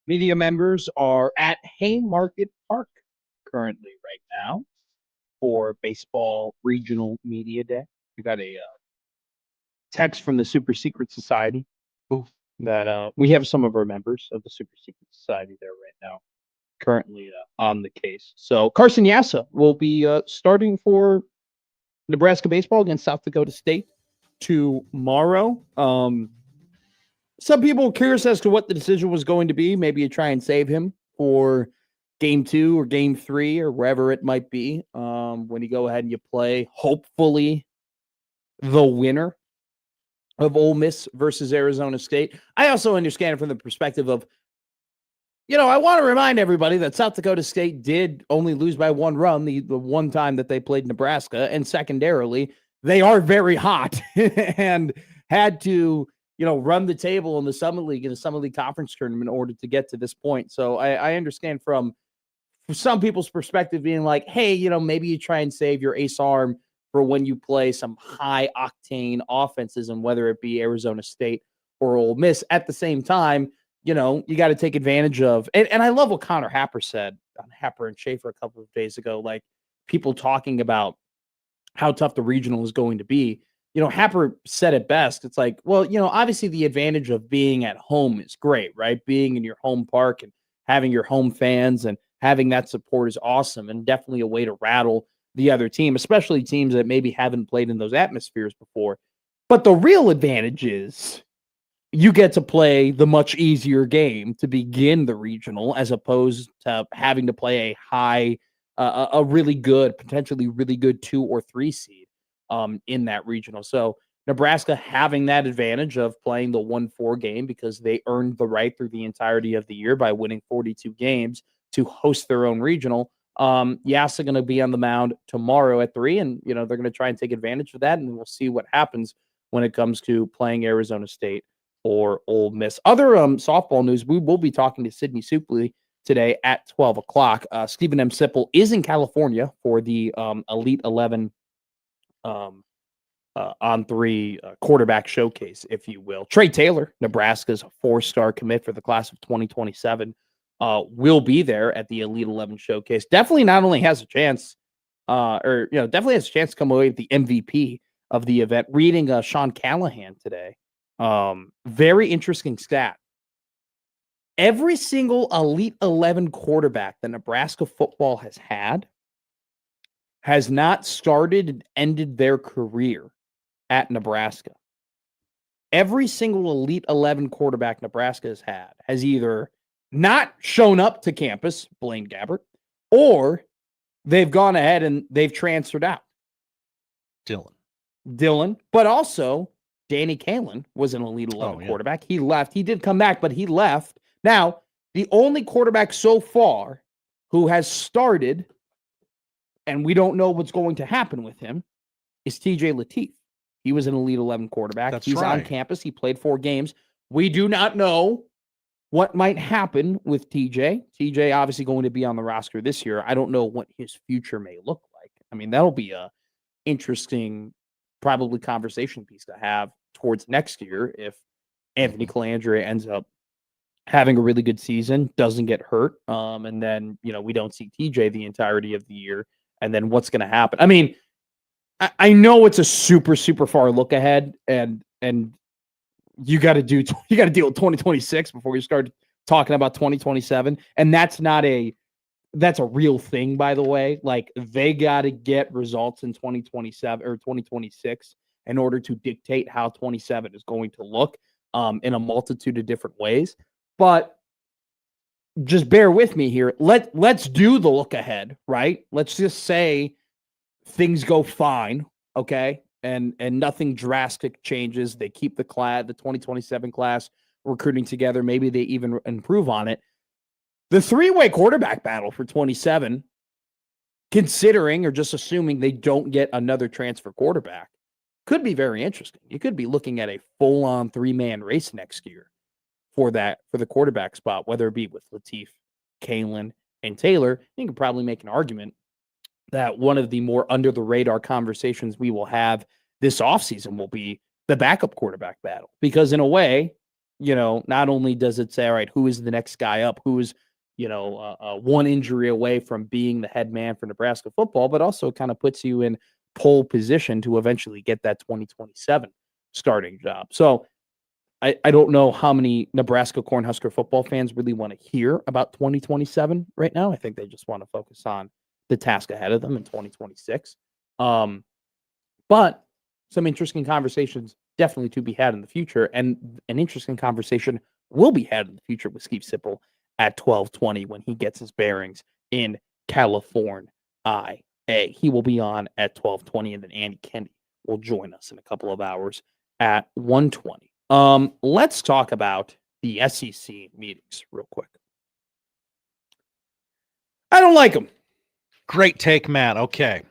Speaker 2: Media members are at Haymarket Park currently right now for Baseball Regional Media Day. We got a text from the Super Secret Society that we have some of our members of the Super Secret Society there right now, currently on the case. So Carson Yassa will be starting for Nebraska baseball against South Dakota State tomorrow. Some people are curious as to what the decision was going to be. Maybe you try and save him for game 2 or game 3 or wherever it might be. When you go ahead and you play, hopefully, the winner of Ole Miss versus Arizona State. I also understand it from the perspective of, I want to remind everybody that South Dakota State did only lose by 1 run the one time that they played Nebraska. And secondarily, they are very hot and had to, run the table in the Summit League in the Summit League Conference Tournament in order to get to this point. So I understand from some people's perspective being like, hey, maybe you try and save your ace arm for when you play some high octane offenses, and whether it be Arizona State or Ole Miss. At the same time, you got to take advantage of, and I love what Connor Happer said on Happer and Schaefer a couple of days ago, like people talking about how tough the regional is going to be. Happer said it best. It's like, well, obviously the advantage of being at home is great, right? Being in your home park and having your home fans and having that support is awesome, and definitely a way to rattle the other team, especially teams that maybe haven't played in those atmospheres before. But the real advantage is you get to play the much easier game to begin the regional, as opposed to having to play a high, a really good, potentially really good 2 or 3 seed in that regional. So Nebraska having that advantage of playing the 1-4 game because they earned the right through the entirety of the year by winning 42 games to host their own regional. Yassa going to be on the mound tomorrow at 3, and they're going to try and take advantage of that, and we'll see what happens when it comes to playing Arizona State or Ole Miss. Other softball news: we will be talking to Sydnee Souplee today at 12 o'clock. Stephen M. Sipple is in California for the Elite 11 on 3 quarterback showcase, if you will. Trey Taylor, Nebraska's 4-star commit for the class of 2027, will be there at the Elite 11 showcase. Definitely not only has a chance, definitely has a chance to come away with the MVP of the event. Reading Sean Callahan today. Very interesting stat. Every single Elite 11 quarterback that Nebraska football has not started and ended their career at Nebraska. Every single Elite 11 quarterback Nebraska has had has either not shown up to campus, Blaine Gabbert, or they've gone ahead and they've transferred out. Dylan, but also Danny Kalin was an Elite 11 quarterback. He left. He did come back, but he left. Now, the only quarterback so far who has started, and we don't know what's going to happen with him, is TJ Lateef. He was an Elite 11 quarterback. He's on campus. He played 4 games. We do not know what might happen with TJ. TJ obviously going to be on the roster this year. I don't know what his future may look like. I mean, that'll be a interesting, probably conversation piece to have towards next year if Anthony Calandria ends up having a really good season, doesn't get hurt, and then, we don't see TJ the entirety of the year, and then what's going to happen? I mean, I know it's a super, super far look ahead, and you got to deal with 2026 before you start talking about 2027, and that's a real thing, by the way. Like, they got to get results in 2027 or 2026 in order to dictate how 27 is going to look in a multitude of different ways. But just bear with me here. Let's do the look ahead, right? Let's just say things go fine, okay? And nothing drastic changes. They keep the 2027 class recruiting together. Maybe they even improve on it. The 3-way quarterback battle for 27, considering or just assuming they don't get another transfer quarterback, could be very interesting. You could be looking at a full-on 3-man race next year for the quarterback spot, whether it be with Lateef, Kalin, and Taylor. You can probably make an argument that one of the more under the radar conversations we will have this offseason will be the backup quarterback battle. Because in a way, not only does it say, all right, who is the next guy up, who is, one injury away from being the head man for Nebraska football, but also kind of puts you in pole position to eventually get that 2027 starting job. So I don't know how many Nebraska Cornhusker football fans really want to hear about 2027 right now. I think they just want to focus on the task ahead of them in 2026. But some interesting conversations definitely to be had in the future, and an interesting conversation will be had in the future with Steve Sipple at 12:20 when he gets his bearings in California. He will be on at 12:20, and then Andy Kennedy will join us in a couple of hours at 1:20. Let's talk about the SEC meetings real quick. I don't like them.
Speaker 3: Great take, Matt. Okay.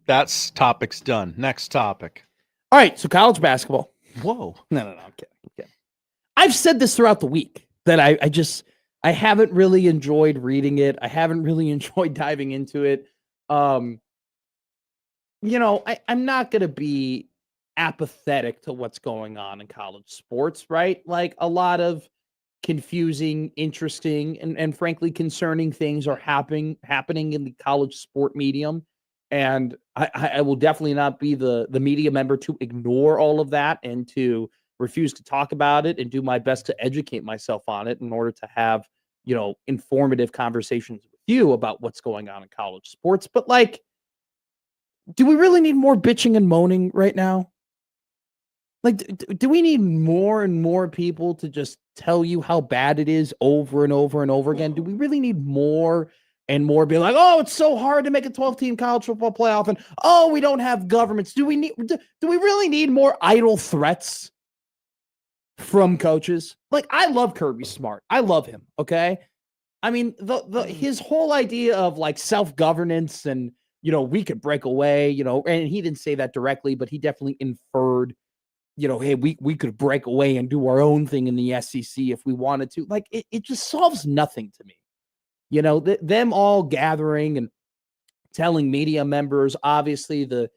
Speaker 3: That's topic's done. Next topic.
Speaker 2: All right, so college basketball.
Speaker 3: Whoa.
Speaker 2: No, I'm kidding. I've said this throughout the week that I haven't really enjoyed reading it. I haven't really enjoyed diving into it. I'm not going to be apathetic to what's going on in college sports, right? Like a lot of confusing, interesting, and frankly concerning things are happening in the college sport medium. And I will definitely not be the media member to ignore all of that and to refuse to talk about it and do my best to educate myself on it in order to have, informative conversations with you about what's going on in college sports. But like, do we really need more bitching and moaning right now? Like, do we need more and more people to just tell you how bad it is over and over and over again? Do we really need more and more be like, oh, it's so hard to make a 12-team college football playoff, and oh, we don't have governments? Do we really need more idle threats from coaches? Like, I love Kirby Smart. I love him. Okay. I mean, his whole idea of like self-governance and, we could break away, and he didn't say that directly, but he definitely inferred, hey, we could break away and do our own thing in the SEC if we wanted to. Like, it just solves nothing to me. Them all gathering and telling media members, obviously the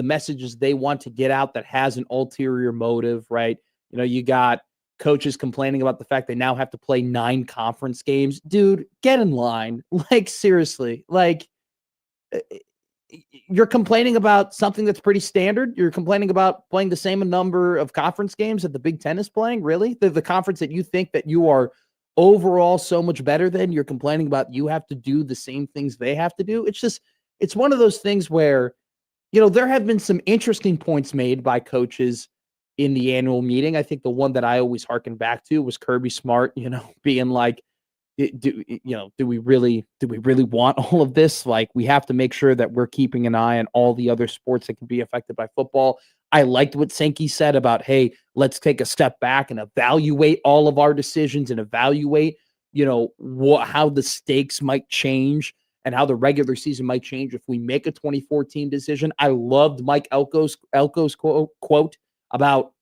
Speaker 2: messages they want to get out that has an ulterior motive, right? You got coaches complaining about the fact they now have to play 9 conference games. Dude, get in line. Like, seriously, like, you're complaining about something that's pretty standard. You're complaining about playing the same number of conference games that the Big Ten is playing. Really? The conference that you think that you are overall so much better than, you're complaining about you have to do the same things they have to do. It's one of those things where, there have been some interesting points made by coaches in the annual meeting. I think the one that I always harken back to was Kirby Smart, being like, do we really want all of this? Like, we have to make sure that we're keeping an eye on all the other sports that can be affected by football. I liked what Sankey said about, hey, let's take a step back and evaluate all of our decisions and evaluate, how the stakes might change and how the regular season might change if we make a 2014 decision. I loved Mike Elko's quote about,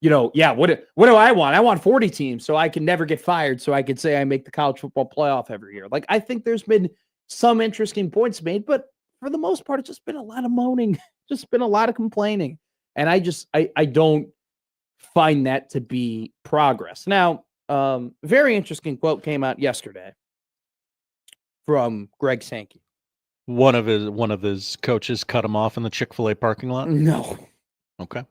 Speaker 2: what do I want? I want 40 teams so I can never get fired, so I could say I make the college football playoff every year. Like, I think there's been some interesting points made, but for the most part, it's just been a lot of moaning, just been a lot of complaining. And I don't find that to be progress. Now, very interesting quote came out yesterday from Greg Sankey.
Speaker 3: One of his coaches cut him off in the Chick-fil-A parking lot?
Speaker 2: No.
Speaker 3: Okay.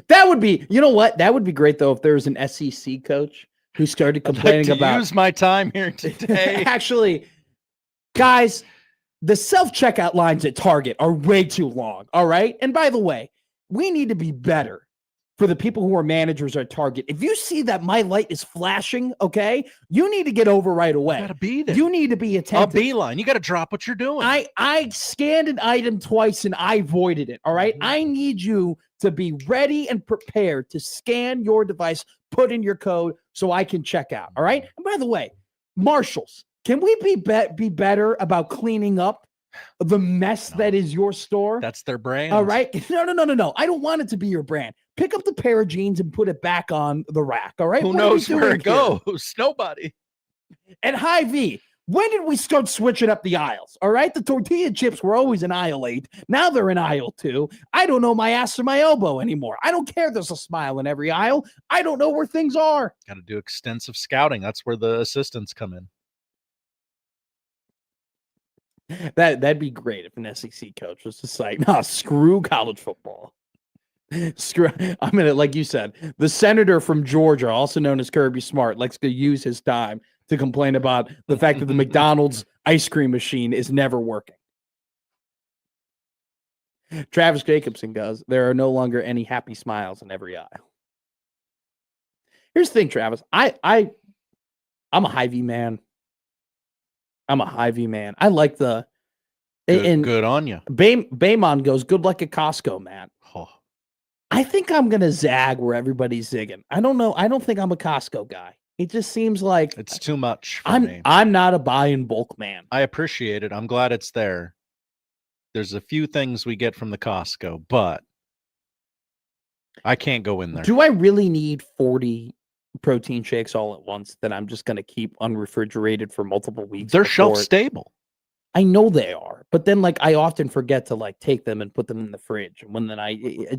Speaker 2: That would be, you know what? That would be great though if there was an SEC coach who started complaining about
Speaker 3: use my time here today.
Speaker 2: Actually, guys, the self-checkout lines at Target are way too long. All right. And by the way, we need to be better for the people who are managers at Target. If you see that my light is flashing, okay, you need to get over right away.
Speaker 3: You gotta be there.
Speaker 2: You need to be attentive.
Speaker 3: A beeline. You got to drop what you're doing.
Speaker 2: I scanned an item twice and I voided it. All right. Mm-hmm. I need you to be ready and prepared to scan your device, put in your code so I can check out. All right. And by the way, Marshalls, can we be better about cleaning up the mess that is your store?
Speaker 3: That's their brand.
Speaker 2: All right. No. I don't want it to be your brand. Pick up the pair of jeans and put it back on the rack. All right.
Speaker 3: Who knows where it goes? Nobody.
Speaker 2: And Hy-Vee, When did we start switching up the aisles? All right. The tortilla chips were always in aisle 8. Now they're in aisle 2. I don't know my ass or my elbow anymore. I don't care. There's a smile in every aisle. I don't know where things are.
Speaker 3: Got to do extensive scouting. That's where the assistants come in.
Speaker 2: That'd be great if an SEC coach was just like, nah, screw college football. Screw. I'm gonna, like you said, the senator from Georgia, also known as Kirby Smart, likes to use his time to complain about the fact that the McDonald's ice cream machine is never working. Travis Jacobson goes, there are no longer any happy smiles in every aisle. Here's the thing, Travis. I'm a Hy-Vee man. I'm a Hy-Vee man. I like the
Speaker 3: Good on you.
Speaker 2: Baymon goes, good luck at Costco, Matt.
Speaker 3: Oh.
Speaker 2: I think I'm gonna zag where everybody's zigging. I don't know. I don't think I'm a Costco guy. It just seems like
Speaker 3: It's too much for me.
Speaker 2: I'm not a buy in bulk man.
Speaker 3: I appreciate it. I'm glad it's there. There's a few things we get from the Costco, but I can't go in there.
Speaker 2: Do I really need 40 protein shakes all at once that I'm just gonna keep unrefrigerated for multiple weeks?
Speaker 3: They're
Speaker 2: before
Speaker 3: shelf
Speaker 2: it-
Speaker 3: stable.
Speaker 2: I know they are, but then like I often forget to like take them and put them in the fridge, and when then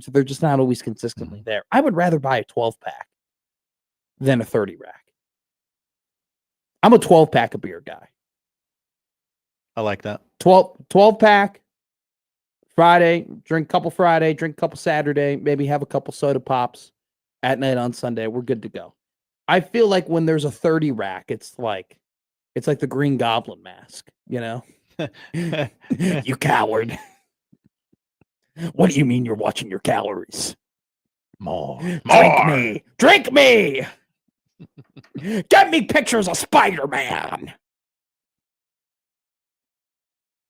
Speaker 2: they're just not always consistently there. I would rather buy a 12-pack than a 30 rack. I'm a 12-pack of beer guy.
Speaker 3: I like that.
Speaker 2: 12-pack Friday, drink a couple Friday, drink a couple Saturday, maybe have a couple soda pops at night on Sunday. We're good to go. I feel like when there's a 30 rack, it's like the Green Goblin mask, you know? You coward. What do you mean you're watching your calories?
Speaker 3: More.
Speaker 2: Drink me. Get me pictures of Spider-Man.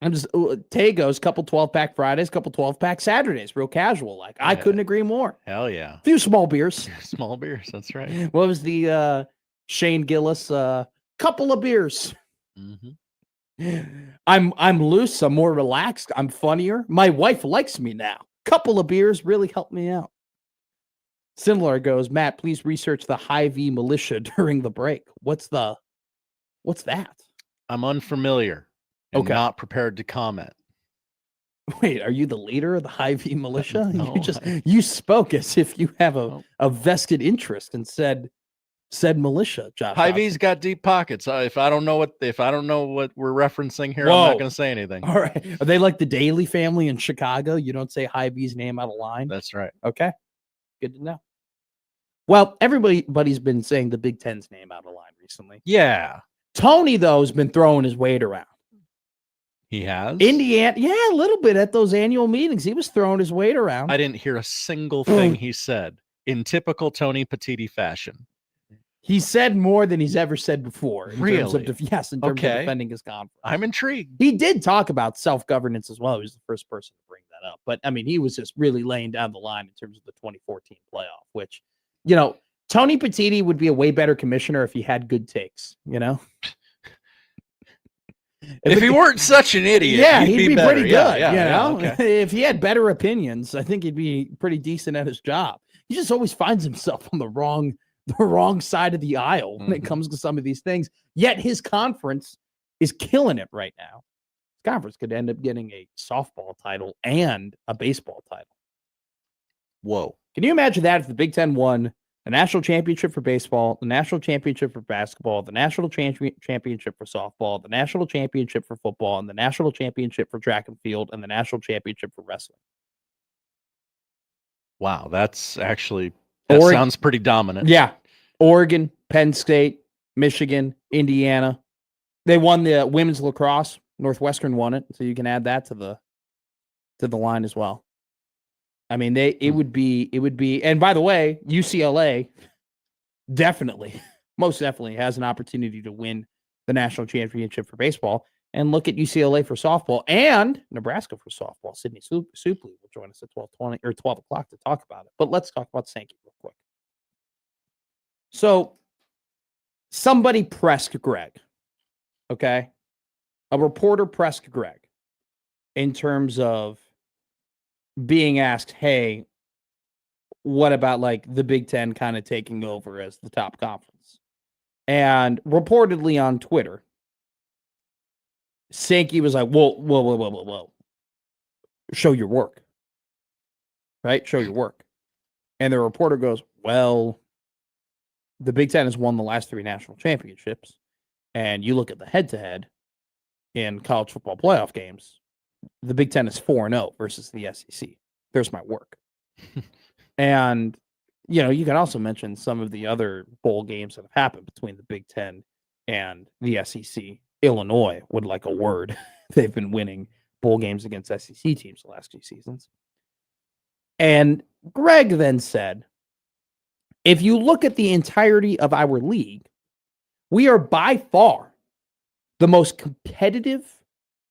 Speaker 2: I'm just Tay goes, couple 12-pack Fridays, couple 12-pack Saturdays, real casual. Like I couldn't agree more.
Speaker 3: Hell yeah.
Speaker 2: A few small beers.
Speaker 3: Small beers, that's right.
Speaker 2: What was the Shane Gillis couple of beers?
Speaker 3: Mm-hmm.
Speaker 2: I'm loose, I'm more relaxed, I'm funnier. My wife likes me now. Couple of beers really helped me out. Similar goes, Matt, please research the Hy-Vee militia during the break. What's that?
Speaker 3: I'm unfamiliar and
Speaker 2: Okay.
Speaker 3: not prepared to comment.
Speaker 2: Wait, are you the leader of the Hy-Vee militia?
Speaker 3: No,
Speaker 2: You spoke as if you have
Speaker 3: No.
Speaker 2: a vested interest and said militia, Josh.
Speaker 3: Hy-Vee's got deep pockets. If I don't know what we're referencing here, I'm
Speaker 2: Whoa.
Speaker 3: not going to say anything.
Speaker 2: All right. Are they like the Daily family in Chicago? You don't say Hy-Vee's name out of line?
Speaker 3: That's right.
Speaker 2: Okay. Good to know. Well, everybody's been saying the Big Ten's name out of line recently.
Speaker 3: Yeah,
Speaker 2: Tony, though, has been throwing his weight around.
Speaker 3: he has.
Speaker 2: Indiana, yeah, a little bit at those annual meetings. He was throwing his weight around.
Speaker 3: I didn't hear a single thing he said in typical Tony Petiti fashion.
Speaker 2: He said more than he's ever said before. In terms of
Speaker 3: Really?
Speaker 2: in terms of
Speaker 3: Okay.
Speaker 2: defending his conference.
Speaker 3: I'm intrigued.
Speaker 2: He did talk about self-governance as well. He was the first person to bring that up. But, I mean, he was just really laying down the line in terms of the 2014 playoff, which, you know, Tony Petiti would be a way better commissioner if he had good takes, you know?
Speaker 3: If he weren't such an idiot,
Speaker 2: Yeah, he'd be
Speaker 3: better.
Speaker 2: pretty good,
Speaker 3: Yeah,
Speaker 2: you
Speaker 3: yeah,
Speaker 2: know?
Speaker 3: okay.
Speaker 2: If he had better opinions, I think he'd be pretty decent at his job. He just always finds himself on the wrong side of the aisle when it comes to some of these things. Yet his conference is killing it right now. His conference could end up getting a softball title and a baseball title.
Speaker 3: Whoa.
Speaker 2: Can you imagine that if the Big Ten won the national championship for baseball, the national championship for basketball, the national championship for softball, the national championship for football, and the national championship for track and field, and the national championship for wrestling?
Speaker 3: Wow, that's actually
Speaker 2: Oregon-
Speaker 3: sounds pretty dominant.
Speaker 2: Yeah. Oregon, Penn State, Michigan, Indiana. They won the women's lacrosse. Northwestern won it, so you can add that to the line as well. I mean, it would be, and by the way, UCLA most definitely has an opportunity to win the national championship for baseball. And look at UCLA for softball and Nebraska for softball. Sydnee Souplee will join us at 12:20 or 12 o'clock to talk about it. But let's talk about Sankey real quick. So somebody pressed Greg, okay? A reporter pressed Greg in terms of being asked, hey, what about like the Big Ten kind of taking over as the top conference? And reportedly on Twitter, Sankey was like, whoa. Show your work. Right? Show your work. And the reporter goes, well, the Big Ten has won the last 3 national championships. And you look at the head-to-head in college football playoff games, the Big Ten is 4-0 versus the SEC. There's my work. And, you know, you can also mention some of the other bowl games that have happened between the Big Ten and the SEC. Illinois would like a word. They've been winning bowl games against SEC teams the last 2 seasons. And Greg then said, if you look at the entirety of our league, we are by far the most competitive,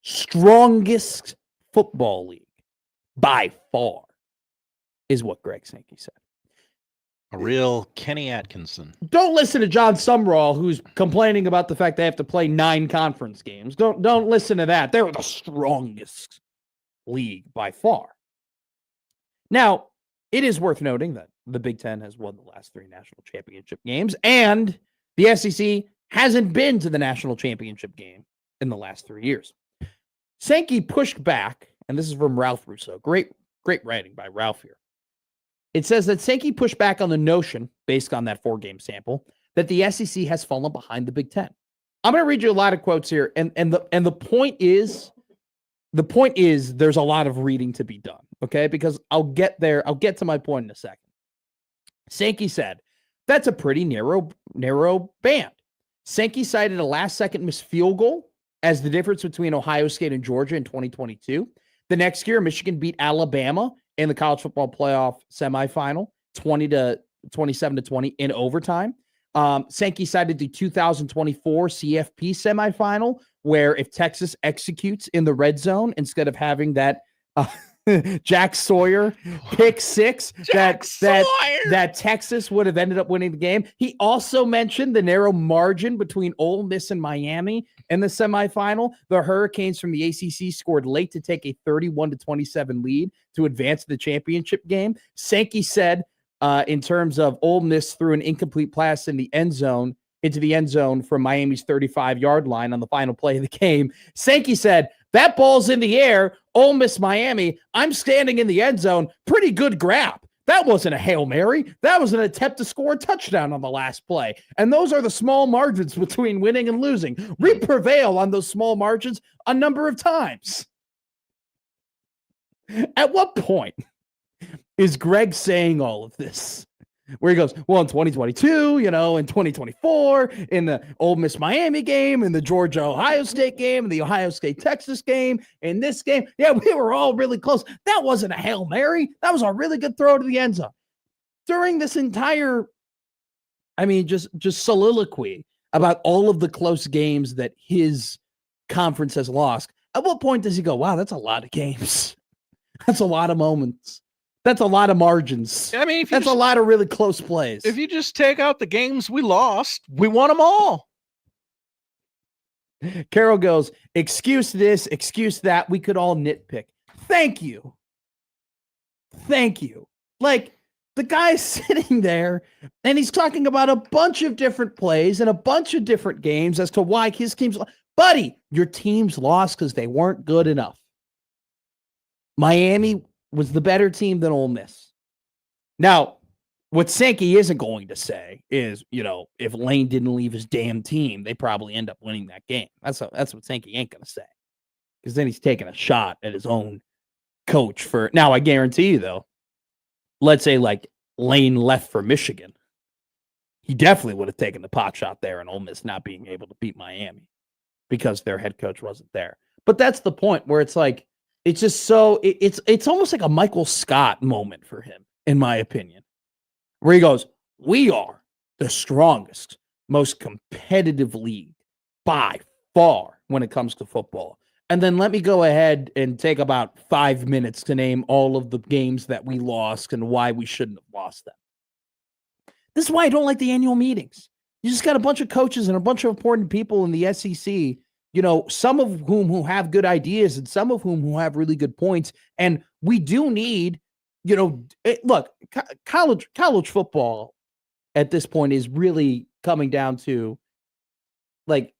Speaker 2: strongest football league. By far, is what Greg Sankey said.
Speaker 3: A real Kenny Atkinson.
Speaker 2: Don't listen to John Sumrall, who's complaining about the fact they have to play 9 conference games. Don't listen to that. They're the strongest league by far. Now, it is worth noting that the Big Ten has won the last 3 national championship games, and the SEC hasn't been to the national championship game in the last 3 years. Sankey pushed back, and this is from Ralph Russo. Great writing by Ralph here. It says that Sankey pushed back on the notion, based on that 4-game sample, that the SEC has fallen behind the Big Ten. I'm going to read you a lot of quotes here, and the point is there's a lot of reading to be done, okay? Because I'll get there. I'll get to my point in a second. Sankey said, that's a pretty narrow band. Sankey cited a last-second missed field goal as the difference between Ohio State and Georgia in 2022. The next year, Michigan beat Alabama in the college football playoff semifinal, 27-20 in overtime. Sankey cited the 2024 CFP semifinal, where if Texas executes in the red zone instead of having that Jack Sawyer pick 6, that Texas would have ended up winning the game. He also mentioned the narrow margin between Ole Miss and Miami in the semifinal. The Hurricanes from the ACC scored late to take a 31-27 lead to advance to the championship game. Sankey said, in terms of Ole Miss threw an incomplete pass in the end zone, into the end zone from Miami's 35-yard line on the final play of the game. Sankey said, that ball's in the air, Ole Miss, Miami. I'm standing in the end zone. Pretty good grab. That wasn't a Hail Mary. That was an attempt to score a touchdown on the last play. And those are the small margins between winning and losing. We prevail on those small margins a number of times. At what point is Greg saying all of this? Where he goes, well, in 2022, in 2024, in the Ole Miss Miami game, in the Georgia Ohio State game, in the Ohio State Texas game, in this game, yeah, we were all really close. That wasn't a Hail Mary. That was a really good throw to the end zone. During this entire, just soliloquy about all of the close games that his conference has lost, at what point does he go, wow, that's a lot of games. That's a lot of moments. That's a lot of margins. That's a lot of really close plays.
Speaker 3: If you just take out the games we lost, we won them all.
Speaker 2: Carol goes, excuse this, excuse that. We could all nitpick. Thank you. Like, the guy's sitting there and he's talking about a bunch of different plays and a bunch of different games as to why his team's lost. Buddy, your team's lost because they weren't good enough. Miami was the better team than Ole Miss. Now, what Sankey isn't going to say is, if Lane didn't leave his damn team, they probably end up winning that game. That's what Sankey ain't going to say. Because then he's taking a shot at his own coach now, I guarantee you, though, let's say like Lane left for Michigan. He definitely would have taken the pot shot there and Ole Miss not being able to beat Miami because their head coach wasn't there. But that's the point where it's like, it's just so it's almost like a Michael Scott moment for him, in my opinion, where he goes, we are the strongest, most competitive league by far when it comes to football. And then let me go ahead and take about 5 minutes to name all of the games that we lost and why we shouldn't have lost them. This is why I don't like the annual meetings. You just got a bunch of coaches and a bunch of important people in the SEC, some of whom who have good ideas and some of whom who have really good points. And we do need, look, college football at this point is really coming down to, like,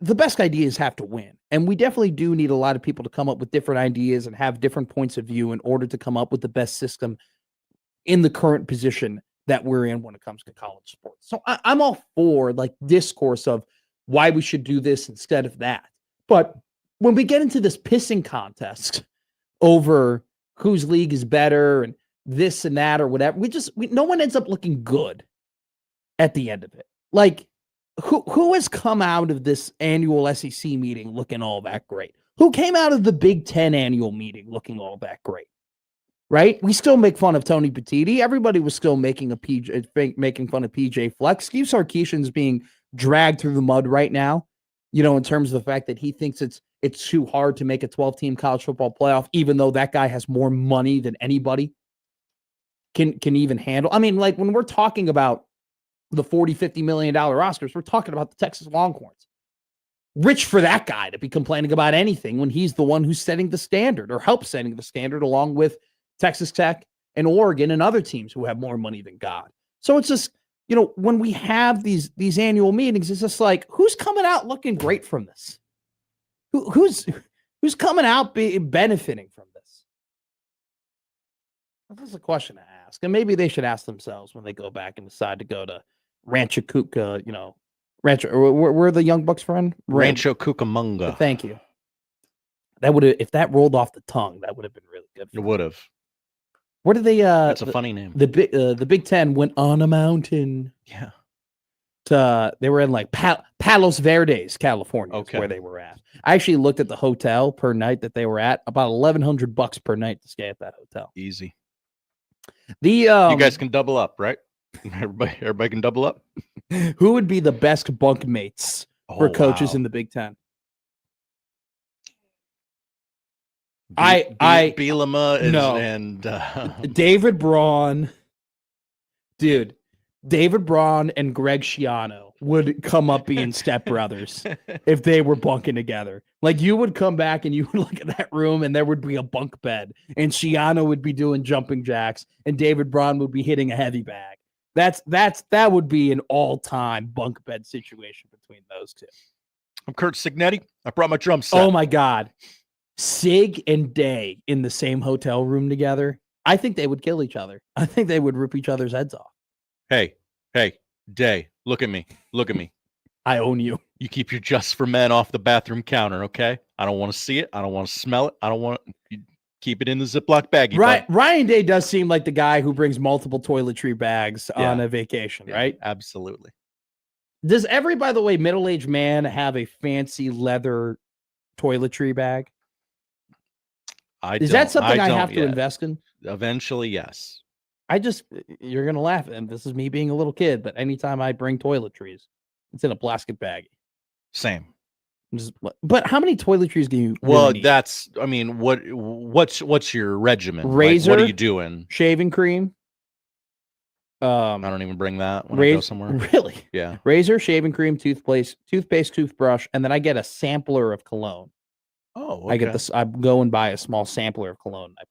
Speaker 2: the best ideas have to win. And we definitely do need a lot of people to come up with different ideas and have different points of view in order to come up with the best system in the current position that we're in when it comes to college sports. So I'm all for like discourse of why we should do this instead of that. But when we get into this pissing contest over whose league is better and this and that or whatever, no one ends up looking good at the end of it. Like, who has come out of this annual SEC meeting looking all that great? Who came out of the Big Ten annual meeting looking all that great? Right? We still make fun of Tony Petitti. Everybody was still making fun of PJ Flex. Steve Sarkisian's being dragged through the mud right now, in terms of the fact that he thinks it's too hard to make a 12-team college football playoff, even though that guy has more money than anybody can even handle. I mean, like when we're talking about the $40-50 million rosters, we're talking about the Texas Longhorns. Rich for that guy to be complaining about anything when he's the one who's setting the standard or helps setting the standard along with Texas Tech and Oregon and other teams who have more money than God. So it's just, when we have these annual meetings, it's just like, who's coming out looking great from this? Who's coming out benefiting from this? That's a question to ask. And maybe they should ask themselves when they go back and decide to go to Rancho Cucamonga, where the Young Bucks from?
Speaker 3: Rancho Cucamonga.
Speaker 2: Thank you. That would have, if that rolled off the tongue, that would have been really good.
Speaker 3: It would have.
Speaker 2: Where did they?
Speaker 3: That's a funny name.
Speaker 2: The Big Ten went on a mountain.
Speaker 3: Yeah.
Speaker 2: They were in like Palos Verdes, California.
Speaker 3: Okay.
Speaker 2: Where they were at. I actually looked at the hotel per night that they were at. About $1,100 per night to stay at that hotel.
Speaker 3: Easy.
Speaker 2: You
Speaker 3: guys can double up, right? Everybody can double up.
Speaker 2: Who would be the best bunk mates for coaches in the Big Ten?
Speaker 3: Bielema
Speaker 2: no.
Speaker 3: and
Speaker 2: David Braun. Dude, David Braun and Greg Schiano would come up being stepbrothers if they were bunking together. Like, you would come back and you would look at that room and there would be a bunk bed and Schiano would be doing jumping jacks and David Braun would be hitting a heavy bag. That would be an all-time bunk bed situation between those two.
Speaker 3: I'm Kurt Signetti. I brought my drum set.
Speaker 2: Oh my God. Sig and Day in the same hotel room together. I think they would kill each other. I think they would rip each other's heads off.
Speaker 3: Hey, Day, look at me.
Speaker 2: I own you.
Speaker 3: You keep your Just for Men off the bathroom counter, okay? I don't want to see it. I don't want to smell it. I don't want to keep it in the Ziploc baggie.
Speaker 2: Right. Ryan Day does seem like the guy who brings multiple toiletry bags on a vacation, right?
Speaker 3: Absolutely.
Speaker 2: Does every, by the way, middle-aged man have a fancy leather toiletry bag? Is that something I have to invest in?
Speaker 3: Eventually, yes.
Speaker 2: You're going to laugh, and this is me being a little kid, but anytime I bring toiletries, it's in a plastic bag.
Speaker 3: Same.
Speaker 2: But how many toiletries do you
Speaker 3: need?
Speaker 2: That's,
Speaker 3: I mean, what's your regimen?
Speaker 2: Razor,
Speaker 3: like, what are you doing?
Speaker 2: Shaving cream.
Speaker 3: I don't even bring that when I go somewhere.
Speaker 2: Really?
Speaker 3: Yeah.
Speaker 2: Razor, shaving cream, toothpaste, toothbrush, and then I get a sampler of cologne.
Speaker 3: Oh, okay.
Speaker 2: I go and buy a small sampler of cologne. I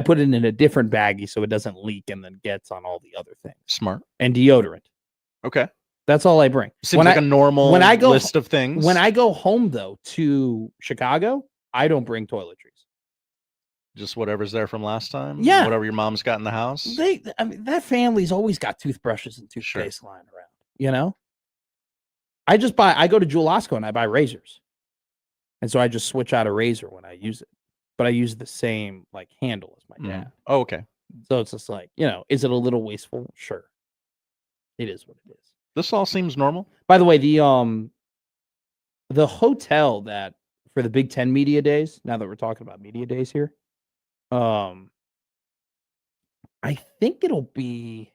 Speaker 2: put it in a different baggie so it doesn't leak and then gets on all the other things.
Speaker 3: Smart.
Speaker 2: And deodorant.
Speaker 3: Okay.
Speaker 2: That's all I bring.
Speaker 3: Seems like a normal list of things.
Speaker 2: When I go home, though, to Chicago, I don't bring toiletries.
Speaker 3: Just whatever's there from last time?
Speaker 2: Yeah.
Speaker 3: Whatever your mom's got in the house?
Speaker 2: That family's always got toothbrushes and toothpaste lying around, I go to Jewel Osco and I buy razors. And so I just switch out a razor when I use it. But I use the same, handle as my dad.
Speaker 3: Oh, okay.
Speaker 2: So it's just is it a little wasteful? Sure. It is what it is.
Speaker 3: This all seems normal.
Speaker 2: By the way, the hotel that for the Big Ten Media Days, now that we're talking about Media Days here, I think it'll be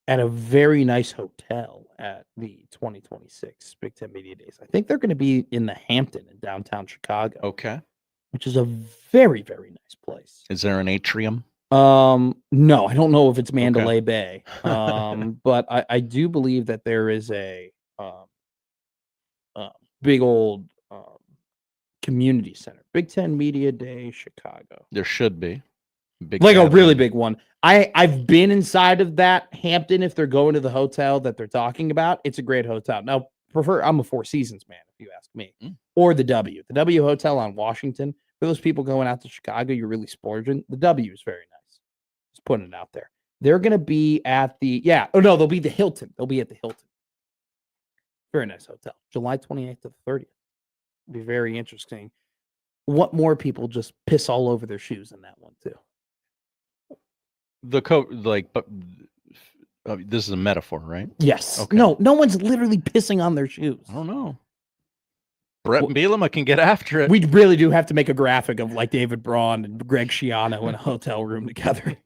Speaker 2: at a very nice hotel at the 2026 Big Ten Media Days. I think they're going to be in the Hampton in downtown Chicago.
Speaker 3: Okay.
Speaker 2: Which is a very, very nice place.
Speaker 3: Is there an atrium?
Speaker 2: No, I don't know if it's Mandalay Bay. But I do believe that there is a big old community center. Big Ten Media Day, Chicago.
Speaker 3: There should be.
Speaker 2: A really big one. I've been inside of that Hampton if they're going to the hotel that they're talking about. It's a great hotel. Now, prefer. I'm a Four Seasons man, if you ask me,
Speaker 3: Mm.
Speaker 2: or the W. The W Hotel on Washington. For those people going out to Chicago, you're really splurging. The W is very nice. Just putting it out there. They're going to be at the they'll be the Hilton. They'll be at the Hilton. Very nice hotel. July 28th to the 30th. Be very interesting. What more people just piss all over their shoes in that one too?
Speaker 3: But this is a metaphor, right?
Speaker 2: Yes.
Speaker 3: Okay.
Speaker 2: No one's literally pissing on their shoes.
Speaker 3: I don't know. Brett Bielema can get after it.
Speaker 2: We really do have to make a graphic of like David Braun and Greg Schiano in a hotel room together.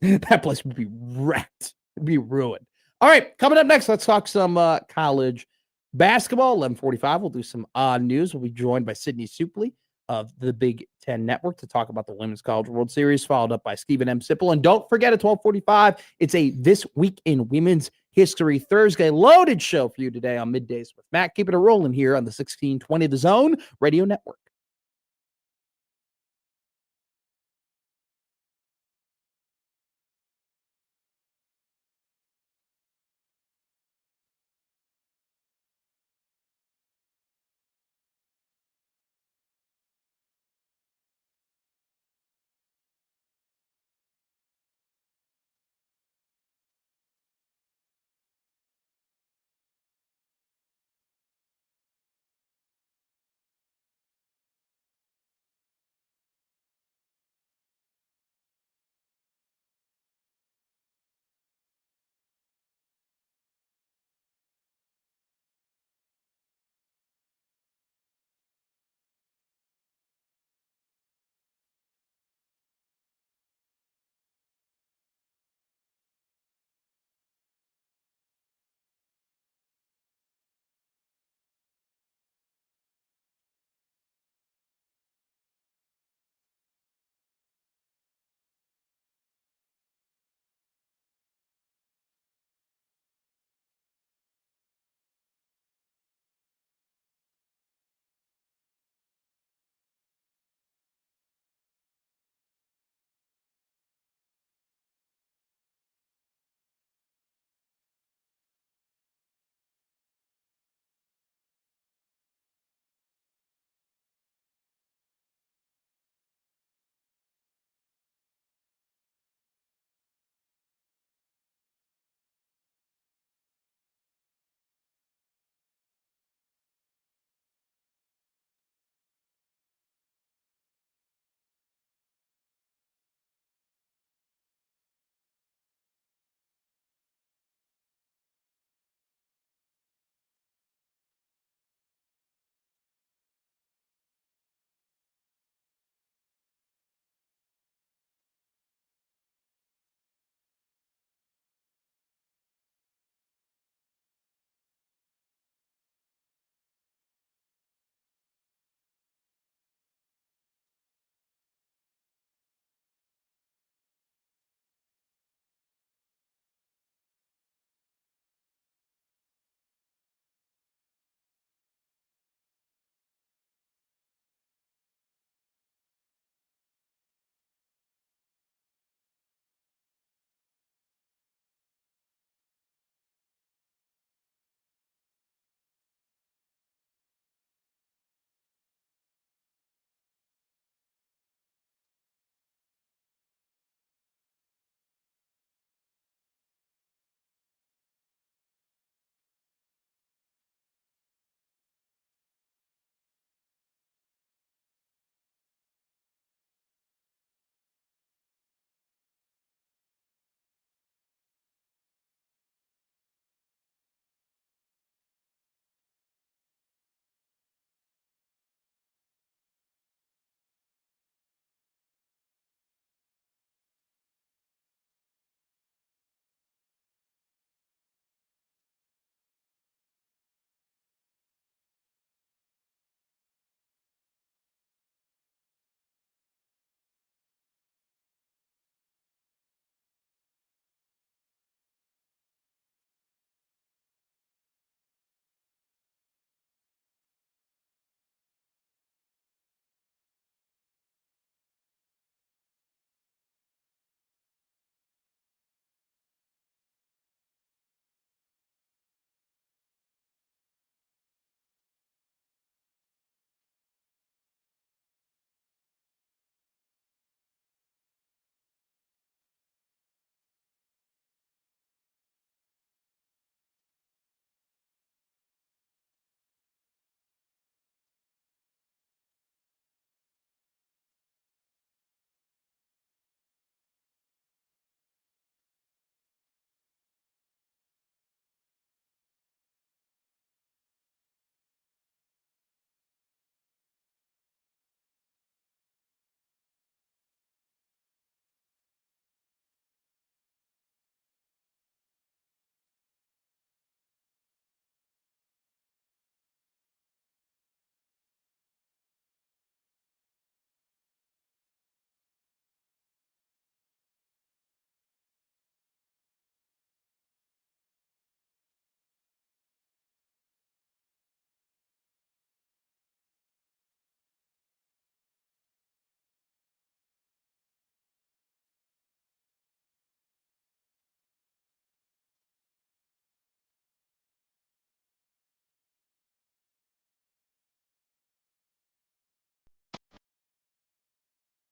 Speaker 2: That place would be wrecked. It'd be ruined. All right, coming up next, let's talk some college basketball. 11:45. We'll do some odd news. We'll be joined by Sydnee Souplee of the Big Ten Network to talk about the Women's College World Series, followed up by Stephen M. Sipple. And don't forget at 12:45, it's a This Week in Women's History Thursday loaded show for you today on Middays with Matt. Keeping it rolling here on the 1620 The Zone Radio Network.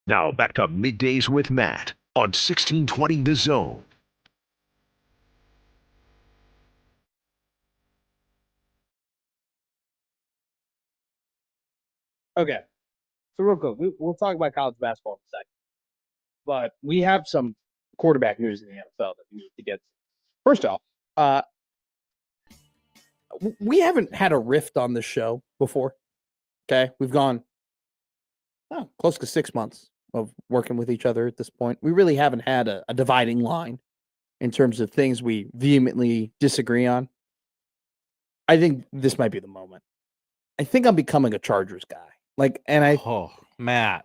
Speaker 9: Now back to Middays with Matt on 1620 The Zone.
Speaker 2: Okay. So real quick, we'll talk about college basketball in a second. But we have some quarterback news in the NFL that we need to get to. First off, we haven't had a rift on this show before. Okay. We've gone close to 6 months of working with each other at this point. We really haven't had a dividing line in terms of things we vehemently disagree on. I think this might be the moment. I think I'm becoming a Chargers guy.
Speaker 3: Matt.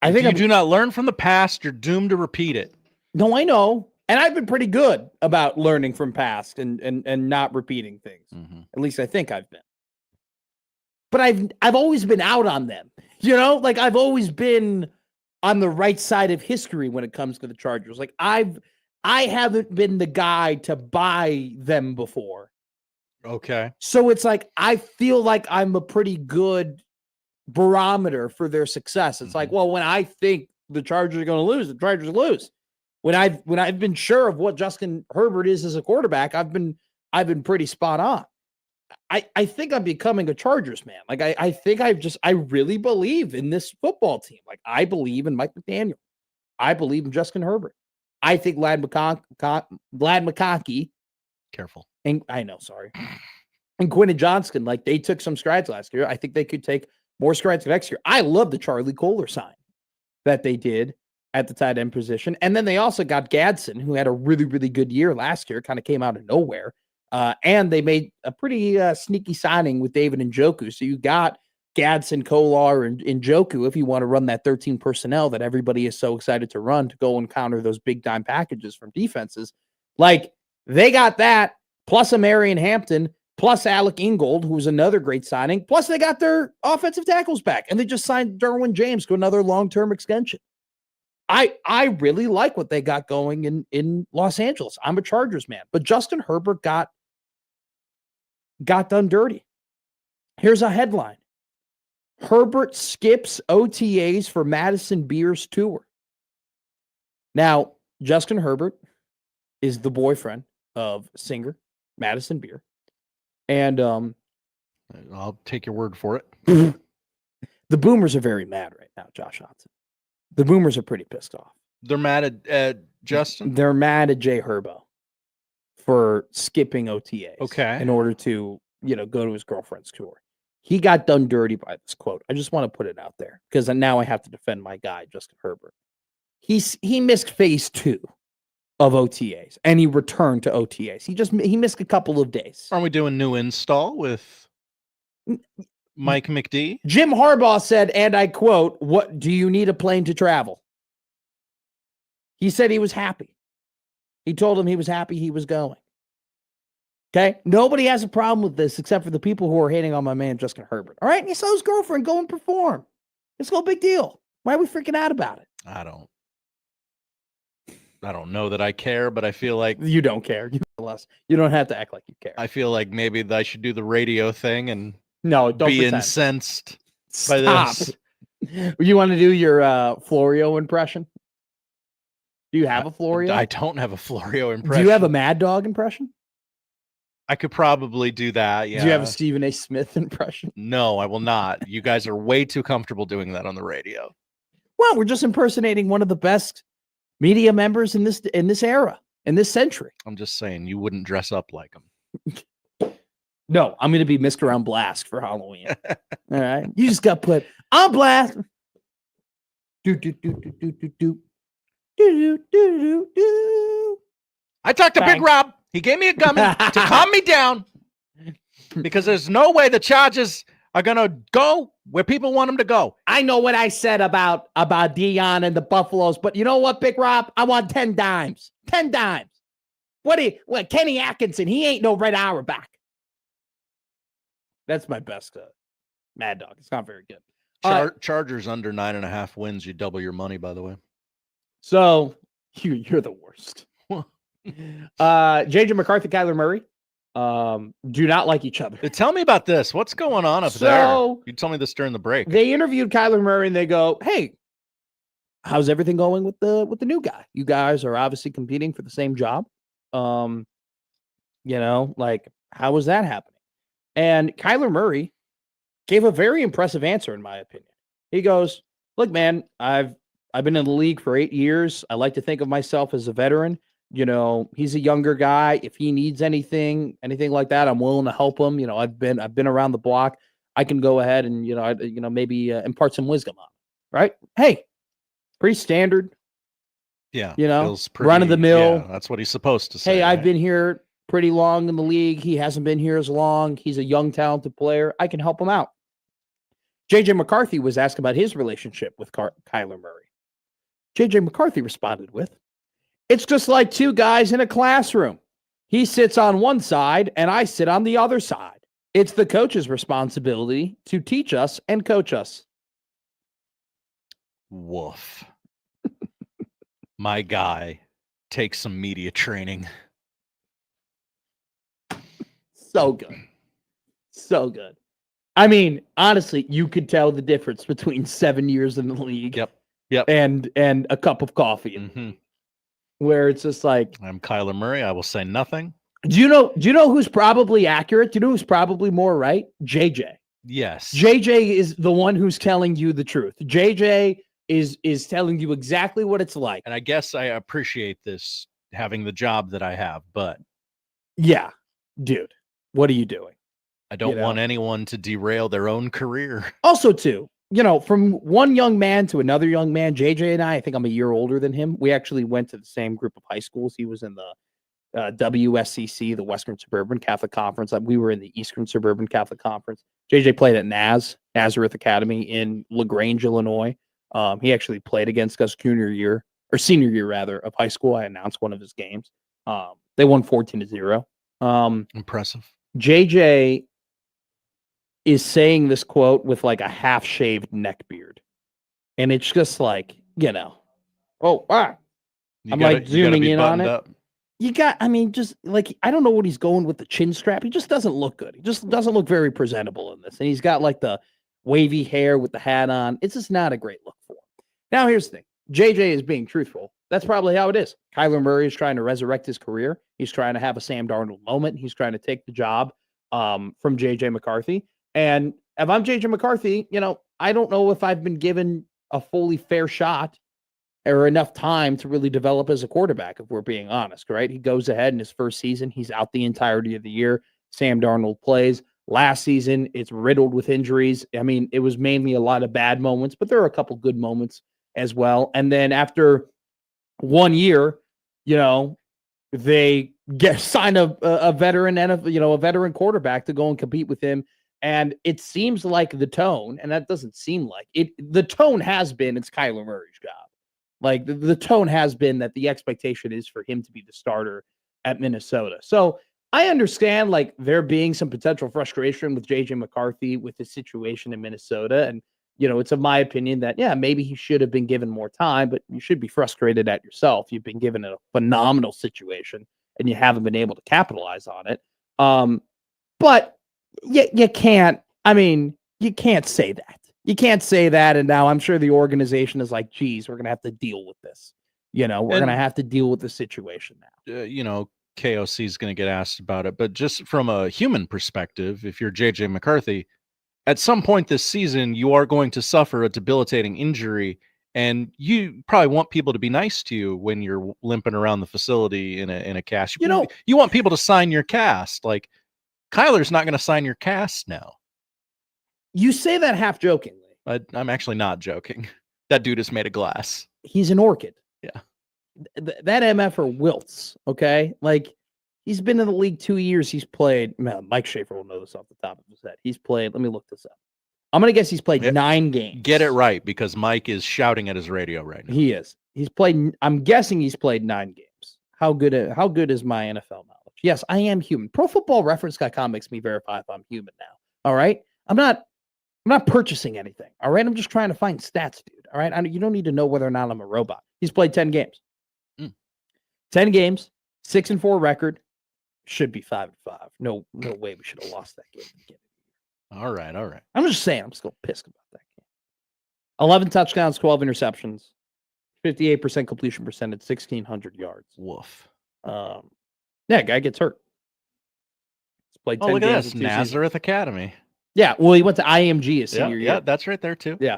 Speaker 2: I think
Speaker 3: if you do not learn from the past, you're doomed to repeat it.
Speaker 2: No, I know. And I've been pretty good about learning from past and not repeating things.
Speaker 3: Mm-hmm.
Speaker 2: At least I think I've been. But I've always been out on them. You know, like I've always been on the right side of history when it comes to the Chargers. Like I haven't been the guy to buy them before.
Speaker 3: Okay.
Speaker 2: So it's like I feel like I'm a pretty good barometer for their success. It's like, well, when I think the Chargers are going to lose, the Chargers lose. When I've been sure of what Justin Herbert is as a quarterback, I've been pretty spot on. I think I'm becoming a Chargers man. Like I think I really believe in this football team. Like I believe in Mike McDaniel. I believe in Justin Herbert. I think Lad McConkey.
Speaker 3: Careful.
Speaker 2: And I know, sorry. And Quentin Johnston, like they took some strides last year. I think they could take more strides next year. I love the Charlie Kohler sign that they did at the tight end position. And then they also got Gadsden, who had a really, really good year last year, kind of came out of nowhere. And they made a pretty sneaky signing with David Njoku. So you got Gadsden, Kolar, and Njoku if you want to run that 13 personnel that everybody is so excited to run to go and counter those big dime packages from defenses. Like they got that, plus a Marion Hampton, plus Alec Ingold, who was another great signing. Plus they got their offensive tackles back, and they just signed Derwin James to another long-term extension. I really like what they got going in Los Angeles. I'm a Chargers man, but Justin Herbert got done dirty. Here's a headline. Herbert skips OTAs for Madison Beer's tour. Now, Justin Herbert is the boyfriend of singer Madison Beer. And
Speaker 3: I'll take your word for it.
Speaker 2: The Boomers are very mad right now, Josh Hudson. The Boomers are pretty pissed off.
Speaker 3: They're mad at Justin?
Speaker 2: They're mad at Jay Herbo for skipping OTAs.
Speaker 3: Okay.
Speaker 2: In order to, go to his girlfriend's tour. He got done dirty by this quote. I just want to put it out there because now I have to defend my guy, Justin Herbert. He missed phase 2 of OTAs and he returned to OTAs. He missed a couple of days.
Speaker 3: Aren't we doing new install with Mike McD?
Speaker 2: Jim Harbaugh said, and I quote, "What do you need a plane to travel?" He said he was happy. He told him he was happy he was going. Okay? Nobody has a problem with this except for the people who are hating on my man, Justin Herbert. All right? And he saw his girlfriend go and perform. It's no big deal. Why are we freaking out about it?
Speaker 3: I don't know that I care, but I feel like
Speaker 2: you don't care. You don't have to act like you care.
Speaker 3: I feel like maybe I should do the radio thing and
Speaker 2: don't
Speaker 3: be
Speaker 2: pretend.
Speaker 3: incensed
Speaker 2: Stop.
Speaker 3: by this.
Speaker 2: You want to do your Florio impression? Do you have a Florio?
Speaker 3: I don't have a Florio impression.
Speaker 2: Do you have a Mad Dog impression?
Speaker 3: I could probably do that, yeah.
Speaker 2: Do you have a Stephen A. Smith impression?
Speaker 3: No, I will not. You guys are way too comfortable doing that on the radio.
Speaker 2: Well, we're just impersonating one of the best media members in this era, in this century.
Speaker 3: I'm just saying, you wouldn't dress up like him.
Speaker 2: No, I'm going to be Mr. On Blast for Halloween. All right? You just got put on blast. Do, do, do, do, do, do, do. Do, do, do, do, do.
Speaker 3: I talked to Big Rob. He gave me a gummy to calm me down because there's no way the Chargers are going to go where people want them to go.
Speaker 2: I know what I said about Dion and the Buffaloes, but you know what, Big Rob? I want 10 dimes. 10 dimes. What Kenny Atkinson, he ain't no Red Auerbach. That's my best Mad Dog. It's not very good.
Speaker 3: Chargers under 9.5 wins. You double your money, by the way.
Speaker 2: So you're the worst. JJ McCarthy, Kyler Murray do not like each other.
Speaker 3: Tell me about this. What's going on up there? You told me this during the break.
Speaker 2: They interviewed Kyler Murray and they go, "Hey, how's everything going with the new guy? You guys are obviously competing for the same job. Like, how is that happening?" And Kyler Murray gave a very impressive answer, in my opinion. He goes, "Look, man, I've been in the league for 8 years. I like to think of myself as a veteran. He's a younger guy. If he needs anything like that, I'm willing to help him. I've been around the block. I can go ahead and maybe impart some wisdom on him, right? Hey, pretty standard.
Speaker 3: Yeah,
Speaker 2: run of the mill.
Speaker 3: Yeah, that's what he's supposed to say.
Speaker 2: Hey, I've
Speaker 3: right?
Speaker 2: been here pretty long in the league. He hasn't been here as long. He's a young, talented player. I can help him out." JJ McCarthy was asked about his relationship with Kyler Murray. JJ McCarthy responded with, "It's just like two guys in a classroom. He sits on one side and I sit on the other side. It's the coach's responsibility to teach us and coach us."
Speaker 3: Woof. My guy takes some media training.
Speaker 2: So good. So good. I mean, honestly, you could tell the difference between 7 years in the league
Speaker 3: Yep.
Speaker 2: and a cup of coffee, where it's just like,
Speaker 3: I'm Kyler Murray. I will say nothing.
Speaker 2: Do you know who's probably accurate? Do you know who's probably more right? JJ.
Speaker 3: Yes.
Speaker 2: JJ is the one who's telling you the truth. JJ is telling you exactly what it's like.
Speaker 3: And I guess I appreciate this, having the job that I have, but
Speaker 2: yeah, dude, what are you doing?
Speaker 3: I don't want anyone to derail their own career.
Speaker 2: Also, too, from one young man to another young man, JJ and I think I'm a year older than him. We actually went to the same group of high schools. He was in the WSCC, the Western Suburban Catholic Conference. We were in the Eastern Suburban Catholic Conference. JJ played at Nazareth Academy in LaGrange, Illinois. He actually played against us senior year of high school. I announced one of his games. They won 14-0.
Speaker 3: Impressive.
Speaker 2: JJ is saying this quote with like a half-shaved neck beard. And it's just like, I'm like zooming in on it.
Speaker 3: Up.
Speaker 2: Just like, I don't know what he's going with the chin strap. He just doesn't look good. He just doesn't look very presentable in this. And he's got like the wavy hair with the hat on. It's just not a great look for him. Now, here's the thing. JJ is being truthful. That's probably how it is. Kyler Murray is trying to resurrect his career. He's trying to have a Sam Darnold moment. He's trying to take the job from JJ McCarthy. And if I'm JJ McCarthy, I don't know if I've been given a fully fair shot or enough time to really develop as a quarterback, if we're being honest, right? He goes ahead in his first season. He's out the entirety of the year. Sam Darnold plays. Last season, it's riddled with injuries. I mean, it was mainly a lot of bad moments, but there are a couple good moments as well. And then after 1 year, they sign a veteran and a veteran quarterback to go and compete with him. And it seems like the tone, and that doesn't seem like it, the tone has been, it's Kyler Murray's job. Like the tone has been that the expectation is for him to be the starter at Minnesota. So I understand like there being some potential frustration with JJ McCarthy with the situation in Minnesota. And, it's of my opinion that, maybe he should have been given more time, but you should be frustrated at yourself. You've been given a phenomenal situation and you haven't been able to capitalize on it. But you can't say that. You can't say that. And now I'm sure the organization is like, geez, we're going to have to deal with this. We're going to have to deal with the situation now.
Speaker 3: KOC is going to get asked about it, but just from a human perspective, if you're JJ McCarthy, at some point this season, you are going to suffer a debilitating injury, and you probably want people to be nice to you when you're limping around the facility in a cast. You want people to sign your cast. Like Kyler's not going to sign your cast now.
Speaker 2: You say that half jokingly.
Speaker 3: I'm actually not joking. That dude is made of glass.
Speaker 2: He's an orchid.
Speaker 3: Yeah.
Speaker 2: That MFer wilts, okay? Like, he's been in the league 2 years. He's played, Mike Schaefer will know this off the top of his head. He's played, let me look this up. I'm going to guess he's played 9 games.
Speaker 3: Get it right, because Mike is shouting at his radio right now.
Speaker 2: He is. I'm guessing he's played 9 games. How good is my NFL knowledge? Yes, I am human. ProFootballReference.com makes me verify if I'm human now. All right? I'm not purchasing anything. All right? I'm just trying to find stats, dude. All right? You don't need to know whether or not I'm a robot. He's played 10 games. 10 games, 6-4 record, should be 5-5. No way we should have lost that game.
Speaker 3: All right.
Speaker 2: I'm just saying, I'm still pissed about that game. 11 touchdowns, 12 interceptions, 58% completion percentage, 1,600 yards.
Speaker 3: Woof.
Speaker 2: Yeah, guy gets hurt. He's played 10
Speaker 3: Oh, look at
Speaker 2: games
Speaker 3: this.
Speaker 2: in 2
Speaker 3: Nazareth Academy.
Speaker 2: seasons. Yeah, well, he went to IMG his
Speaker 3: Yeah,
Speaker 2: senior year.
Speaker 3: yeah, that's right there too.
Speaker 2: Yeah.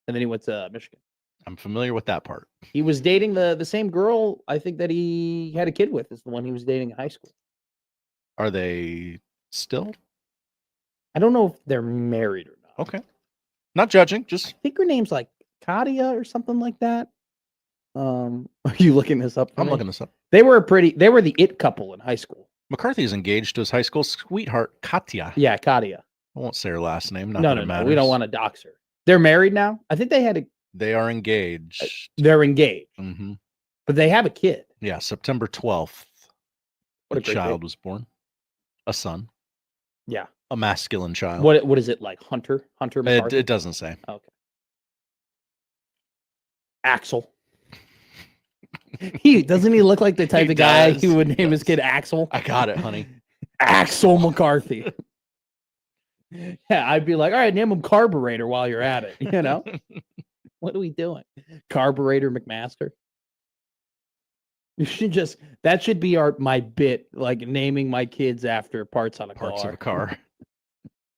Speaker 2: And then he went to Michigan.
Speaker 3: I'm familiar with that part.
Speaker 2: He was dating the same girl, I think, that he had a kid with, is the one he was dating in high school.
Speaker 3: Are they still?
Speaker 2: I don't know if they're married or not.
Speaker 3: Okay. Not judging, just
Speaker 2: I think her name's like Katia or something like that. Are you looking this up?
Speaker 3: I'm looking this up.
Speaker 2: They were the it couple in high school.
Speaker 3: McCarthy is engaged to his high school sweetheart, Katya.
Speaker 2: Yeah, Katia.
Speaker 3: I won't say her last name. Not
Speaker 2: No,
Speaker 3: that
Speaker 2: no,
Speaker 3: it
Speaker 2: no.
Speaker 3: matters.
Speaker 2: We don't want to dox her. They're married now. I think
Speaker 3: They are engaged.
Speaker 2: they're engaged,
Speaker 3: Mm-hmm.
Speaker 2: but they have a kid.
Speaker 3: Yeah, September 12th.
Speaker 2: What a
Speaker 3: A
Speaker 2: great
Speaker 3: child
Speaker 2: date.
Speaker 3: was born. A son.
Speaker 2: Yeah.
Speaker 3: A masculine child.
Speaker 2: What is it like? Hunter McCarthy?
Speaker 3: It doesn't say.
Speaker 2: Okay. Axel. Doesn't he look like the type
Speaker 3: He
Speaker 2: of guy
Speaker 3: does.
Speaker 2: who would
Speaker 3: He
Speaker 2: name his
Speaker 3: does.
Speaker 2: kid Axel?
Speaker 3: I got it, honey.
Speaker 2: Axel McCarthy. Yeah, I'd be like, all right, name him Carburetor while you're at it. You know, what are we doing? Carburetor McMaster. You should that should be my bit, like naming my kids after parts on a
Speaker 3: Parts
Speaker 2: car.
Speaker 3: of a car.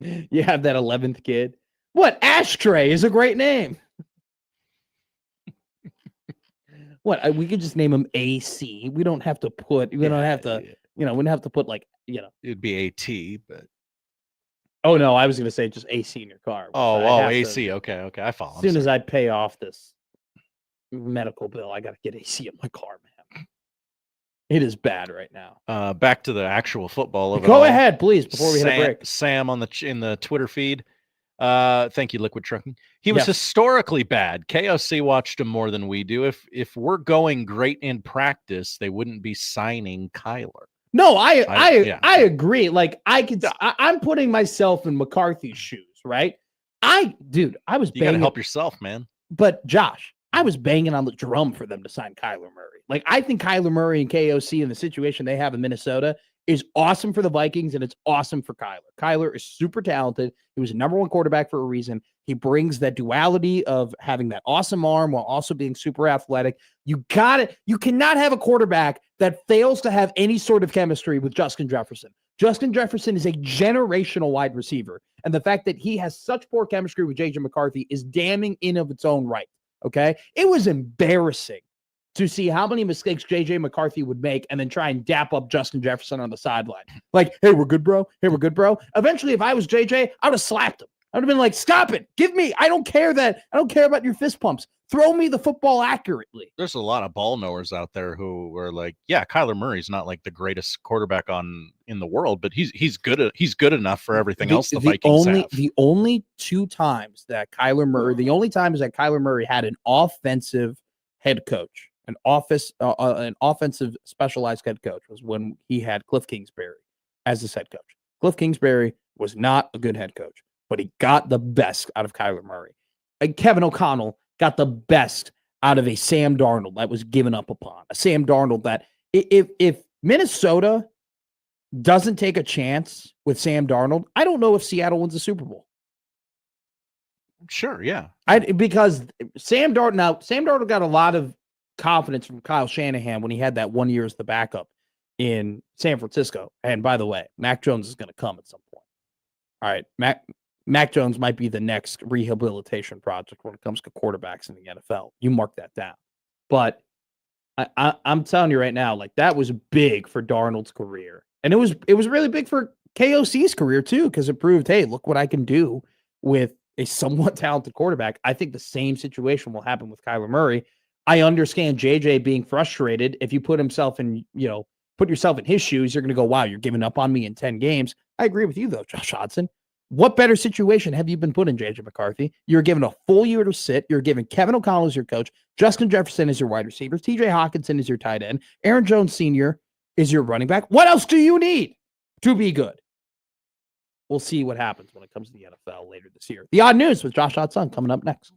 Speaker 2: You have that 11th kid. What? Ashtray is a great name. What? We could just name him AC. We don't have to put. We don't have to. We don't have to put like.
Speaker 3: It'd be AT, but
Speaker 2: Oh no, I was going to say just AC in your car.
Speaker 3: AC. Okay, I follow.
Speaker 2: As soon as I pay off this medical bill, I got to get AC in my car, man. It is bad right now.
Speaker 3: Back to the actual football of it
Speaker 2: Go
Speaker 3: all.
Speaker 2: ahead, please, before we hit a break.
Speaker 3: Sam in the Twitter feed. Thank you, Liquid Trucking. He was
Speaker 2: Yes.
Speaker 3: historically bad. KOC watched him more than we do. If we're going great in practice, they wouldn't be signing Kyler.
Speaker 2: No, I
Speaker 3: yeah.
Speaker 2: agree. Like I'm putting myself in McCarthy's shoes, right? I was
Speaker 3: You got to
Speaker 2: banging,
Speaker 3: help yourself, man.
Speaker 2: but Josh, I was banging on the drum for them to sign Kyler Murray. Like I think Kyler Murray and KOC in the situation they have in Minnesota is awesome for the Vikings and it's awesome for Kyler. Kyler is super talented. He was a number 1 quarterback for a reason. He brings that duality of having that awesome arm while also being super athletic. You cannot have a quarterback that fails to have any sort of chemistry with Justin Jefferson. Justin Jefferson is a generational wide receiver. And the fact that he has such poor chemistry with JJ McCarthy is damning in of its own right. Okay. It was embarrassing to see how many mistakes JJ McCarthy would make and then try and dap up Justin Jefferson on the sideline. Like, hey, we're good, bro. Hey, we're good, bro. Eventually, if I was JJ, I would have slapped him. I would have been like, stop it. Give me. I don't care about your fist pumps. Throw me the football accurately.
Speaker 3: There's a lot of ball knowers out there who were like, yeah, Kyler Murray's not like the greatest quarterback in the world, but he's good enough for everything else the Vikings have.
Speaker 2: The only times that Kyler Murray had an offensive head coach, an offensive specialized head coach was when he had Cliff Kingsbury as his head coach. Cliff Kingsbury was not a good head coach, but he got the best out of Kyler Murray. And Kevin O'Connell got the best out of a Sam Darnold that was given up upon. A Sam Darnold that if Minnesota doesn't take a chance with Sam Darnold, I don't know if Seattle wins the Super Bowl.
Speaker 3: Sure, yeah.
Speaker 2: Because Sam Darnold got a lot of confidence from Kyle Shanahan when he had that 1 year as the backup in San Francisco. And by the way, Mac Jones is going to come at some point. All right, Mac Jones might be the next rehabilitation project when it comes to quarterbacks in the NFL. You mark that down. But I'm telling you right now, like that was big for Darnold's career. And it was really big for KOC's career too, because it proved, hey, look what I can do with a somewhat talented quarterback. I think the same situation will happen with Kyler Murray. I understand JJ being frustrated. If you put yourself in his shoes, you're going to go, wow, you're giving up on me in 10 games. I agree with you though, Josh Hodson. What better situation have you been put in, JJ McCarthy? You're given a full year to sit. You're given Kevin O'Connell as your coach. Justin Jefferson is your wide receiver. TJ Hawkinson is your tight end. Aaron Jones Sr. is your running back. What else do you need to be good? We'll see what happens when it comes to the NFL later this year. The Odd News with Josh Hodson coming up next.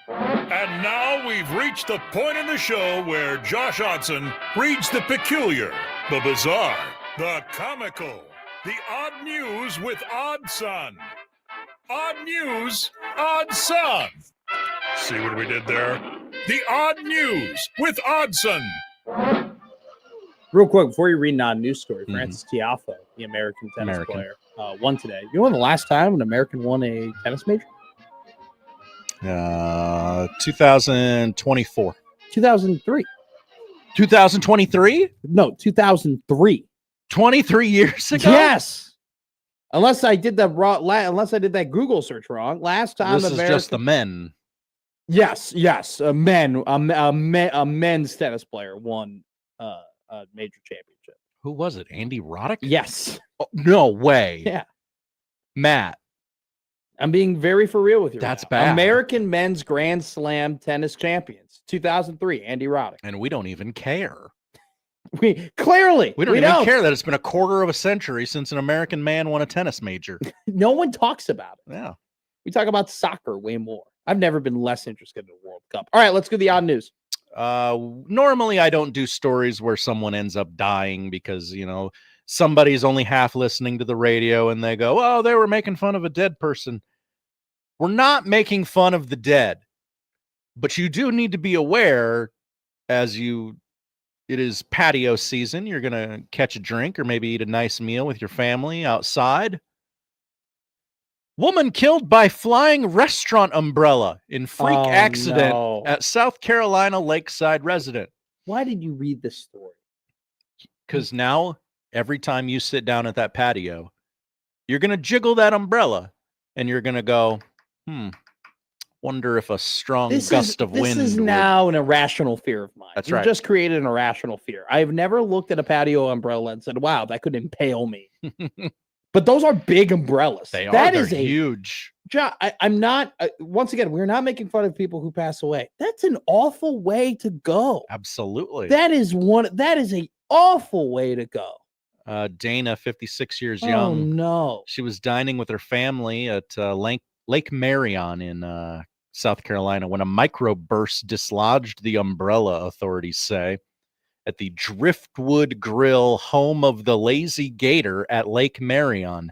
Speaker 10: And now we've reached the point in the show where Josh Odson reads the peculiar, the bizarre, the comical, the odd news with Odd Son. Odd news, Odd Son. See what we did there? The odd news with Oddson.
Speaker 2: Real quick, before you read an odd news story, Francis Tiafoe, the American tennis player, won today. You know when the last time an American won a tennis major?
Speaker 3: 2024.
Speaker 2: 2003.
Speaker 3: 2023?
Speaker 2: No, 2003.
Speaker 3: 23 years ago?
Speaker 2: Yes. Unless I did that wrong. Unless I did that Google search wrong. Last time
Speaker 3: this is just the men.
Speaker 2: Yes. A men's tennis player won a major championship.
Speaker 3: Who was it? Andy Roddick?
Speaker 2: Yes.
Speaker 3: Oh, no way.
Speaker 2: Yeah.
Speaker 3: Matt.
Speaker 2: I'm being very for real with you.
Speaker 3: That's
Speaker 2: right
Speaker 3: bad.
Speaker 2: American men's Grand Slam tennis champions, 2003, Andy Roddick.
Speaker 3: And we don't even care.
Speaker 2: We don't
Speaker 3: even care that it's been a quarter of a century since an American man won a tennis major.
Speaker 2: No one talks about it.
Speaker 3: Yeah.
Speaker 2: We talk about soccer way more. I've never been less interested in the World Cup. All right, let's do the odd news.
Speaker 3: Normally I don't do stories where someone ends up dying because, somebody's only half listening to the radio and they go, oh, they were making fun of a dead person. We're not making fun of the dead, but you do need to be aware it is patio season. You're going to catch a drink or maybe eat a nice meal with your family outside. Woman killed by flying restaurant umbrella in freak accident at South Carolina lakeside resident.
Speaker 2: Why did you read this story?
Speaker 3: Because now every time you sit down at that patio, you're going to jiggle that umbrella and you're going to go, wonder if a strong gust of wind.
Speaker 2: This is now an irrational fear of mine.
Speaker 3: That's
Speaker 2: You've
Speaker 3: right.
Speaker 2: just created an irrational fear. I've never looked at a patio umbrella and said, wow, that could impale me. But those are big umbrellas.
Speaker 3: They are.
Speaker 2: They're
Speaker 3: huge.
Speaker 2: I'm not, once again, we're not making fun of people who pass away. That's an awful way to go.
Speaker 3: Absolutely.
Speaker 2: That is an awful way to go.
Speaker 3: Dana, 56 years young.
Speaker 2: Oh, no.
Speaker 3: She was dining with her family at Lake Marion in South Carolina when a microburst dislodged the umbrella, authorities say, at the Driftwood Grill, home of the Lazy Gator at Lake Marion.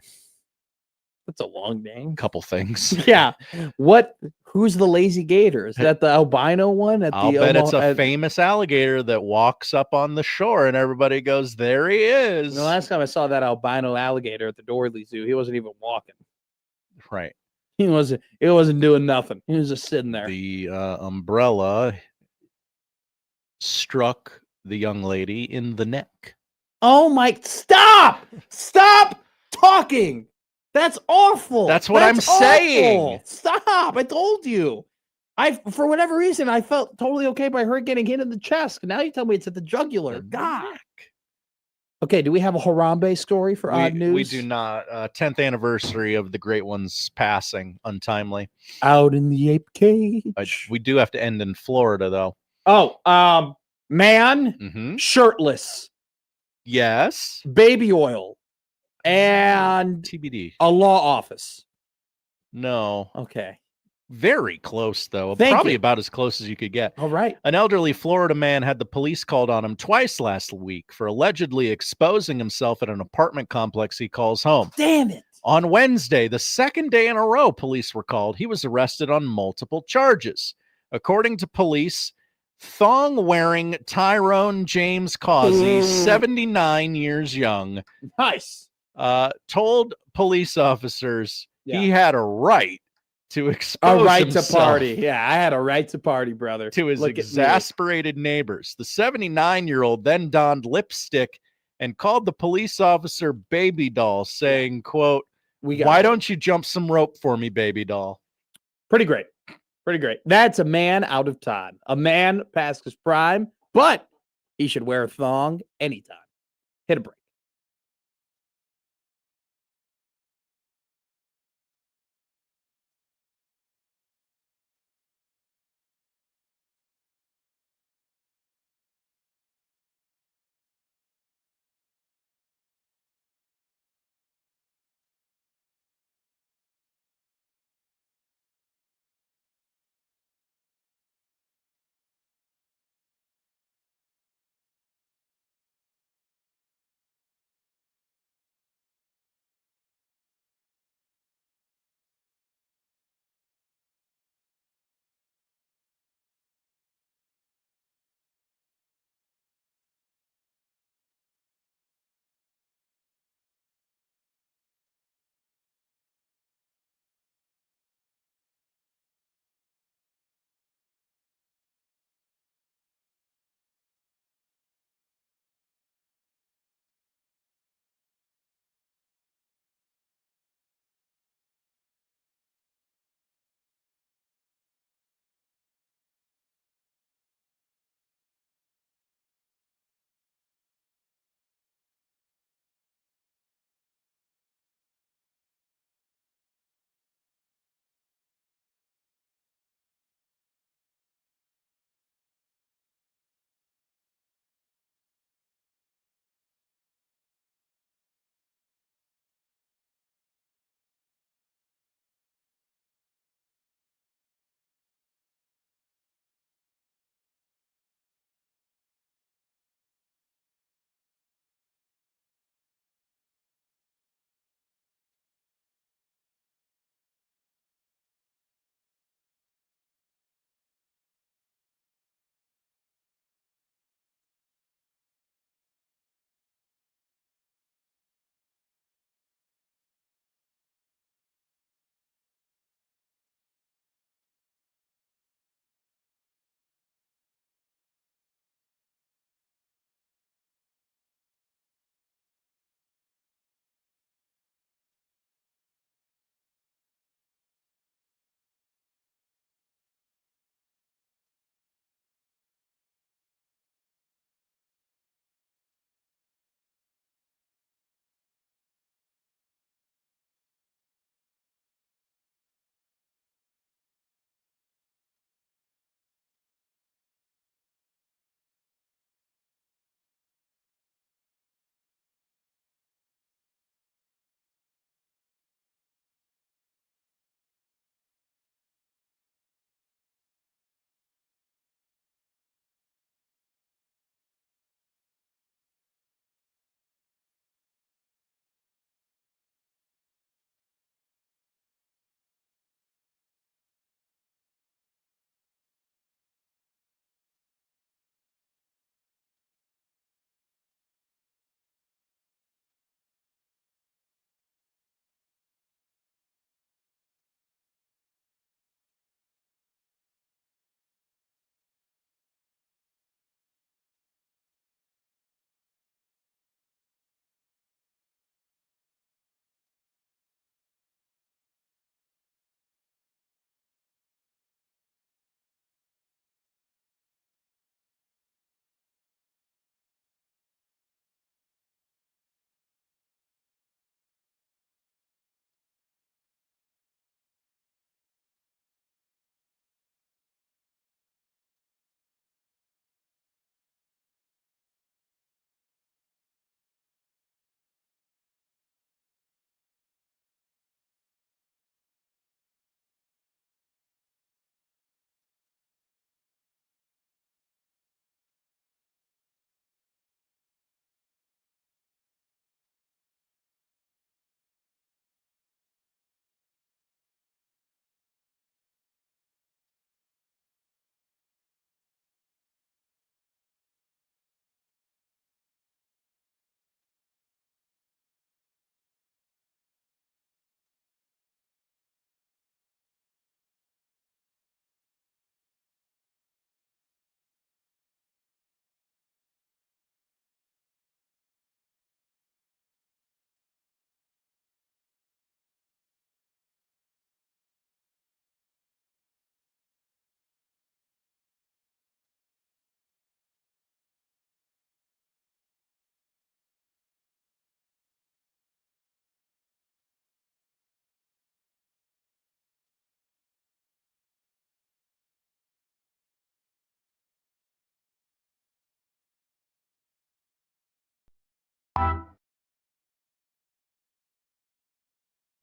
Speaker 2: That's a long name.
Speaker 3: Couple things.
Speaker 2: Yeah. Who's the Lazy Gator? Is that the albino one?
Speaker 3: I'll bet it's a famous alligator that walks up on the shore and everybody goes, there he is.
Speaker 2: The last time I saw that albino alligator at the Dorley Zoo, he wasn't even walking.
Speaker 3: Right.
Speaker 2: He wasn't doing nothing. He was just sitting there.
Speaker 3: The umbrella struck the young lady in the neck.
Speaker 2: Oh my, stop talking. That's awful.
Speaker 3: That's what I'm saying.
Speaker 2: Stop. I told you. For whatever reason, I felt totally okay by her getting hit in the chest. Now you tell me it's at the jugular. God. Okay, do we have a Harambe story for odd news?
Speaker 3: We do not. 10th anniversary of the great one's passing, untimely.
Speaker 2: Out in the ape cage.
Speaker 3: We do have to end in Florida, though.
Speaker 2: Oh, man, shirtless.
Speaker 3: Yes.
Speaker 2: Baby oil. And
Speaker 3: TBD.
Speaker 2: A law office.
Speaker 3: No.
Speaker 2: Okay.
Speaker 3: Very close, though.
Speaker 2: Thank
Speaker 3: Probably
Speaker 2: you.
Speaker 3: about as close as you could get.
Speaker 2: All right.
Speaker 3: An elderly Florida man had the police called on him twice last week for allegedly exposing himself at an apartment complex he calls home.
Speaker 2: Damn it.
Speaker 3: On Wednesday, the second day in a row police were called, he was arrested on multiple charges. According to police, thong-wearing Tyrone James Causey, 79 years young,
Speaker 2: Nice.
Speaker 3: told police officers he had a right to expose
Speaker 2: A right
Speaker 3: himself
Speaker 2: to party. Yeah, I had a right to party, brother.
Speaker 3: to his
Speaker 2: Look at me.
Speaker 3: exasperated neighbors. The 79-year-old then donned lipstick and called the police officer baby doll, saying, quote, why don't you jump some rope for me, baby doll?
Speaker 2: Pretty great. Pretty great. That's a man out of time. A man past his prime, but he should wear a thong anytime. Hit a break.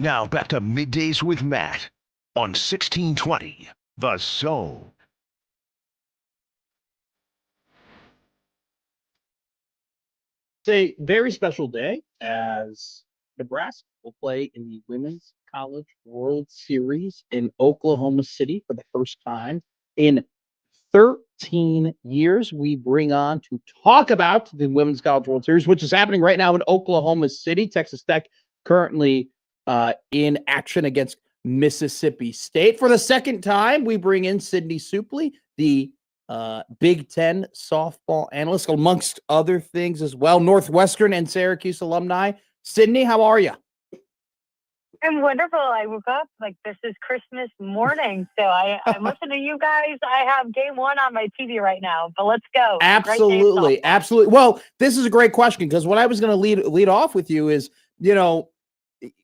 Speaker 9: Now back to Middays with Matt on 1620 The Zone.
Speaker 2: It's a very special day as Nebraska will play in the Women's College World Series in Oklahoma City for the first time in 13 years. We bring on to talk about the Women's College World Series, which is happening right now in Oklahoma City. Texas Tech currently in action against Mississippi State. For the second time, we bring in Sydnee Souplee, the Big Ten softball analyst, amongst other things as well. Northwestern and Syracuse alumni. Sydnee, how are you?
Speaker 11: I'm wonderful. I woke up like this is Christmas morning. So I'm listening to you guys. I have game one on my TV right now, but let's go.
Speaker 2: Absolutely. Absolutely. Well, this is a great question because what I was going to lead off with you is, you know,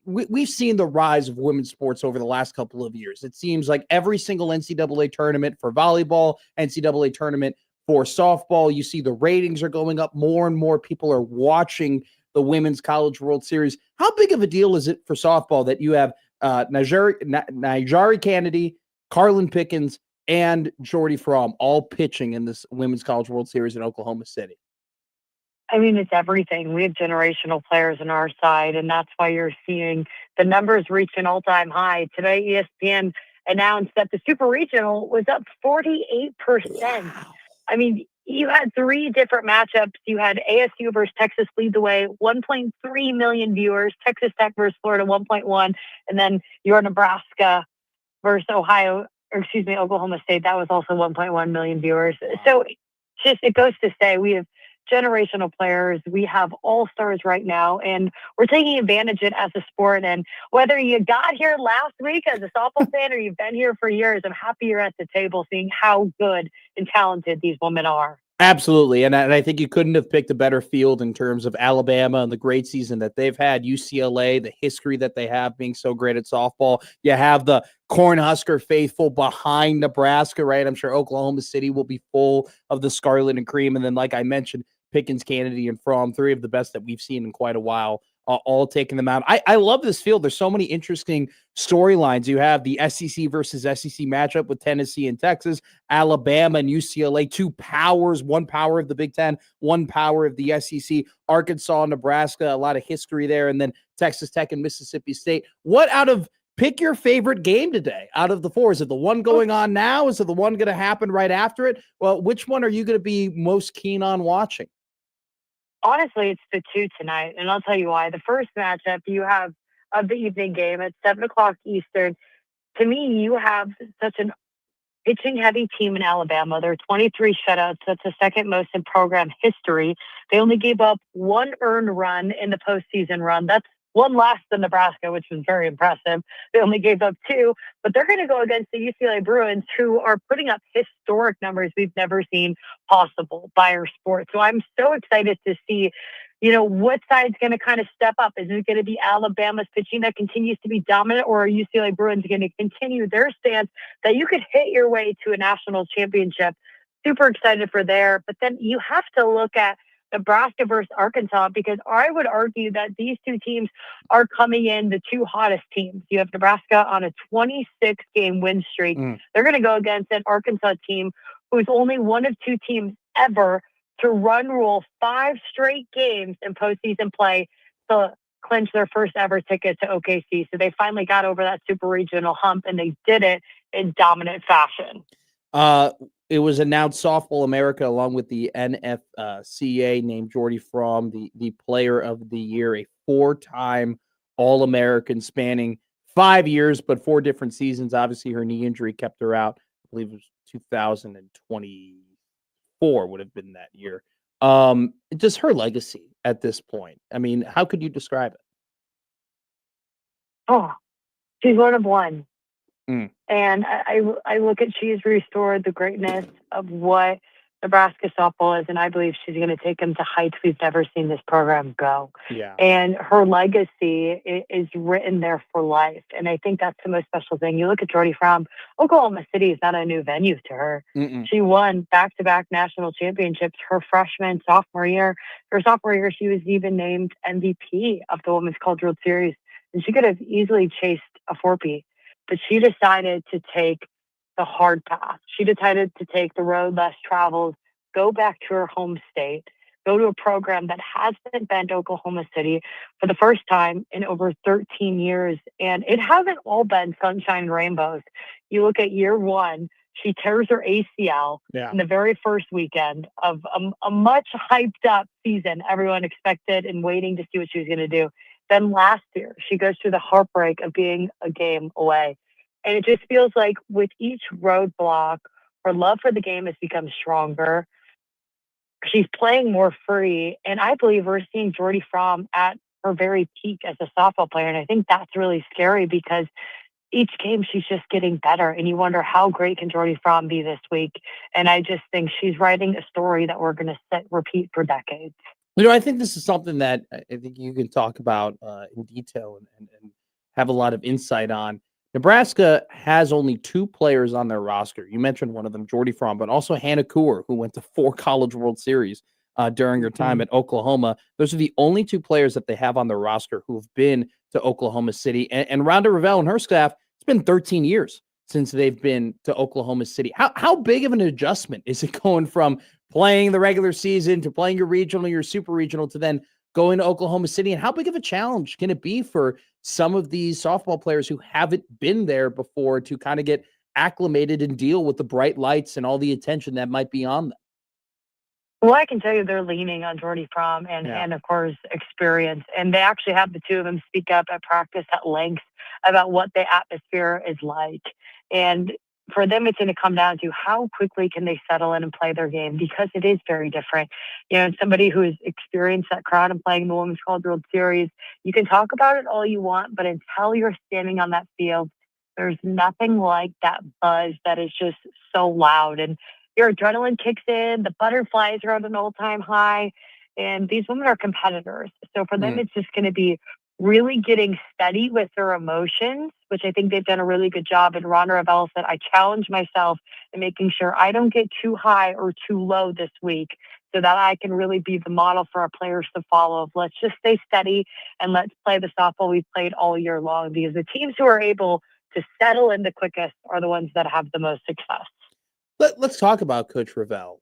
Speaker 2: we've seen the rise of women's sports over the last couple of years. It seems like every single NCAA tournament for volleyball, NCAA tournament for softball, you see the ratings are going up. More and more people are watching the Women's College World Series. How big of a deal is it for softball that you have Najari Kennedy, Carlin Pickens, and Jordy Fromm all pitching in this Women's College World Series in Oklahoma City?
Speaker 11: I mean, it's everything. We have generational players on our side, and that's why you're seeing the numbers reach an all-time high. Today, ESPN announced that the Super Regional was up 48%. Wow. I mean, you had three different matchups. You had ASU versus Texas lead the way, 1.3 million viewers, Texas Tech versus Florida, 1.1, and then your Nebraska versus Oklahoma State. That was also 1.1 million viewers. So it goes to say we have generational players. We have all-stars right now, and we're taking advantage of it as a sport. And whether you got here last week as a softball fan or you've been here for years, I'm happy you're at the table seeing how good and talented these women are.
Speaker 2: Absolutely. And I think you couldn't have picked a better field in terms of Alabama and the great season that they've had, UCLA, the history that they have being so great at softball. You have the Cornhusker faithful behind Nebraska, right? I'm sure Oklahoma City will be full of the scarlet and cream. And then, like I mentioned, Pickens, Kennedy, and Fromm, three of the best that we've seen in quite a while, all taking them out. I love this field. There's so many interesting storylines. You have the SEC versus SEC matchup with Tennessee and Texas, Alabama and UCLA, two powers, one power of the Big Ten, one power of the SEC, Arkansas, Nebraska, a lot of history there, and then Texas Tech and Mississippi State. Pick your favorite game today out of the four. Is it the one going on now? Is it the one going to happen right after it? Well, which one are you going to be most keen on watching?
Speaker 11: Honestly, it's the two tonight, and I'll tell you why. The first matchup you have of the evening game at 7 o'clock Eastern. To me, you have such an pitching-heavy team in Alabama. There are 23 shutouts. That's the second most in program history. They only gave up one earned run in the postseason run. That's one less than Nebraska, which was very impressive. They only gave up two, but they're going to go against the UCLA Bruins, who are putting up historic numbers we've never seen possible by our sport. So I'm so excited to see, what side's going to kind of step up. Is it going to be Alabama's pitching that continues to be dominant, or are UCLA Bruins going to continue their stance that you could hit your way to a national championship? Super excited for there. But then you have to look at Nebraska versus Arkansas, because I would argue that these two teams are coming in the two hottest teams. You have Nebraska on a 26-game win streak. They're going to go against an Arkansas team who's only one of two teams ever to run rule 5 straight games in postseason play to clinch their first ever ticket to OKC. So they finally got over that super regional hump, and they did it in dominant fashion.
Speaker 2: It was announced Softball America, along with the NFCA, named Jordy Fromm the player of the year, a 4-time All-American spanning 5 years, but 4 different seasons. Obviously, her knee injury kept her out. I believe it was 2024 would have been that year. Just her legacy at this point. I mean, how could you describe it?
Speaker 11: Oh, she's one of one. And I look at she's restored the greatness of what Nebraska softball is, and I believe she's going to take them to heights we've never seen this program go.
Speaker 2: Yeah.
Speaker 11: And her legacy is written there for life, and I think that's the most special thing. You look at Jordy Fromm, Oklahoma City is not a new venue to her. She won back-to-back national championships her freshman, sophomore year. Her sophomore year, she was even named MVP of the Women's College World Series. and she could have easily chased a 4P, but she decided to take the hard path. She decided to take the road less traveled, go back to her home state, go to a program that hasn't been to Oklahoma City for the first time in over 13 years. And it hasn't all been sunshine and rainbows. You look at year one, she tears her ACL in the very first weekend of a much hyped up season. Everyone expected and waiting to see what she was going to do. Then last year, she goes through the heartbreak of being a game away. And it just feels like with each roadblock, her love for the game has become stronger. She's playing more free. And I believe we're seeing Jordy Fromm at her very peak as a softball player. And I think that's really scary because each game she's just getting better. And you wonder how great can Jordy Fromm be this week. And I just think she's writing a story that we're going to repeat for decades.
Speaker 2: I think this is something that I think you can talk about in detail and have a lot of insight on. Nebraska has only 2 players on their roster. You mentioned one of them, Jordy Fromm, but also Hannah Kuhr, who went to 4 College World Series during her time at Oklahoma. Those are the only 2 players that they have on their roster who have been to Oklahoma City. And Rhonda Revelle and her staff, it's been 13 years since they've been to Oklahoma City. How big of an adjustment is it going from playing the regular season to playing your regional, your super regional, to then going to Oklahoma City? And how big of a challenge can it be for some of these softball players who haven't been there before to kind of get acclimated and deal with the bright lights and all the attention that might be on them?
Speaker 11: Well, I can tell you they're leaning on Jordy Fromm and of course, experience. And they actually have the 2 of them speak up at practice at length about what the atmosphere is like. And for them, it's going to come down to how quickly can they settle in and play their game, because it is very different. Somebody who has experienced that crowd and playing the Women's College World Series, you can talk about it all you want, but until you're standing on that field, there's nothing like that buzz that is just so loud. And your adrenaline kicks in, the butterflies are at an all-time high, and these women are competitors. So for them, it's just going to be really getting steady with their emotions, which I think they've done a really good job. And Rhonda Revelle said, I challenge myself in making sure I don't get too high or too low this week so that I can really be the model for our players to follow. Let's just stay steady and let's play the softball we've played all year long, because the teams who are able to settle in the quickest are the ones that have the most success.
Speaker 2: Let's talk about Coach Revelle.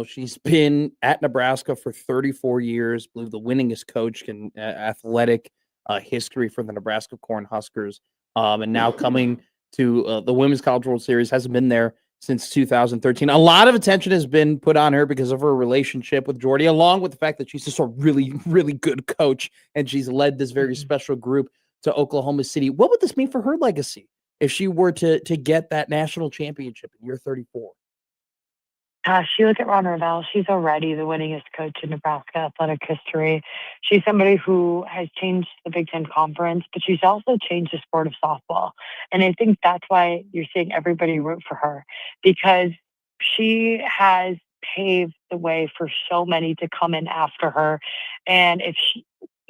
Speaker 2: She's been at Nebraska for 34 years, I believe the winningest coach in athletic history for the Nebraska Cornhuskers, and now coming to the Women's College World Series. Hasn't been there since 2013. A lot of attention has been put on her because of her relationship with Jordy, along with the fact that she's just a really, really good coach, and she's led this very special group to Oklahoma City. What would this mean for her legacy if she were to get that national championship in year 34?
Speaker 11: You look at Rhonda Revelle, she's already the winningest coach in Nebraska athletic history. She's somebody who has changed the Big Ten Conference, but she's also changed the sport of softball. And I think that's why you're seeing everybody root for her, because she has paved the way for so many to come in after her. And if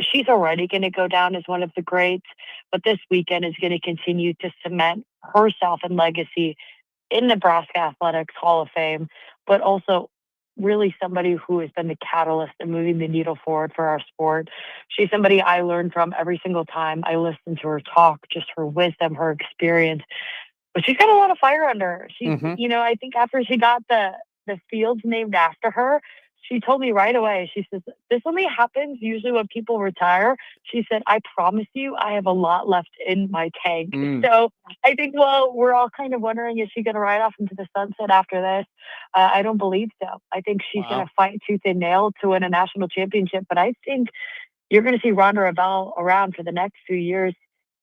Speaker 11: she's already going to go down as one of the greats, but this weekend is going to continue to cement herself and legacy in Nebraska Athletics Hall of Fame, but also really somebody who has been the catalyst in moving the needle forward for our sport. She's somebody I learned from every single time I listen to her talk, just her wisdom, her experience. But she's got a lot of fire under her. She, I think after she got the fields named after her, she told me right away, she says, this only happens usually when people retire. She said, I promise you, I have a lot left in my tank. So I think, we're all kind of wondering, is she going to ride off into the sunset after this? I don't believe so. I think she's going to fight tooth and nail to win a national championship. But I think you're going to see Rhonda Revelle around for the next few years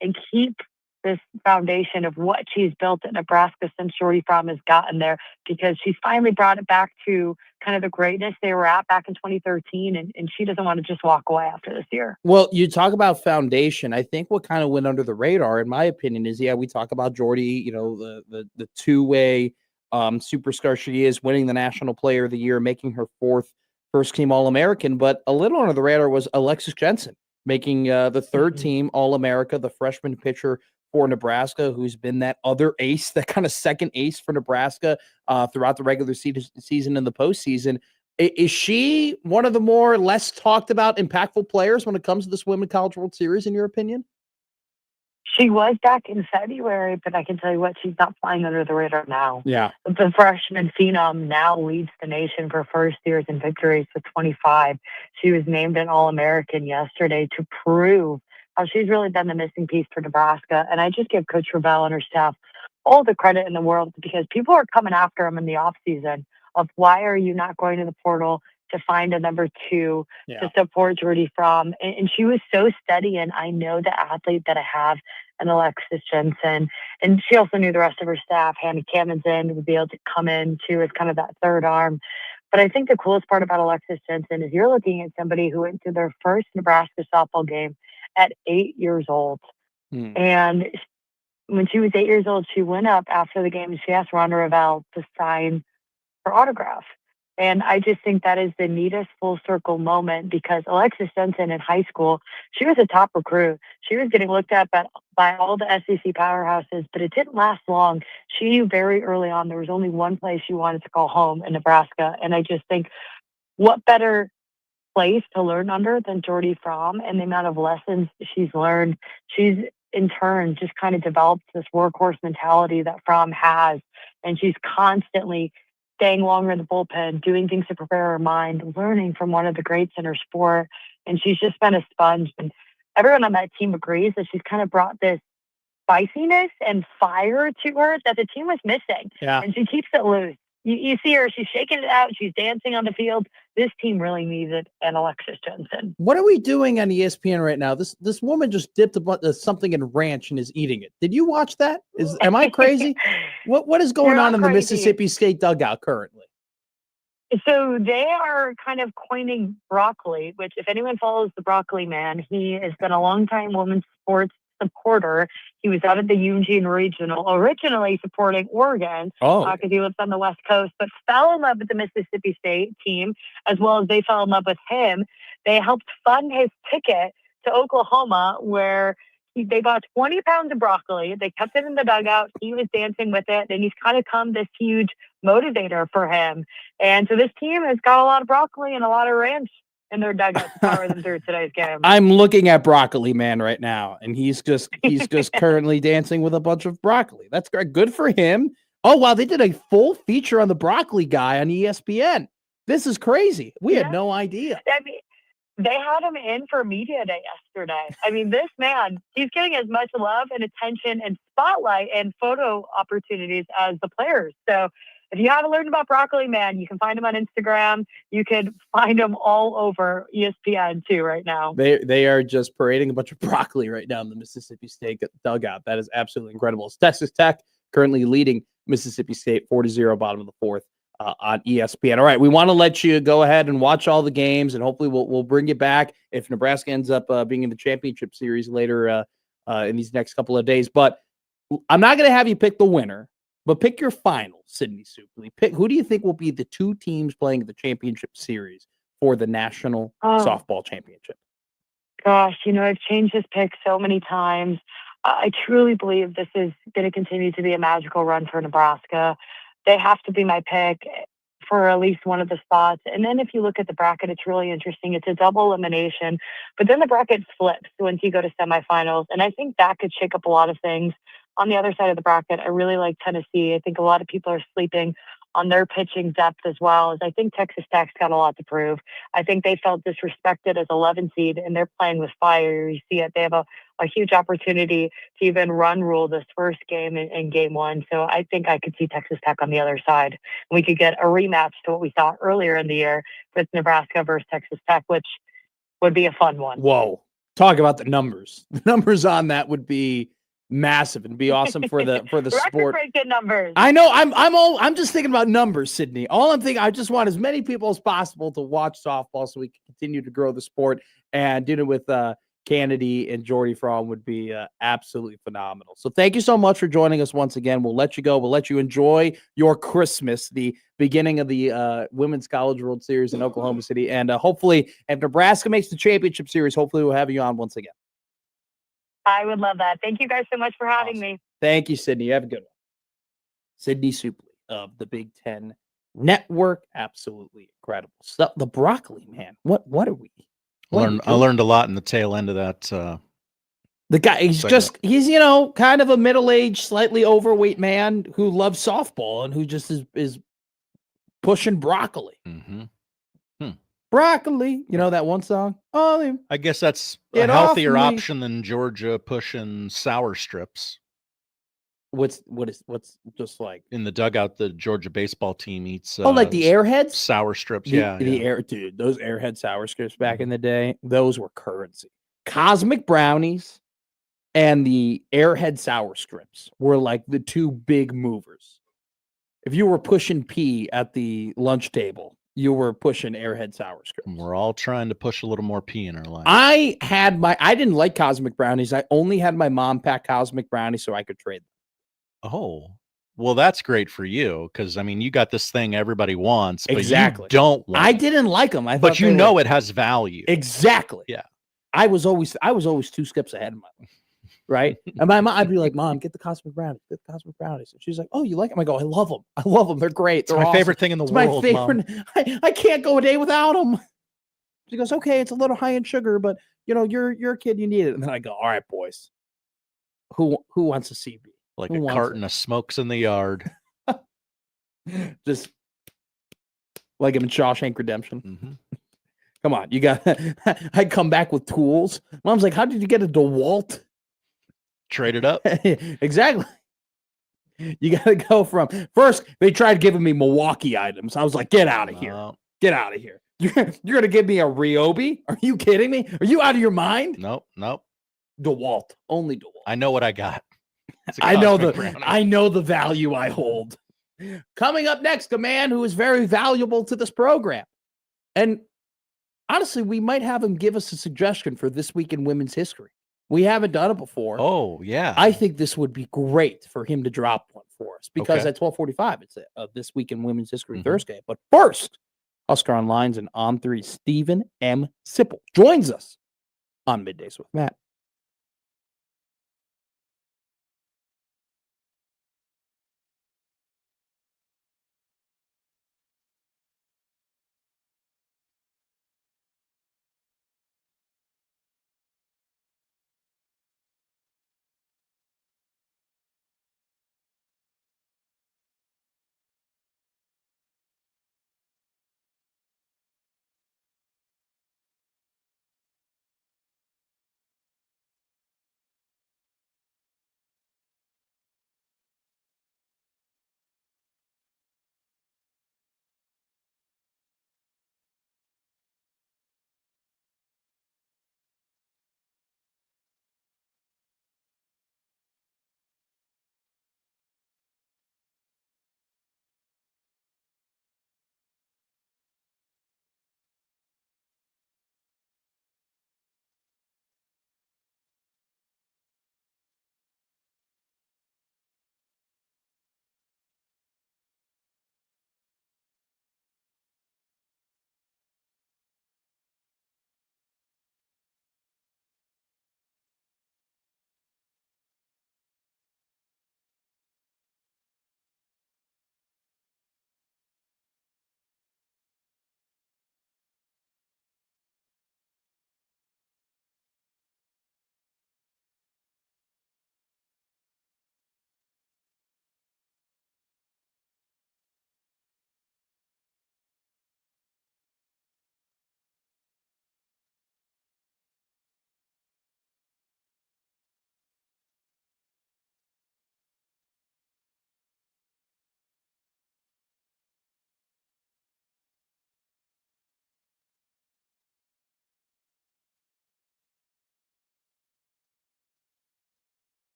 Speaker 11: and keep this foundation of what she's built at Nebraska since Jordy Fromm has gotten there, because she's finally brought it back to kind of the greatness they were at back in 2013, and she doesn't want to just walk away after this year.
Speaker 2: Well, you talk about foundation. I think what kind of went under the radar, in my opinion, is we talk about Jordy, the two-way superstar she is, winning the National Player of the Year, making her 4th first-team All-American, but a little under the radar was Alexis Jensen, making the 3rd team All-America, the freshman pitcher for Nebraska, who's been that other ace, that kind of second ace for Nebraska throughout the regular season and the postseason. Is she one of the less talked about, impactful players when it comes to this Women's College World Series, in your opinion?
Speaker 11: She was back in February, but I can tell you what, she's not flying under the radar now.
Speaker 2: Yeah.
Speaker 11: The freshman phenom now leads the nation for first years in victories with 25. She was named an All-American yesterday to prove how she's really been the missing piece for Nebraska. And I just give Coach Ravel and her staff all the credit in the world because people are coming after them in the offseason of why are you not going to the portal to find a number 2 to support Jordy Fromm. And she was so steady. And I know the athlete that I have and Alexis Jensen. And she also knew the rest of her staff. Hannah Camenzind would be able to come in too as kind of that third arm. But I think the coolest part about Alexis Jensen is you're looking at somebody who went to their first Nebraska softball game at 8 years old. And when she was 8 years old, she went up after the game and she asked Rhonda Ravel to sign her autograph. And I just think that is the neatest full circle moment because Alexis Jensen in high school, she was a top recruit. She was getting looked at by all the SEC powerhouses, but it didn't last long. She knew very early on there was only one place she wanted to call home in Nebraska. And I just think what better place to learn under than Jordy Fromm and the amount of lessons she's learned. She's in turn just kind of developed this workhorse mentality that Fromm has. And she's constantly staying longer in the bullpen, doing things to prepare her mind, learning from one of the greats in her sport. And she's just been a sponge. And everyone on that team agrees that she's kind of brought this spiciness and fire to her that the team was missing.
Speaker 2: Yeah.
Speaker 11: And she keeps it loose. You see her, she's shaking it out. She's dancing on the field. This team really needs it, and Alexis Jensen.
Speaker 2: What are we doing on ESPN right now? This woman just dipped something in ranch and is eating it. Did you watch that? Am I crazy? What is going on in the Mississippi State dugout currently?
Speaker 11: So they are kind of coining broccoli, which if anyone follows the Broccoli Man, he has been a longtime women's sports supporter. He was out at the Eugene Regional, originally supporting Oregon because he lives on the West Coast, but fell in love with the Mississippi State team, as well as they fell in love with him. They helped fund his ticket to Oklahoma, where they bought 20 pounds of broccoli. They kept it in the dugout. He was dancing with it, and he's kind of come this huge motivator for him. And so this team has got a lot of broccoli and a lot of ranch in their dugout to power them through today's game.
Speaker 2: I'm looking at Broccoli Man right now, and he's just currently dancing with a bunch of broccoli. That's great. Good for him. Oh, wow. They did a full feature on the broccoli guy on ESPN. This is crazy. We had no idea.
Speaker 11: I mean, they had him in for media day yesterday. I mean, this man, he's getting as much love and attention and spotlight and photo opportunities as the players. So if you haven't learned about Broccoli Man, you can find him on Instagram. You can find him all over ESPN too right now.
Speaker 2: They are just parading a bunch of broccoli right now in the Mississippi State dugout. That is absolutely incredible. It's Texas Tech currently leading Mississippi State 4-0 bottom of the fourth on ESPN. All right, we want to let you go ahead and watch all the games, and hopefully we'll bring you back if Nebraska ends up being in the championship series later in these next couple of days. But I'm not going to have you pick the winner. But pick your final, Sydnee Souplee. Pick who do you think will be the two teams playing the championship series for the National Softball Championship?
Speaker 11: Gosh, I've changed this pick so many times. I truly believe this is going to continue to be a magical run for Nebraska. They have to be my pick for at least one of the spots. And then if you look at the bracket, it's really interesting. It's a double elimination, but then the bracket flips once you go to semifinals. And I think that could shake up a lot of things. On the other side of the bracket, I really like Tennessee. I think a lot of people are sleeping on their pitching depth as well. As I think Texas Tech's got a lot to prove. I think they felt disrespected as 11 seed, and they're playing with fire. You see it. They have a huge opportunity to even run rule this first game in game one. So I think I could see Texas Tech on the other side. We could get a rematch to what we saw earlier in the year with Nebraska versus Texas Tech, which would be a fun one.
Speaker 2: Whoa. Talk about the numbers. The numbers on that would be massive and be awesome for the sport.
Speaker 11: Record-breaking numbers.
Speaker 2: I know. I'm just thinking about numbers, Sydnee. All I'm thinking, I just want as many people as possible to watch softball so we can continue to grow the sport. And doing it with Kennedy and Jordy Fromm would be absolutely phenomenal. So thank you so much for joining us once again. We'll let you go. We'll let you enjoy your Christmas, the beginning of the Women's College World Series in Oklahoma City. And hopefully, if Nebraska makes the championship series, hopefully we'll have you on once again.
Speaker 11: I would love that. Thank you guys so much for having me.
Speaker 2: Thank you, Sydnee. Have a good one. Sydnee Souplee of the Big Ten Network. Absolutely incredible stuff. The broccoli, man. What are we?
Speaker 3: I learned a lot in the tail end of that
Speaker 2: The guy, he's kind of a middle-aged, slightly overweight man who loves softball and who just is pushing broccoli.
Speaker 3: Mm-hmm.
Speaker 2: Broccoli, you know that one song? Oh,
Speaker 3: I guess that's a
Speaker 2: Get off
Speaker 3: healthier
Speaker 2: me.
Speaker 3: option than Georgia pushing sour strips.
Speaker 2: What's just like
Speaker 3: In the dugout, the Georgia baseball team eats.
Speaker 2: like the Airheads?
Speaker 3: Sour strips,
Speaker 2: Dude, those Airhead sour strips back in the day, those were currency. Cosmic brownies and the Airhead sour strips were like the two big movers. If you were pushing P at the lunch table, you were pushing Airhead sour strips.
Speaker 3: We're all trying to push a little more P in our life.
Speaker 2: I didn't like Cosmic brownies. I only had my mom pack Cosmic brownies so I could trade them.
Speaker 3: Oh, well, that's great for you because I mean, you got this thing everybody wants, but
Speaker 2: Exactly.
Speaker 3: you don't want.
Speaker 2: I didn't like them.
Speaker 3: But you know it has value.
Speaker 2: Exactly.
Speaker 3: Yeah.
Speaker 2: I was always 2 steps ahead of my mom. Right. And my mom, I'd be like, Mom, get the Cosmic brownies. Get the Cosmic brownies. And she's like, oh, you like them? I go, I love them. I love them. They're great. They're
Speaker 3: It's my
Speaker 2: awesome.
Speaker 3: favorite thing in the
Speaker 2: It's
Speaker 3: world.
Speaker 2: my favorite.
Speaker 3: Mom.
Speaker 2: I can't go a day without them. She goes, okay, it's a little high in sugar, but you're a kid, you need it. And then I go, all right, boys. Who wants a CB?
Speaker 3: Like
Speaker 2: Who
Speaker 3: a
Speaker 2: wants
Speaker 3: carton
Speaker 2: it?
Speaker 3: of smokes in the yard.
Speaker 2: Just like him in Shawshank Redemption.
Speaker 3: Mm-hmm.
Speaker 2: Come on, you got. I come back with tools. Mom's like, how did you get a DeWalt?
Speaker 3: Trade it up.
Speaker 2: Exactly. You got to go from first. They tried giving me Milwaukee items. I was like, get out of here. Get out of here. You're going to give me a Ryobi? Are you kidding me? Are you out of your mind?
Speaker 3: Nope.
Speaker 2: DeWalt. Only DeWalt.
Speaker 3: I know what I got.
Speaker 2: I know the value I hold. Coming up next, a man who is very valuable to this program. And honestly, we might have him give us a suggestion for This Week in Women's History. We haven't done it before.
Speaker 3: Oh, yeah.
Speaker 2: I think this would be great for him to drop one for us because
Speaker 3: Okay.
Speaker 2: at 12:45, it's This Week in Women's History Thursday. But first, Husker on Lines and On 3, Stephen M. Sipple joins us on Middays with Matt.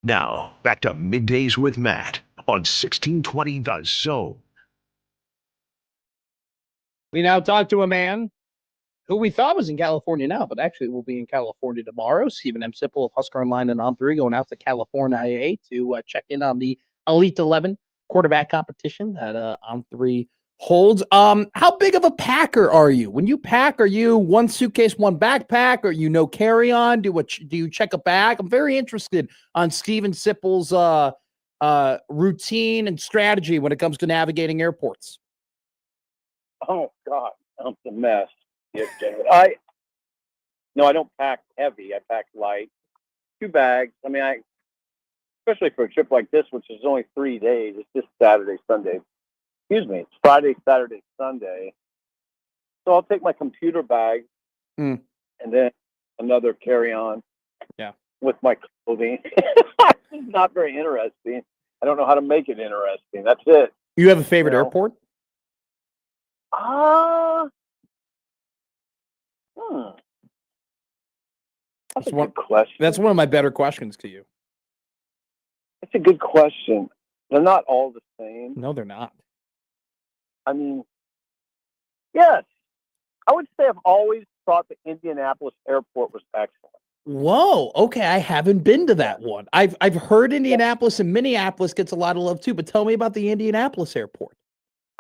Speaker 9: Now, back to Middays with Matt on 1620 The Zone.
Speaker 2: We now talk to a man who we thought was in California now, but actually will be in California tomorrow. Stephen M. Sipple of Husker Online and On 3 going out to California to check in on the Elite 11 quarterback competition that On 3 holds. How big of a packer are you? When you pack, are you one suitcase, one backpack? Are you no carry-on? Do you check a bag? I'm very interested on Stephen Sipple's routine and strategy when it comes to navigating airports.
Speaker 12: Oh God, I'm a mess. Yes, David. I don't pack heavy. I pack light. 2 bags. I mean, especially for a trip like this, which is only 3 days. It's just Saturday, Sunday. Excuse me. It's Friday, Saturday, Sunday. So I'll take my computer bag and then another carry-on.
Speaker 2: Yeah.
Speaker 12: With my clothing. It's not very interesting. I don't know how to make it interesting. That's it.
Speaker 2: You have a favorite airport?
Speaker 12: That's a good question.
Speaker 2: That's one of my better questions to you.
Speaker 12: It's a good question. They're not all the same.
Speaker 2: No, they're not.
Speaker 12: I mean, yes. I would say I've always thought the Indianapolis airport was excellent.
Speaker 2: Whoa. Okay, I haven't been to that one. I've heard Indianapolis and Minneapolis gets a lot of love too, but tell me about the Indianapolis airport.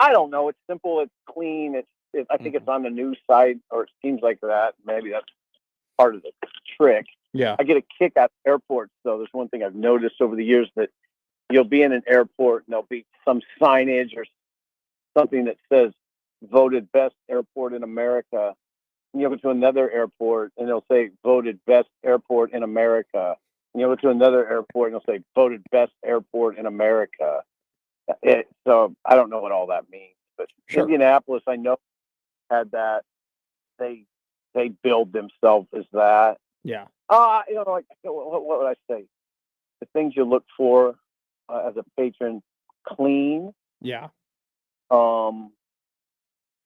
Speaker 12: I don't know. It's simple. It's clean. I think it's on the news site, or it seems like that. Maybe that's part of the trick.
Speaker 2: Yeah.
Speaker 12: I get a kick out of airports, though. There's one thing I've noticed over the years that you'll be in an airport and there'll be some signage or something that says voted best airport in America. And you'll go to another airport and they'll say voted best airport in America. And you'll go to another airport and they'll say voted best airport in America. So I don't know what all that means, but
Speaker 2: Sure.
Speaker 12: Indianapolis, I know, had that. They build themselves as that.
Speaker 2: Yeah.
Speaker 12: Like what would I say? The things you look for as a patron: clean.
Speaker 2: Yeah.
Speaker 12: The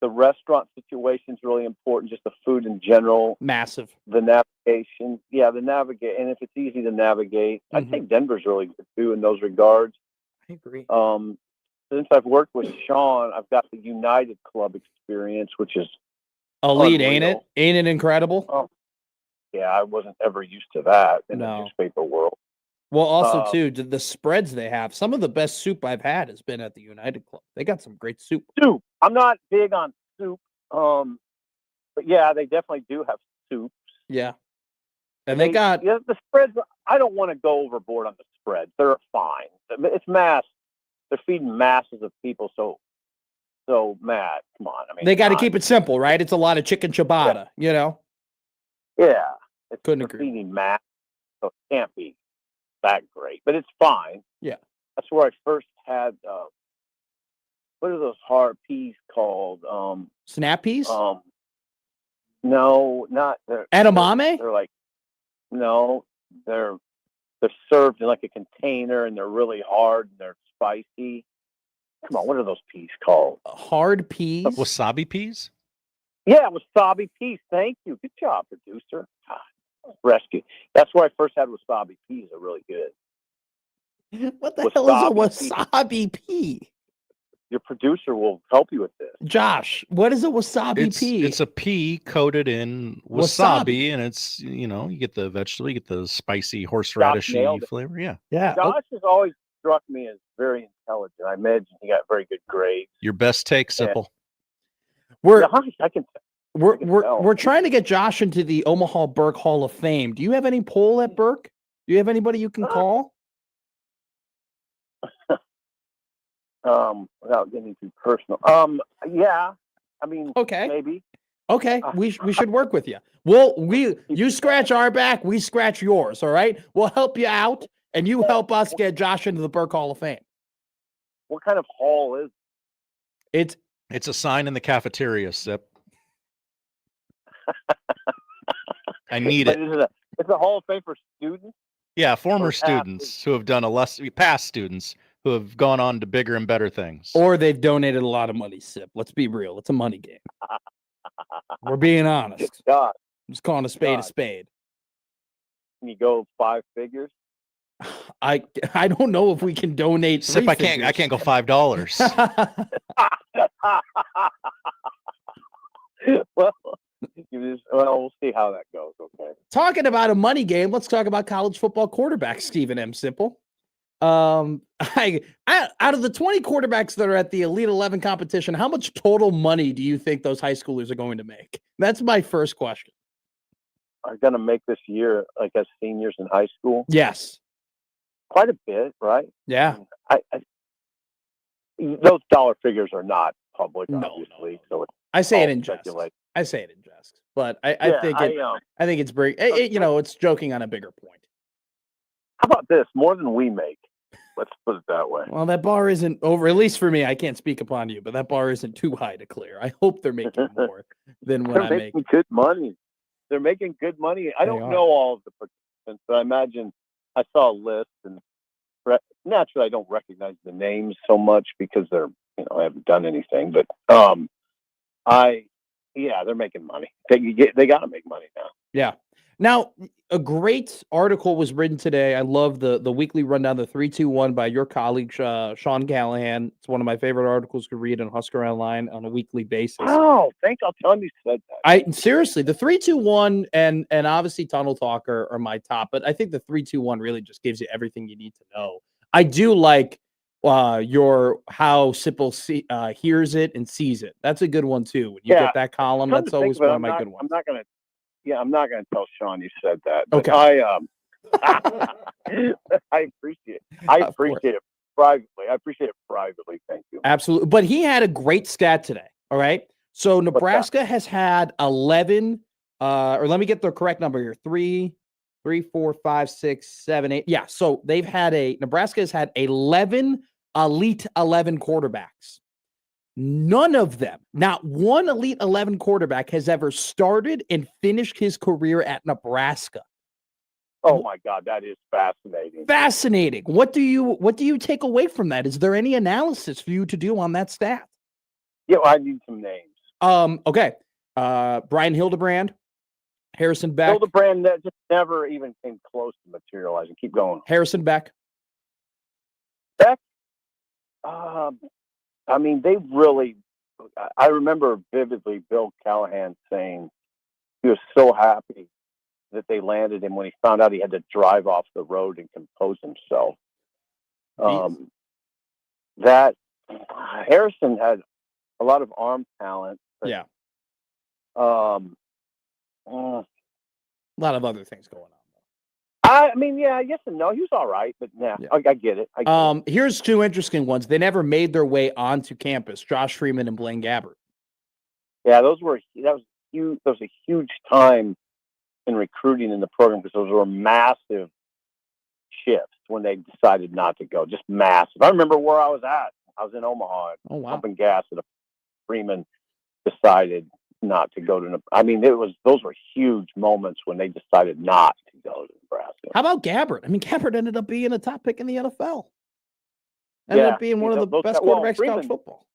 Speaker 12: restaurant situation is really important. Just the food in general.
Speaker 2: Massive.
Speaker 12: The navigation. Yeah, the navigate. And if it's easy to navigate, I think Denver's really good too in those regards.
Speaker 2: I agree.
Speaker 12: Since I've worked with Sean, I've got the United Club experience, which is
Speaker 2: elite,
Speaker 12: unreal.
Speaker 2: ain't it? Ain't it incredible?
Speaker 12: Oh, yeah, I wasn't ever used to that in the
Speaker 2: No.
Speaker 12: newspaper world.
Speaker 2: Well, also too, the spreads they have. Some of the best soup I've had has been at the United Club. They got some great soup.
Speaker 12: Soup. I'm not big on soup, but yeah, they definitely do have soup.
Speaker 2: Yeah, and they got
Speaker 12: the spreads. I don't want to go overboard on the spreads. They're fine. It's mass. They're feeding masses of people. So Matt, come on. I mean,
Speaker 2: they got to keep it simple, right? It's a lot of chicken ciabatta, you know.
Speaker 12: Yeah,
Speaker 2: Couldn't agree.
Speaker 12: Feeding mass, so it can't be that great, but it's fine.
Speaker 2: Yeah,
Speaker 12: that's where I first had. What are those hard peas called?
Speaker 2: Snap peas?
Speaker 12: No, not
Speaker 2: edamame.
Speaker 12: They're like, no, they're served in like a container and they're really hard and they're spicy. Come on, what are those peas called?
Speaker 2: Hard peas?
Speaker 3: Wasabi peas?
Speaker 12: Yeah, wasabi peas. Thank you. Good job, producer. God, rescue. That's where I first had wasabi peas. They're really good.
Speaker 2: What the hell is a wasabi pea?
Speaker 12: Your producer will help you with this.
Speaker 2: Josh, what is a wasabi pea?
Speaker 3: It's a pea coated in wasabi, and it's, you get the vegetable, you get the spicy horseradishy flavor. Yeah.
Speaker 2: Yeah.
Speaker 12: Josh has always struck me as very intelligent. I imagine he got very good grades.
Speaker 3: Your best take, Sipple.
Speaker 2: We're trying to get Josh into the Omaha Burke Hall of Fame. Do you have any poll at Burke? Do you have anybody you can call?
Speaker 12: Without getting too personal. Yeah. I mean,
Speaker 2: okay,
Speaker 12: maybe.
Speaker 2: Okay, we should work with you. You scratch our back, we scratch yours. All right, we'll help you out, and you help us get Josh into the Burke Hall of Fame.
Speaker 12: What kind of hall is
Speaker 2: it?
Speaker 3: It's a sign in the cafeteria, Sip. I need it.
Speaker 12: It's a hall of fame for students.
Speaker 3: Yeah, former students who have done past students who have gone on to bigger and better things.
Speaker 2: Or they've donated a lot of money, Sip. Let's be real. It's a money game. We're being honest.
Speaker 12: God.
Speaker 2: I'm just calling a spade a spade.
Speaker 12: Can you go 5 figures?
Speaker 2: I don't know if we can donate.
Speaker 3: Sip, I can't go $5.
Speaker 12: Well, we'll see how that goes. Okay.
Speaker 2: Talking about a money game, let's talk about college football quarterback Stephen M. Simple. Out of the 20 quarterbacks that are at the Elite 11 competition, how much total money do you think those high schoolers are going to make? That's my first question.
Speaker 12: Are going to make this year like as seniors in high school?
Speaker 2: Yes.
Speaker 12: Quite a bit, right?
Speaker 2: Yeah.
Speaker 12: Those dollar figures are not public, obviously. So
Speaker 2: I say it in jest. I say it in jest, but I think it's it's joking on a bigger point.
Speaker 12: How about this? More than we make. Let's put it that way.
Speaker 2: Well, that bar isn't over. At least for me, I can't speak upon you, but that bar isn't too high to clear. I hope they're making more than what I make.
Speaker 12: They're making good money. They're making good money. I don't know all of the participants, but I imagine I saw a list, and naturally, I don't recognize the names so much because I haven't done anything. But they're making money. They got to make money now.
Speaker 2: Yeah. Now, a great article was written today. I love the weekly rundown, the 3-2-1 by your colleague, Sean Callahan. It's one of my favorite articles to read on Husker Online on a weekly basis.
Speaker 12: Oh, I'll tell him you said that.
Speaker 2: Seriously, the 3-2-1 and obviously Tunnel Talk are my top, but I think the 3-2-1 really just gives you everything you need to know. I do like how Sipple hears it and sees it. That's a good one too. When you get that column, that's always one of my good ones.
Speaker 12: I'm not going to tell Sean you said that.
Speaker 2: Okay.
Speaker 12: I appreciate it privately. I appreciate it privately. Thank you.
Speaker 2: Absolutely. But he had a great stat today. All right. So Nebraska has had 11, or let me get the correct number here. 3, 4, 5, 6, 7, 8. Yeah. So Nebraska has had 11 Elite 11 quarterbacks. None of them, not one Elite 11 quarterback has ever started and finished his career at Nebraska.
Speaker 12: Oh my God, that is fascinating.
Speaker 2: Fascinating. What do you take away from that? Is there any analysis for you to do on that stat?
Speaker 12: Yeah, well, I need some names.
Speaker 2: Okay. Brian Hildebrand, Harrison Beck.
Speaker 12: Hildebrand that just never even came close to materializing. Keep going.
Speaker 2: Harrison Beck.
Speaker 12: Beck. I remember vividly Bill Callahan saying he was so happy that they landed him when he found out he had to drive off the road and compose himself. That Harrison had a lot of arm talent.
Speaker 2: Yeah. A lot of other things going on.
Speaker 12: Yes and no. He was all right, but I get it.
Speaker 2: Here's two interesting ones. They never made their way onto campus. Josh Freeman and Blaine Gabbert.
Speaker 12: Yeah, that was a huge time in recruiting in the program because those were massive shifts when they decided not to go. Just massive. I remember where I was at. I was in Omaha, pumping gas, and Freeman decided not to go to. Those were huge moments when they decided not to go to Nebraska.
Speaker 2: How about Gabbert? Gabbert ended up being a top pick in the NFL. Ended up being one of the best quarterbacks in college football.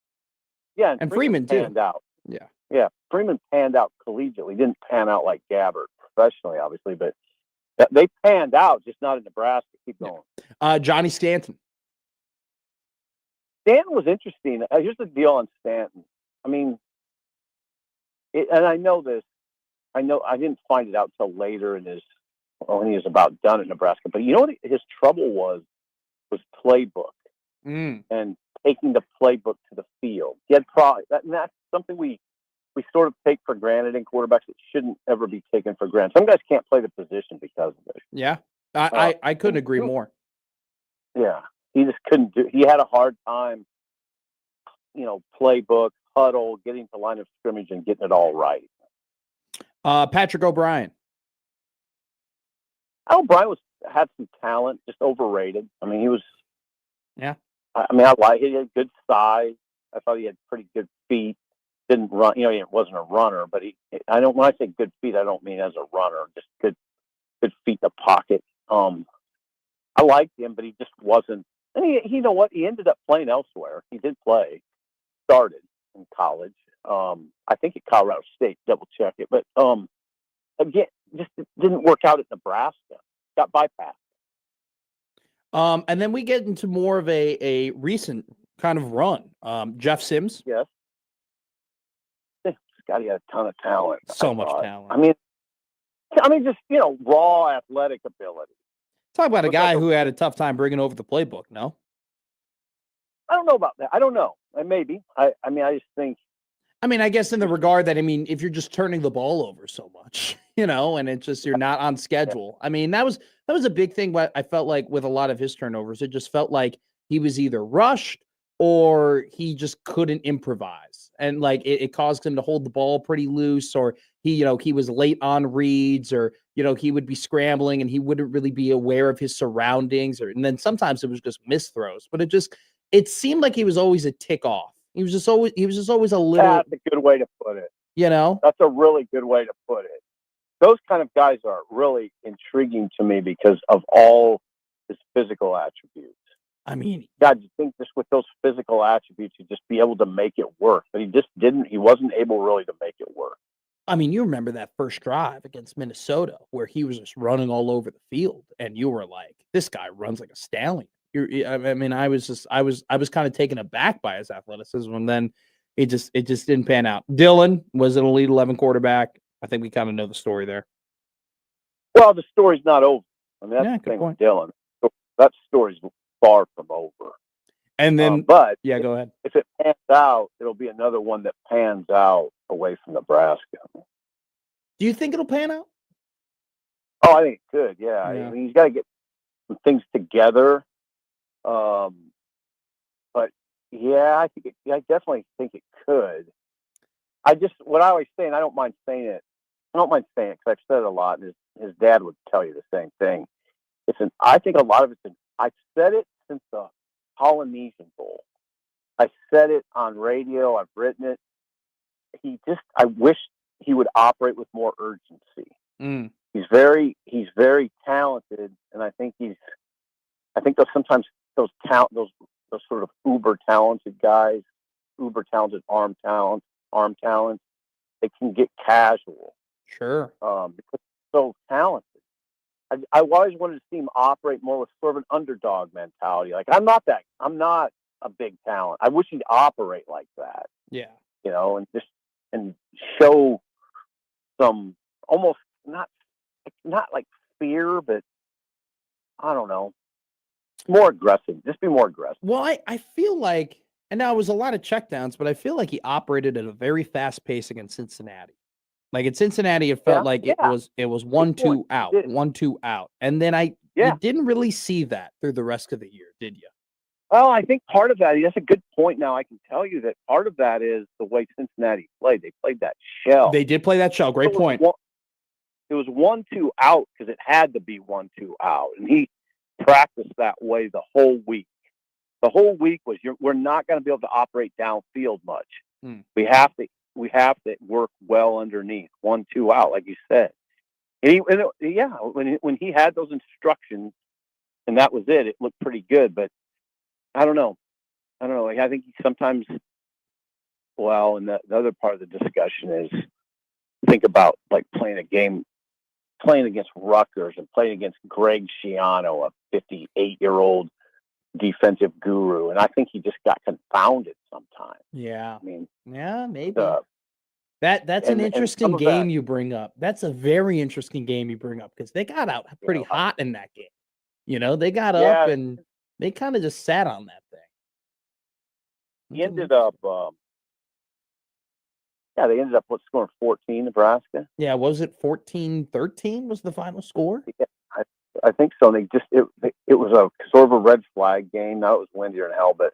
Speaker 12: Yeah,
Speaker 2: and Freeman too.
Speaker 12: Panned out.
Speaker 2: Yeah.
Speaker 12: Freeman panned out collegiately. Didn't pan out like Gabbert professionally, obviously, but they panned out, just not in Nebraska. Keep going.
Speaker 2: Johnny Stanton.
Speaker 12: Stanton was interesting. Here's the deal on Stanton. And I know this. I didn't find it out till later when he was about done at Nebraska. But you know what his trouble was playbook and taking the playbook to the field. He had that's something we sort of take for granted in quarterbacks. It shouldn't ever be taken for granted. Some guys can't play the position because of it.
Speaker 2: Yeah, I couldn't agree more.
Speaker 12: Yeah, he just couldn't do. He had a hard time. Playbook, huddle, getting to line of scrimmage, and getting it all right.
Speaker 2: Patrick O'Brien.
Speaker 12: O'Brien had some talent, just overrated. He was.
Speaker 2: Yeah.
Speaker 12: He had good size. I thought he had pretty good feet. Didn't run. He wasn't a runner, but when I say good feet, I don't mean as a runner. Just good feet in the pocket. I liked him, but he just wasn't. And he ended up playing elsewhere. He did play. Started in college. I think at Colorado State. Double check it, but again, just it didn't work out at Nebraska. Got bypassed.
Speaker 2: And then we get into more of a recent kind of run. Jeff Sims.
Speaker 12: Yes. Scotty had a ton of talent.
Speaker 2: So much talent.
Speaker 12: I mean, just, raw athletic ability.
Speaker 2: Talk about a guy who had a tough time bringing over the playbook, no?
Speaker 12: I don't know about that. I don't know. Maybe. I just think.
Speaker 2: I guess in the regard that, if you're just turning the ball over so much, and it's just you're not on schedule. That was a big thing. What I felt like with a lot of his turnovers, it just felt like he was either rushed or he just couldn't improvise. And like it caused him to hold the ball pretty loose, or he was late on reads, or he would be scrambling and he wouldn't really be aware of his surroundings, and then sometimes it was just missed throws. But it seemed like he was always a tick off. He was just always a little.
Speaker 12: That's a good way to put it. That's a really good way to put it. Those kind of guys are really intriguing to me because of all his physical attributes. God, you think just with those physical attributes, you'd just be able to make it work. But he just didn't. He wasn't able really to make it work.
Speaker 2: You remember that first drive against Minnesota where he was just running all over the field, and you were like, "This guy runs like a stallion." I was kind of taken aback by his athleticism, and then it just didn't pan out. Dylan was an Elite 11 quarterback. I think we kind of know the story there.
Speaker 12: Well, the story's not over. That's the thing with Dylan. That story's far from over.
Speaker 2: And then,
Speaker 12: but
Speaker 2: go ahead.
Speaker 12: If it pans out, it'll be another one that pans out away from Nebraska.
Speaker 2: Do you think it'll pan out?
Speaker 12: Oh, I think it could. Yeah. He's got to get some things together. But yeah, I definitely think it could. What I always say, and I don't mind saying it. I don't mind saying it because I've said it a lot, and his dad would tell you the same thing. I think a lot of it's. I've said it since the Polynesian Bowl. I said it on radio. I've written it. I wish he would operate with more urgency. He's very talented, and I think those sort of uber talented guys, uber talented arm talent, they can get casual.
Speaker 2: Sure.
Speaker 12: Because they're so talented. I always wanted to see him operate more with sort of an underdog mentality. Like I'm not a big talent. I wish he'd operate like that.
Speaker 2: Yeah.
Speaker 12: And show some almost not like fear, but I don't know. More aggressive. Just be more aggressive.
Speaker 2: Well, I feel like, and now it was a lot of checkdowns, but I feel like he operated at a very fast pace against Cincinnati. Like at Cincinnati, it felt like it was 1-2 out, 1-2 out, and then you didn't really see that through the rest of the year, did you?
Speaker 12: Well, I think part of that. That's a good point. Now I can tell you that part of that is the way Cincinnati played. They played that shell.
Speaker 2: They did play that shell. Great point.
Speaker 12: It was 1-2 out because it had to be 1-2 out, and he practiced that way the whole week. The whole week was we're not going to be able to operate downfield much. We have to work well underneath 1-2 out, like you said. And when he had those instructions, and that was it looked pretty good. But I don't know. Like, I think he sometimes. Well, and the other part of the discussion is think about like playing against Rutgers and playing against Greg Schiano, a 58-year-old defensive guru, and I think he just got confounded sometimes.
Speaker 2: Yeah, maybe. That's an interesting game you bring up. That's a very interesting game you bring up because they got out pretty hot in that game. They got up and they kind of just sat on that thing.
Speaker 12: He ended up. They ended up scoring 14, Nebraska.
Speaker 2: Yeah, was it 14-13 was the final score?
Speaker 12: Yeah, I think so. And it was a sort of a red flag game. Now it was windier than hell, but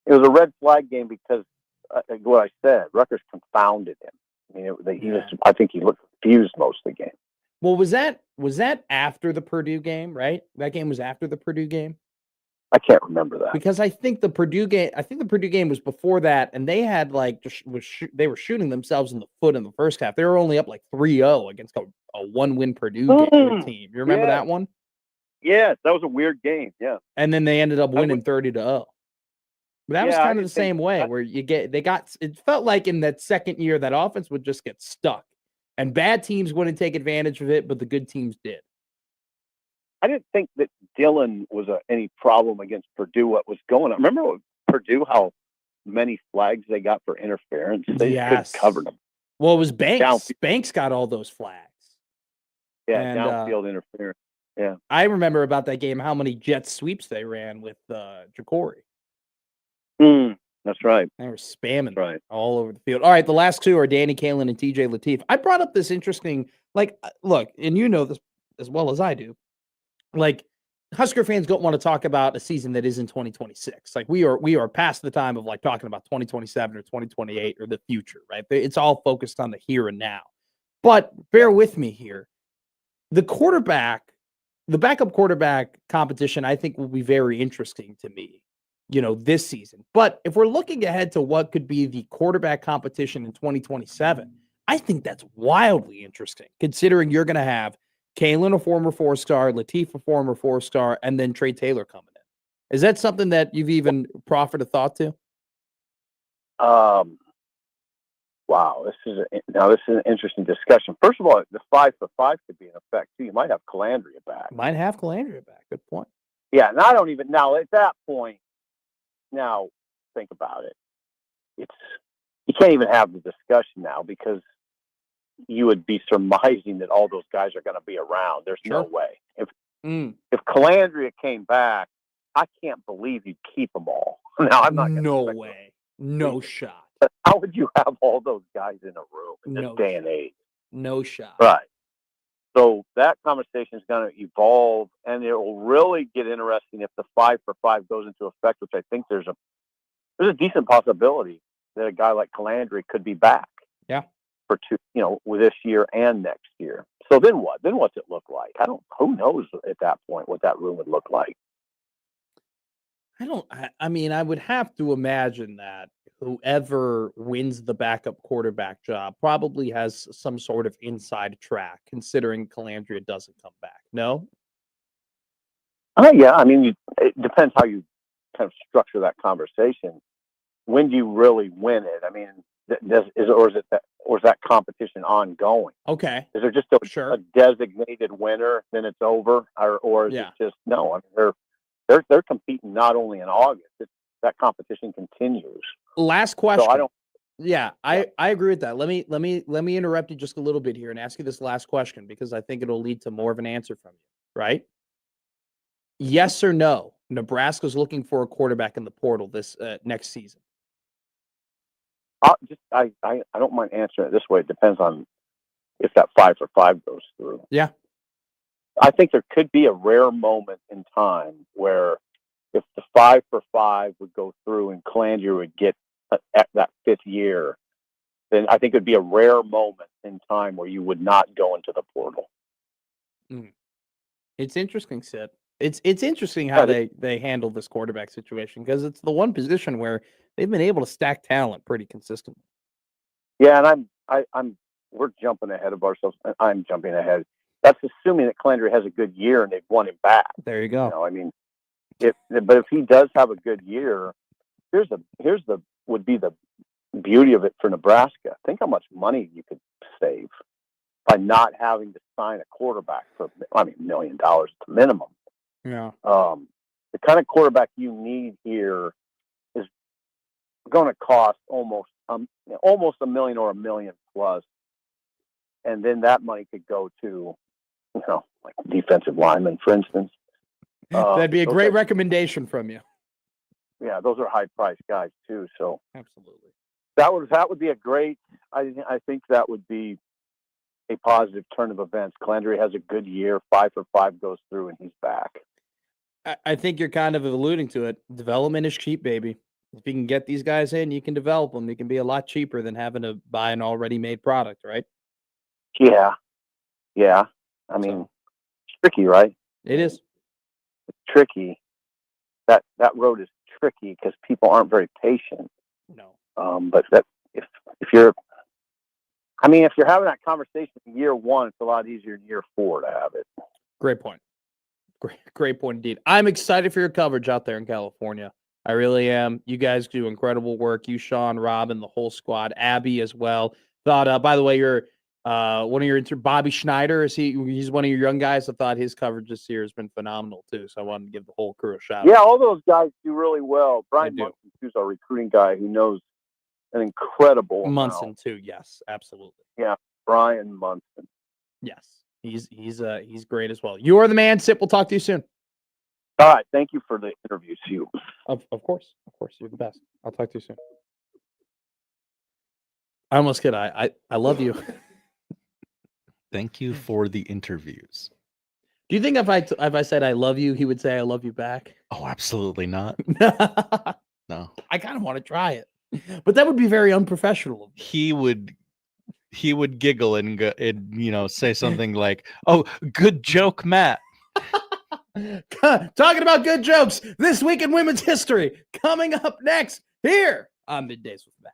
Speaker 12: it was a red flag game because what I said, Rutgers confounded him. I think he looked confused most of the game.
Speaker 2: Well, was that after the Purdue game, right? That game was after the Purdue game.
Speaker 12: I can't remember that
Speaker 2: because I think the Purdue game was before that, and they had they were shooting themselves in the foot in the first half. They were only up like 3-0 against a 1-win Purdue team. You remember that one?
Speaker 12: Yes, that was a weird game. Yeah,
Speaker 2: and then they ended up winning 30-0. But that was kind of the same way where it felt like in that second year that offense would just get stuck, and bad teams wouldn't take advantage of it, but the good teams did.
Speaker 12: I didn't think that Dillon was any problem against Purdue. What was going on? Remember with Purdue how many flags they got for interference? They just couldn't cover them.
Speaker 2: Well, it was Banks. Banks got all those flags.
Speaker 12: Yeah,
Speaker 2: And,
Speaker 12: downfield interference. Yeah,
Speaker 2: I remember about that game how many jet sweeps they ran with Jacory.
Speaker 12: That's right.
Speaker 2: They were spamming all over the field. All right, the last two are Danny Kalen and TJ Lateef. I brought up this interesting, look, and you know this as well as I do. Like, Husker fans don't want to talk about a season that is in 2026. Like, we are past the time of like talking about 2027 or 2028 or the future, right? It's all focused on the here and now. But bear with me here. The backup quarterback competition, I think, will be very interesting to me, this season. But if we're looking ahead to what could be the quarterback competition in 2027, I think that's wildly interesting, considering you're going to have Kalen, a former 4-star, Lateef, a former 4-star, and then Trey Taylor coming in. Is that something that you've even proffered a thought to?
Speaker 12: Wow, this is an interesting discussion. First of all, the 5 for 5 could be in effect too. You might have Calandria back.
Speaker 2: Might have Calandria back. Good point.
Speaker 12: Yeah, and I don't even now at that point. Now think about it. You can't even have the discussion now because you would be surmising that all those guys are going to be around. There's no way. If Calandria came back, I can't believe you'd keep them all. Now I'm not.
Speaker 2: No way. No shot.
Speaker 12: But how would you have all those guys in a room in this day and age?
Speaker 2: No shot.
Speaker 12: Right. So that conversation is going to evolve, and it will really get interesting if the 5 for 5 goes into effect, which I think there's a decent possibility that a guy like Calandria could be back.
Speaker 2: Yeah.
Speaker 12: For with this year and next year. So then what? Then what's it look like? Who knows at that point what that room would look like?
Speaker 2: I would have to imagine that whoever wins the backup quarterback job probably has some sort of inside track, considering Calandria doesn't come back. No?
Speaker 12: Yeah. It depends how you kind of structure that conversation. When do you really win it? Or is that competition ongoing?
Speaker 2: Okay.
Speaker 12: Is there just a designated winner, then it's over, or is it just no? They're competing not only in August. That competition continues.
Speaker 2: Last question.
Speaker 12: So I don't.
Speaker 2: Yeah, I agree with that. Let me interrupt you just a little bit here and ask you this last question because I think it'll lead to more of an answer from you. Right? Yes or no? Nebraska's looking for a quarterback in the portal this next season.
Speaker 12: I don't mind answering it this way. It depends on if that 5 for 5 goes through.
Speaker 2: Yeah.
Speaker 12: I think there could be a rare moment in time where if the 5 for 5 would go through and Calandria would get that 5th year, then I think it would be a rare moment in time where you would not go into the portal.
Speaker 2: It's interesting, Sid. It's interesting how they handle this quarterback situation because it's the one position where they've been able to stack talent pretty consistently.
Speaker 12: Yeah, and we're jumping ahead of ourselves. I'm jumping ahead. That's assuming that Calandria has a good year and they've won him back.
Speaker 2: There you go.
Speaker 12: But if he does have a good year, would be the beauty of it for Nebraska. Think how much money you could save by not having to sign a quarterback for $1 million at the minimum.
Speaker 2: Yeah.
Speaker 12: The kind of quarterback you need here is going to cost almost $1 million or $1 million plus, and then that money could go to like defensive linemen, for instance.
Speaker 2: That'd be a great recommendation from you.
Speaker 12: Yeah, those are high-priced guys too. So
Speaker 2: absolutely,
Speaker 12: that would be a great. I think that would be a positive turn of events. Calandria has a good year. 5 for 5 goes through, and he's back.
Speaker 2: I think you're kind of alluding to it. Development is cheap, baby. If you can get these guys in, you can develop them. It can be a lot cheaper than having to buy an already made product, right?
Speaker 12: Yeah. It's tricky, right?
Speaker 2: It is.
Speaker 12: It's tricky. That road is tricky because people aren't very patient.
Speaker 2: No.
Speaker 12: But if you're having that conversation in year 1, it's a lot easier in year 4 to have it.
Speaker 2: Great point. Great point indeed. I'm excited for your coverage out there in California. I really am. You guys do incredible work. You, Sean, Rob, and the whole squad. Abby as well. By the way, One of your Bobby Schneider, he's one of your young guys. I thought his coverage this year has been phenomenal too. So I wanted to give the whole crew a shout
Speaker 12: Yeah,
Speaker 2: out.
Speaker 12: all those guys do really well. Brian
Speaker 2: do.
Speaker 12: Munson, who's our recruiting guy, who knows an incredible
Speaker 2: Munson
Speaker 12: amount.
Speaker 2: too. Yes, absolutely.
Speaker 12: Yeah, Brian Munson.
Speaker 2: Yes, he's great as well. You are the man, Sip. We'll talk to you soon.
Speaker 12: All right, thank you for the interview, Hugh.
Speaker 2: Of course, you're the best. I'll talk to you soon. I almost kid. I love you.
Speaker 3: Thank you for the interviews.
Speaker 2: Do you think if I said I love you, he would say I love you back?
Speaker 3: Oh, absolutely not. No.
Speaker 2: I kind of want to try it, but that would be very unprofessional.
Speaker 3: He would giggle and go, and say something like, "Oh, good joke, Matt."
Speaker 2: Talking about good jokes this week in women's history coming up next here on Middays with Matt.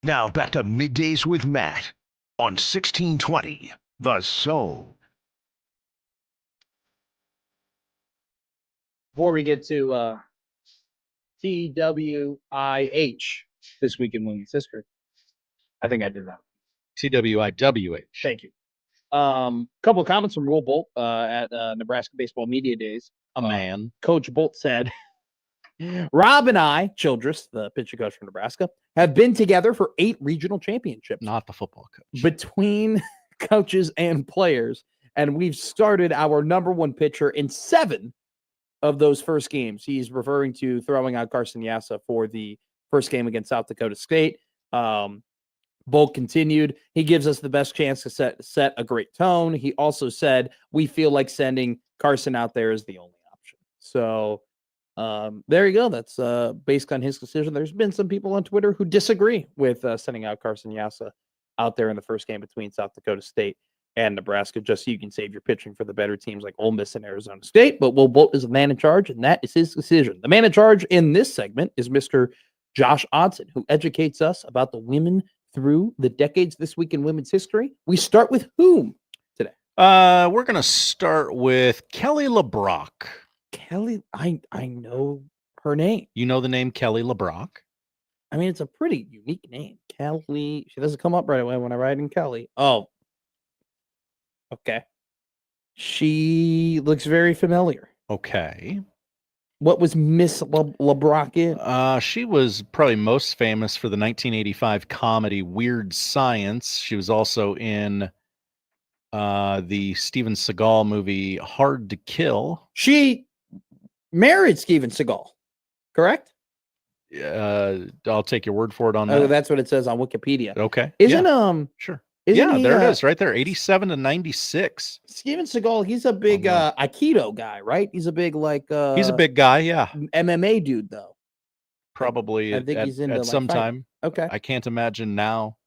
Speaker 9: Now back to Middays with Matt on 1620 The Soul.
Speaker 2: Before we get to TWIH, this week in women's history, I think I did that.
Speaker 3: TWIWH.
Speaker 2: Thank you. Couple of comments from Will Bolt at Nebraska Baseball Media Days.
Speaker 3: A man.
Speaker 2: Coach Bolt said, Rob and I, Childress, the pitching coach from Nebraska, have been together for 8 regional championships.
Speaker 3: Not the football coach.
Speaker 2: Between coaches and players. And we've started our number 1 pitcher in 7 of those first games. He's referring to throwing out Carson Yassa for the first game against South Dakota State. Bolt continued, he gives us the best chance to set a great tone. He also said, we feel like sending Carson out there is the only option. So there you go. That's based on his decision. There's been some people on Twitter who disagree with sending out Carson Yassa out there in the first game between South Dakota State and Nebraska, just so you can save your pitching for the better teams like Ole Miss and Arizona State. But Will Bolt is the man in charge, and that is his decision. The man in charge in this segment is Mr. Josh Odson, who educates us about the women through the decades this week in women's history. We start with whom today?
Speaker 3: We're going to start with Kelly LeBrock.
Speaker 2: Kelly, I know her name.
Speaker 3: You know the name Kelly LeBrock?
Speaker 2: I mean, it's a pretty unique name. Kelly. She doesn't come up right away when I write in Kelly. Oh. Okay. She looks very familiar.
Speaker 3: Okay.
Speaker 2: What was Miss LeBrock in?
Speaker 3: She was probably most famous for the 1985 comedy Weird Science. She was also in the Steven Seagal movie Hard to Kill.
Speaker 2: She married Steven Seagal, correct?
Speaker 3: I'll take your word for it on that.
Speaker 2: Oh, that's what it says on Wikipedia.
Speaker 3: Okay.
Speaker 2: Isn't
Speaker 3: sure.
Speaker 2: Isn't he,
Speaker 3: there it is, right there, 87 to 96.
Speaker 2: Steven Seagal, he's a big Aikido guy, right? He's a big
Speaker 3: he's a big guy, yeah.
Speaker 2: MMA dude, though.
Speaker 3: Probably
Speaker 2: I think he's into
Speaker 3: at some time.
Speaker 2: Okay.
Speaker 3: I can't imagine now.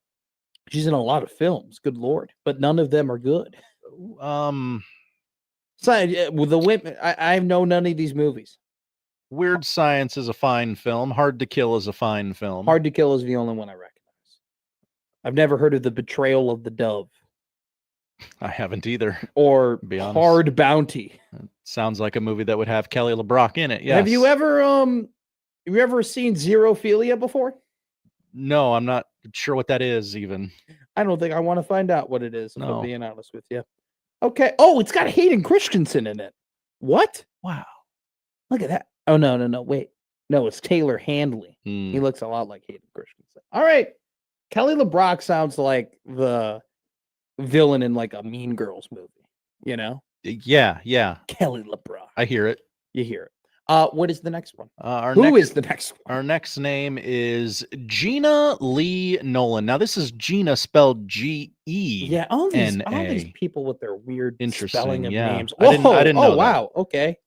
Speaker 2: She's in a lot of films, good lord, but none of them are good. So with the women, I know none of these movies.
Speaker 3: Weird Science is a fine film. Hard to Kill is a fine film.
Speaker 2: Hard to Kill is the only one I recognize. I've never heard of The Betrayal of the Dove.
Speaker 3: I haven't either.
Speaker 2: Or Hard Bounty.
Speaker 3: It sounds like a movie that would have Kelly LeBrock in it. Yes.
Speaker 2: Have you ever seen Xerophilia before?
Speaker 3: No, I'm not sure what that is even.
Speaker 2: I don't think I want to find out what it is, if I'm being honest with you. Okay. Oh, it's got Hayden Christensen in it. What?
Speaker 3: Wow.
Speaker 2: Look at that. Oh, no. Wait. No, it's Taylor Handley. He looks a lot like Hayden Christensen. All right. Kelly LeBrock sounds like the villain in like a Mean Girls movie, you know?
Speaker 3: Yeah.
Speaker 2: Kelly LeBrock.
Speaker 3: I hear it.
Speaker 2: You hear it. What is the next one?
Speaker 3: Who
Speaker 2: is the next one?
Speaker 3: Our next name is Gina Lee Nolan. Now, this is Gina spelled G-E.
Speaker 2: Yeah, all these people with their weird spelling of names.
Speaker 3: I didn't know that.
Speaker 2: Wow. Okay.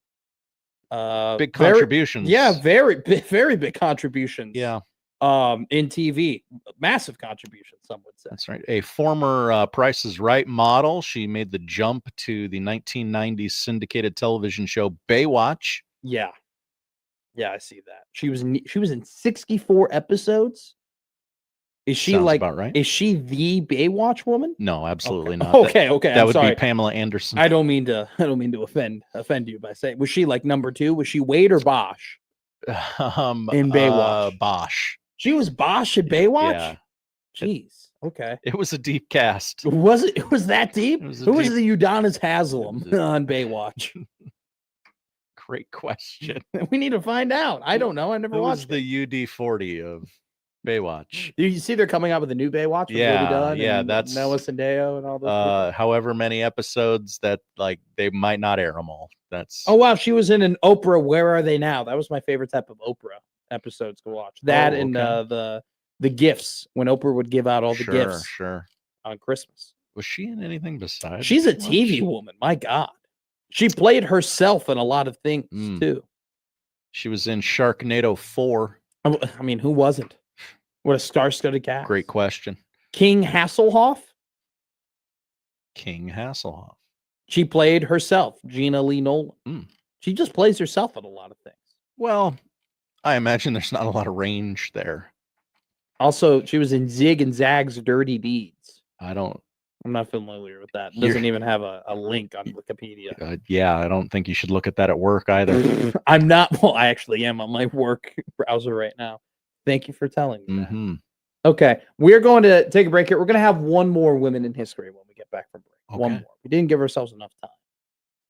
Speaker 3: Big contributions.
Speaker 2: Very big contributions.
Speaker 3: Yeah.
Speaker 2: In TV, massive contributions, some would say.
Speaker 3: That's right. A former Price is Right model. She made the jump to the 1990s syndicated television show Baywatch.
Speaker 2: Yeah, I see that. She was in 64 episodes. Is she
Speaker 3: Sounds about right.
Speaker 2: Is she the Baywatch woman?
Speaker 3: No, absolutely not.
Speaker 2: Okay.
Speaker 3: That would be Pamela Anderson.
Speaker 2: I don't mean to offend you by saying, was she like number 2? Was she Wade or Bosch? In Baywatch.
Speaker 3: Bosch.
Speaker 2: She was Bosch in Baywatch?
Speaker 3: Yeah.
Speaker 2: Jeez. Okay.
Speaker 3: It was a deep cast.
Speaker 2: Was it? It was that deep?
Speaker 3: Was
Speaker 2: Who was the Udonis Haslam on Baywatch?
Speaker 3: Great question.
Speaker 2: We need to find out. I don't know. I never watched
Speaker 3: the UD40 of Baywatch.
Speaker 2: You see they're coming out with a new Baywatch with
Speaker 3: Yeah,
Speaker 2: Woody Dunn
Speaker 3: yeah,
Speaker 2: and
Speaker 3: that's
Speaker 2: Noah Centineo and all those.
Speaker 3: However many episodes that they might not air them all. That's
Speaker 2: Oh wow, she was in an Oprah Where Are They Now? That was my favorite type of Oprah episodes to watch. That and the gifts, when Oprah would give out all the gifts on Christmas.
Speaker 3: Was she in anything besides?
Speaker 2: She's a TV woman. My God. She played herself in a lot of things too.
Speaker 3: She was in Sharknado 4.
Speaker 2: I mean, who wasn't? What a star-studded cast.
Speaker 3: Great question.
Speaker 2: King Hasselhoff. She played herself, Gina Lee Nolan. She just plays herself in a lot of things.
Speaker 3: Well, I imagine there's not a lot of range there.
Speaker 2: Also, she was in Zig and Zag's Dirty Deeds.
Speaker 3: I'm
Speaker 2: not familiar with that. It
Speaker 3: You're-
Speaker 2: doesn't even have a link on Wikipedia.
Speaker 3: Yeah, I don't think you should look at that at work either.
Speaker 2: I'm not. Well, I actually am on my work browser right now. Thank you for telling me that.
Speaker 3: Mm-hmm.
Speaker 2: Okay, we're going to take a break here. We're going to have one more women in history when we get back from break. One
Speaker 3: Okay.
Speaker 2: more. We didn't give ourselves enough time.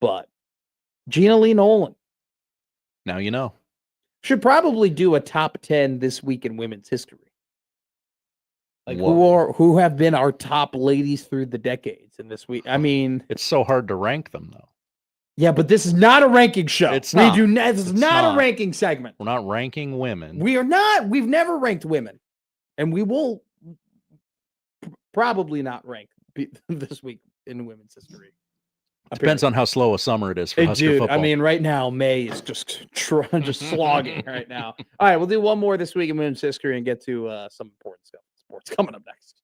Speaker 2: But Gina Lee Nolan
Speaker 3: Now you know.
Speaker 2: should probably do a top 10 this week in women's history. Like
Speaker 3: Whoa.
Speaker 2: who have been our top ladies through the decades in this week. I mean,
Speaker 3: It's so hard to rank them though.
Speaker 2: yeah, but this is not a ranking show.
Speaker 3: It's not.
Speaker 2: This is
Speaker 3: It's
Speaker 2: not
Speaker 3: not.
Speaker 2: a ranking segment.
Speaker 3: We're not ranking women.
Speaker 2: We are not. We've never ranked women, and we will probably not rank this week in women's history.
Speaker 3: Depends on how slow a summer it is for
Speaker 2: Hey,
Speaker 3: Husker
Speaker 2: dude,
Speaker 3: football.
Speaker 2: I mean, right now May is just slogging right now. All right, we'll do one more this week in women's history and get to some important stuff. Sports coming up next.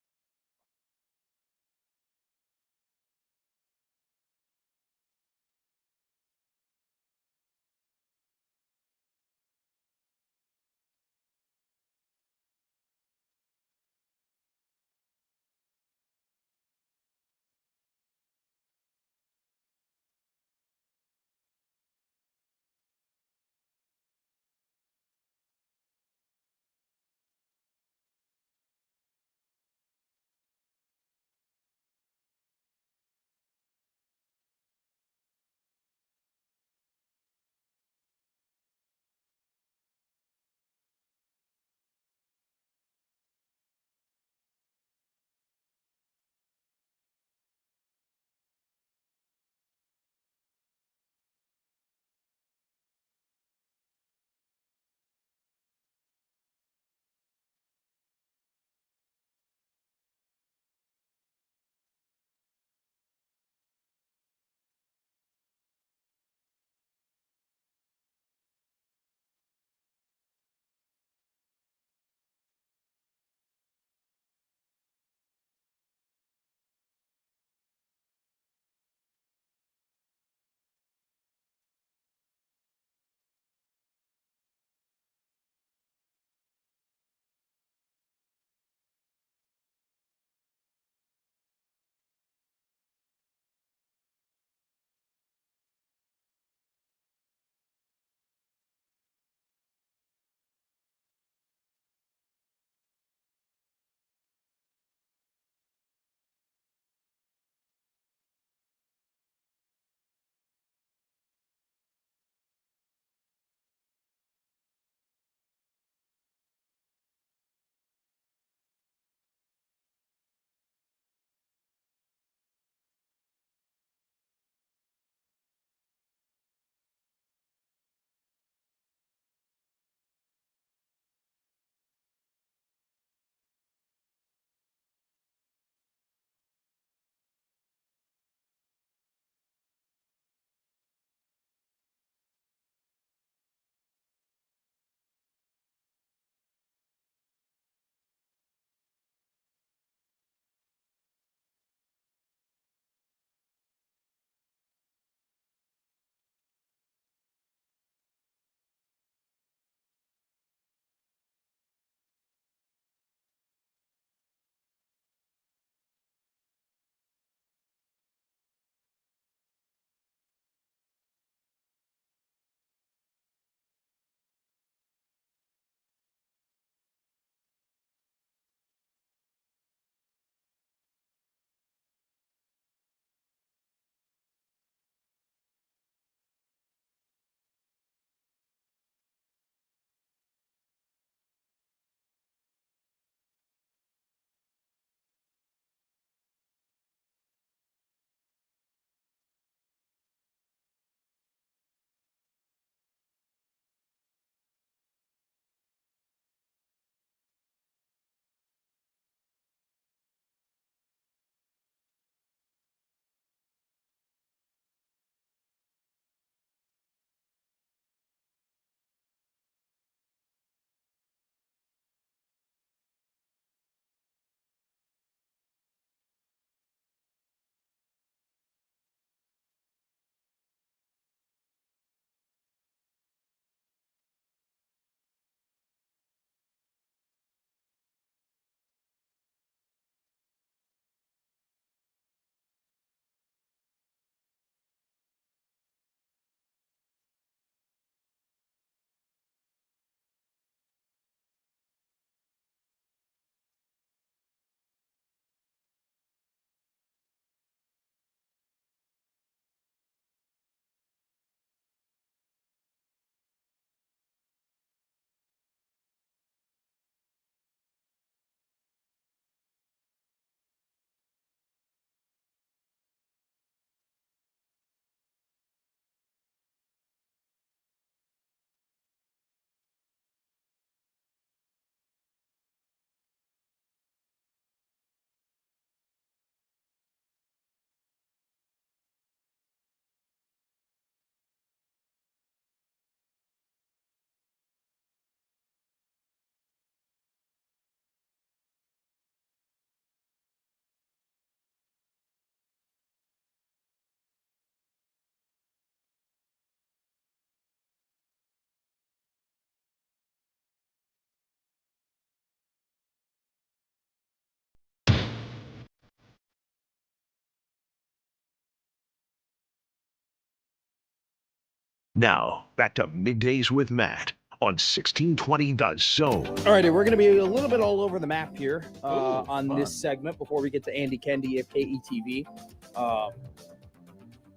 Speaker 9: Now, back to Middays with Matt on 1620 The Zone.
Speaker 2: All right, we're going to be a little bit all over the map here on this segment before we get to Andy Kendi of KETV.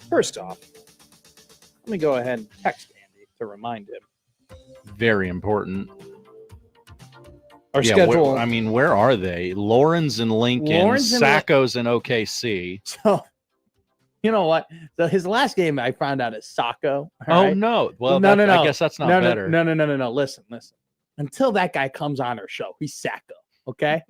Speaker 2: First off, let me go ahead and text Andy to remind him.
Speaker 3: Very important.
Speaker 2: Our schedule.
Speaker 3: Where are they? Lawrence and Lincoln, Sacco's and OKC.
Speaker 2: So, you know what? So his last game I found out is Sacco.
Speaker 3: Right? No. Well, no. I guess that's not better.
Speaker 2: No. Listen. Until that guy comes on our show, he's Sacco. Okay.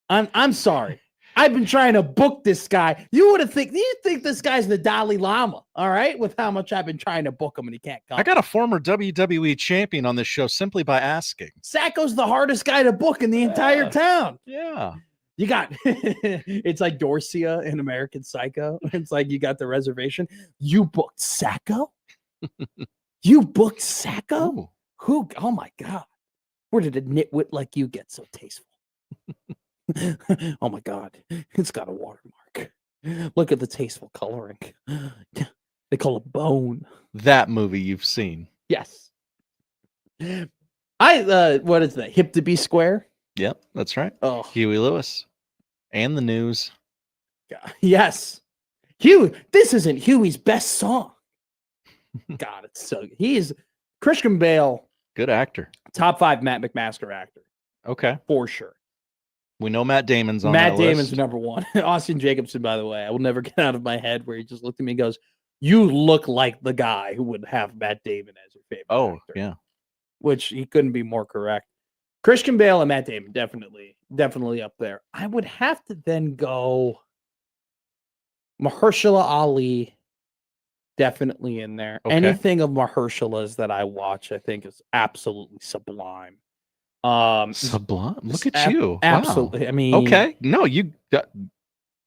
Speaker 2: I'm sorry. I've been trying to book this guy. You think this guy's the Dalai Lama, all right? With how much I've been trying to book him and he can't come.
Speaker 3: I got a former WWE champion on this show simply by asking.
Speaker 2: Sacco's the hardest guy to book in the entire town.
Speaker 3: Yeah.
Speaker 2: You got it's like Dorcia in American Psycho. It's like you got the reservation. You booked Sacco? You booked Sacco?
Speaker 3: Ooh.
Speaker 2: Who? Oh my God. Where did a nitwit like you get so tasteful? Oh my God, it's got a watermark. Look at the tasteful coloring. They call it bone.
Speaker 3: That movie you've seen.
Speaker 2: Yes. What is that? Hip to be square?
Speaker 3: Yep, that's right.
Speaker 2: Oh,
Speaker 3: Huey Lewis and the News.
Speaker 2: Yes. Huey, this isn't Huey's best song. God, it's so good. He is Christian Bale.
Speaker 3: Good actor.
Speaker 2: Top 5 Matt McMaster actor.
Speaker 3: Okay.
Speaker 2: For sure.
Speaker 3: We know Matt Damon's on
Speaker 2: Matt
Speaker 3: that
Speaker 2: Damon's
Speaker 3: list.
Speaker 2: number 1. Austin Jacobson, by the way, I will never get out of my head where he just looked at me and goes, "You look like the guy who would have Matt Damon as your favorite actor."
Speaker 3: Yeah.
Speaker 2: Which he couldn't be more correct. Christian Bale and Matt Damon, definitely up there. I would have to then go Mahershala Ali, definitely in there.
Speaker 3: Okay.
Speaker 2: Anything of Mahershala's that I watch, I think is absolutely sublime.
Speaker 3: Sublime. Look at you.
Speaker 2: Absolutely.
Speaker 3: Wow.
Speaker 2: I mean,
Speaker 3: okay. No, you got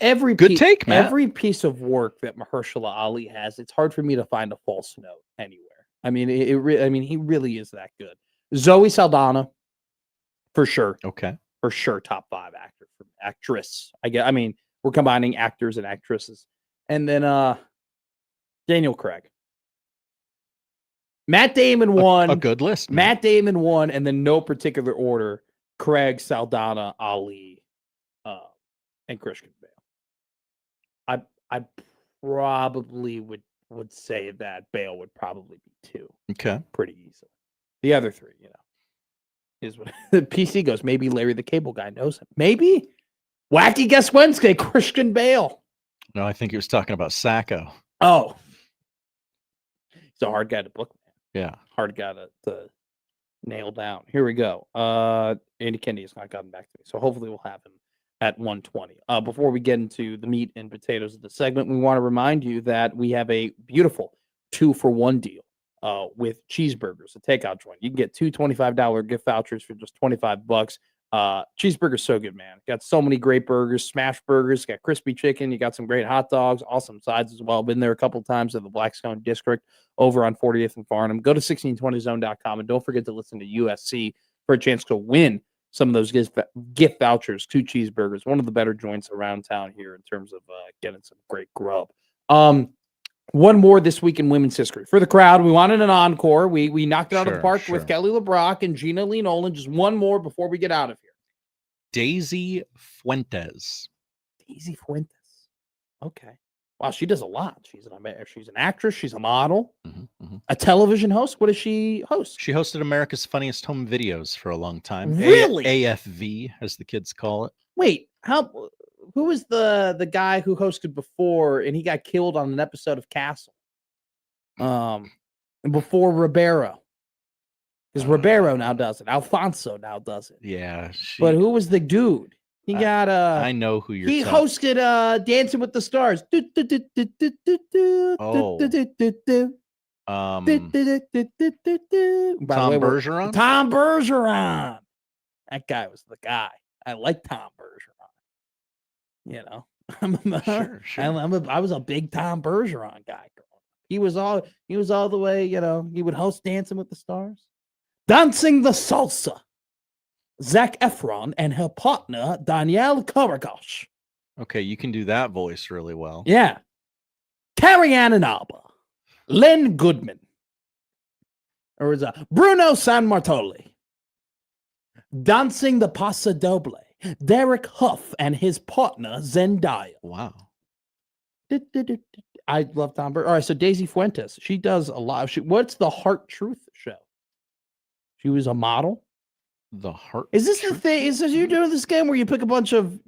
Speaker 2: good
Speaker 3: take, Matt.
Speaker 2: Every piece of work that Mahershala Ali has, it's hard for me to find a false note anywhere. I mean, he really is that good. Zoe Saldana, for sure.
Speaker 3: Okay.
Speaker 2: For sure, top 5 actress. We're combining actors and actresses. And then Daniel Craig. Matt Damon won.
Speaker 3: A good list.
Speaker 2: Matt Damon won, and then no particular order. Craig, Saldana, Ali, and Christian Bale. I probably would say that Bale would probably be 2.
Speaker 3: Okay.
Speaker 2: Pretty easily. The other 3, is what the PC goes. Maybe Larry the Cable Guy knows him. Maybe Wacky Guess Wednesday, Christian Bale.
Speaker 3: No, I think he was talking about Sacco.
Speaker 2: Oh, he's a hard guy to book.
Speaker 3: Yeah.
Speaker 2: Hard guy to nail down. Here we go. Andy Kendi has not gotten back to me, so hopefully we'll have him at 120. Before we get into the meat and potatoes of the segment, we want to remind you that we have a beautiful 2-for-1 deal with cheeseburgers, a takeout joint. You can get 2 $25 gift vouchers for just $25. Cheeseburger's so good, man. Got so many great burgers, smash burgers, got crispy chicken, you got some great hot dogs, awesome sides as well. Been there a couple times at the Blackstone District over on 40th and Farnham. Go to 1620zone.com and don't forget to listen to USC for a chance to win some of those gift vouchers, 2 cheeseburgers, one of the better joints around town here in terms of getting some great grub. One more this week in women's history. For the crowd, we wanted an encore. We knocked it out of the park with Kelly LeBrock and Gina Lee Nolan. Just one more before we get out of here.
Speaker 3: Daisy Fuentes.
Speaker 2: Daisy Fuentes. Okay. Wow, she does a lot. She's an actress. She's a model. A television host. What does she host?
Speaker 3: She hosted America's Funniest Home Videos for a long time.
Speaker 2: Really?
Speaker 3: AFV, as the kids call it.
Speaker 2: Wait, who was the guy who hosted before and he got killed on an episode of Castle? And before Ribeiro. Because Ribeiro now does it. Alfonso now does it.
Speaker 3: Yeah.
Speaker 2: But who was the dude? He got
Speaker 3: I know who you're
Speaker 2: he hosted Dancing with the Stars.
Speaker 3: Tom Bergeron?
Speaker 2: Tom Bergeron. That guy was the guy. I like Tom Bergeron. I was a big Tom Bergeron guy. He was all the way, he would host Dancing with the Stars. Dancing the Salsa. Zac Efron and her partner, Danielle Karagosh.
Speaker 3: Okay, you can do that voice really well.
Speaker 2: Yeah. Carrie Ann Inaba. Len Goodman. Or was Bruno Sammartoli dancing the Paso Doble. Derek Huff and his partner Zendaya.
Speaker 3: Wow.
Speaker 2: I love Tom Burke. All right, so Daisy Fuentes, she does a lot. What's the Heart Truth show? She was a model.
Speaker 3: The Heart.
Speaker 2: Is this the thing? Is this you doing this game where you pick a bunch of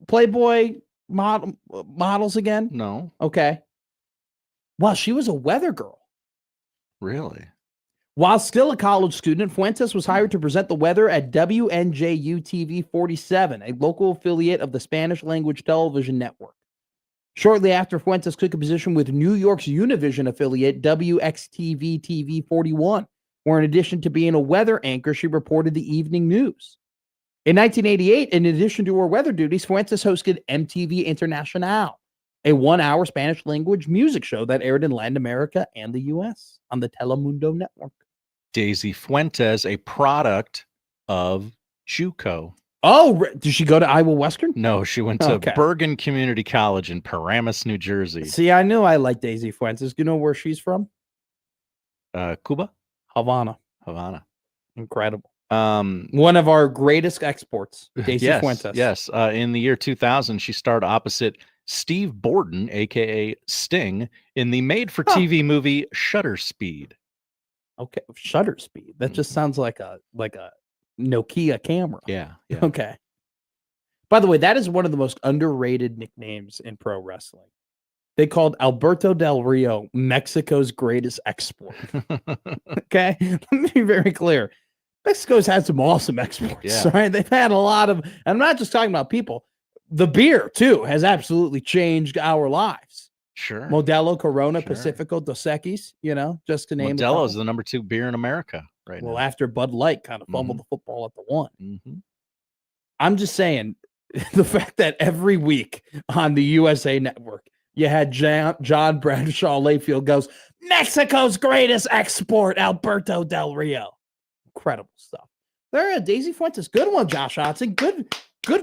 Speaker 2: Playboy models again?
Speaker 3: No.
Speaker 2: Okay. Wow, she was a weather girl.
Speaker 3: Really?
Speaker 2: While still a college student, Fuentes was hired to present the weather at WNJU TV 47, a local affiliate of the Spanish language television network. Shortly after, Fuentes took a position with New York's Univision affiliate WXTV TV 41, where in addition to being a weather anchor, she reported the evening news. In 1988, in addition to her weather duties, Fuentes hosted MTV Internacional, a 1-hour Spanish language music show that aired in Latin America and the U.S. on the Telemundo network.
Speaker 3: Daisy Fuentes, a product of JUCO.
Speaker 2: Oh, did she go to Iowa Western?
Speaker 3: No, she went to Bergen Community College in Paramus, New Jersey.
Speaker 2: See, I knew I liked Daisy Fuentes. Do you know where she's from?
Speaker 3: Cuba?
Speaker 2: Havana.
Speaker 3: Incredible.
Speaker 2: One of our greatest exports, Daisy Fuentes.
Speaker 3: Yes. In the year 2000, she starred opposite Steve Borden, a.k.a. Sting, in the made-for-TV movie Shutter Speed.
Speaker 2: Okay, Shutter Speed. That just sounds like a Nokia camera.
Speaker 3: Yeah.
Speaker 2: Okay. By the way, that is one of the most underrated nicknames in pro wrestling. They called Alberto Del Rio Mexico's greatest export. Okay, let me be very clear. Mexico's had some awesome exports, right? They've had a lot of, and I'm not just talking about people. The beer, too, has absolutely changed our lives.
Speaker 3: Sure.
Speaker 2: Modelo, Corona, Pacifico, Dos Equis, just to name
Speaker 3: Modelo is the number 2 beer in America right now.
Speaker 2: Well, after Bud Light kind of fumbled the football at the 1.
Speaker 3: Mm-hmm.
Speaker 2: I'm just saying, the fact that every week on the USA Network, you had John Bradshaw Layfield goes, Mexico's greatest export, Alberto Del Rio. Incredible stuff. There, Daisy Fuentes, good one, Josh Hudson. Good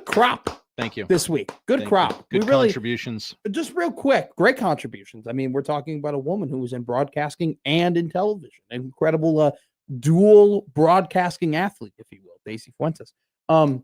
Speaker 2: crop.
Speaker 3: Thank you.
Speaker 2: This week. Good crop.
Speaker 3: Good contributions.
Speaker 2: Just real quick, great contributions. I mean, we're talking about a woman who was in broadcasting and in television. An incredible dual broadcasting athlete, if you will, Daisy Fuentes. How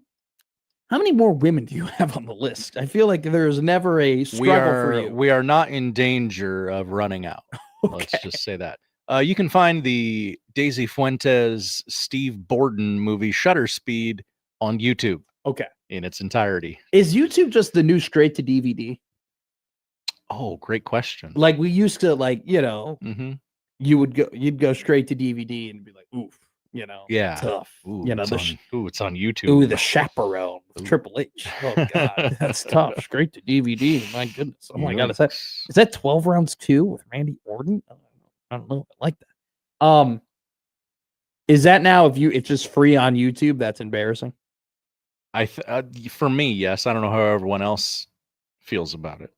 Speaker 2: many more women do you have on the list? I feel like there's never a struggle for you.
Speaker 3: We are not in danger of running out. Okay. Let's just say that. You can find the Daisy Fuentes, Steve Borden movie Shutter Speed on YouTube.
Speaker 2: Okay.
Speaker 3: In its entirety.
Speaker 2: Is YouTube just the new straight to DVD?
Speaker 3: Oh, great question.
Speaker 2: Like we used to, you'd go straight to DVD and be like, oof, tough.
Speaker 3: Ooh,
Speaker 2: it's
Speaker 3: on YouTube.
Speaker 2: Ooh, the Chaperone with Triple H. Oh God, that's tough. Straight to DVD. My goodness. Oh my God, is that 12 rounds 2 with Randy Orton? I don't know. I like that. Is that now it's just free on YouTube? That's embarrassing.
Speaker 3: For me, yes. I don't know how everyone else feels about it.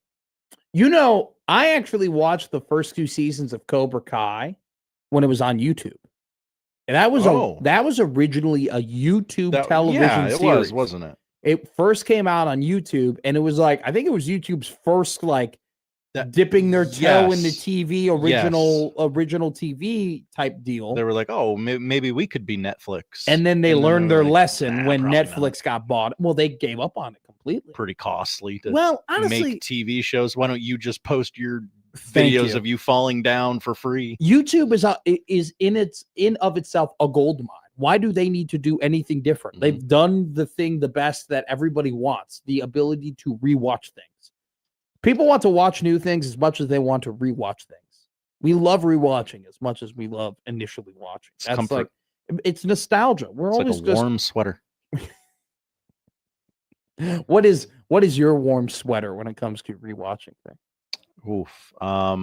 Speaker 2: I actually watched the first 2 seasons of Cobra Kai when it was on YouTube. And that was originally a YouTube television series.
Speaker 3: It was, wasn't it?
Speaker 2: It first came out on YouTube, and it was I think it was YouTube's first dipping their toe in the TV original TV type deal.
Speaker 3: They were like, oh, maybe we could be Netflix.
Speaker 2: And then they learned their lesson when Netflix got bought. Well, they gave up on it completely.
Speaker 3: Pretty costly to
Speaker 2: honestly,
Speaker 3: make TV shows. Why don't you just post your videos of you falling down for free?
Speaker 2: YouTube is in of itself a gold mine. Why do they need to do anything different? They've done the thing the best that everybody wants, the ability to rewatch things. People want to watch new things as much as they want to rewatch things. We love rewatching as much as we love initially watching.
Speaker 3: It's comfort.
Speaker 2: It's nostalgia. We're always
Speaker 3: like a warm sweater.
Speaker 2: What is your warm sweater when it comes to rewatching things?
Speaker 3: Oof. I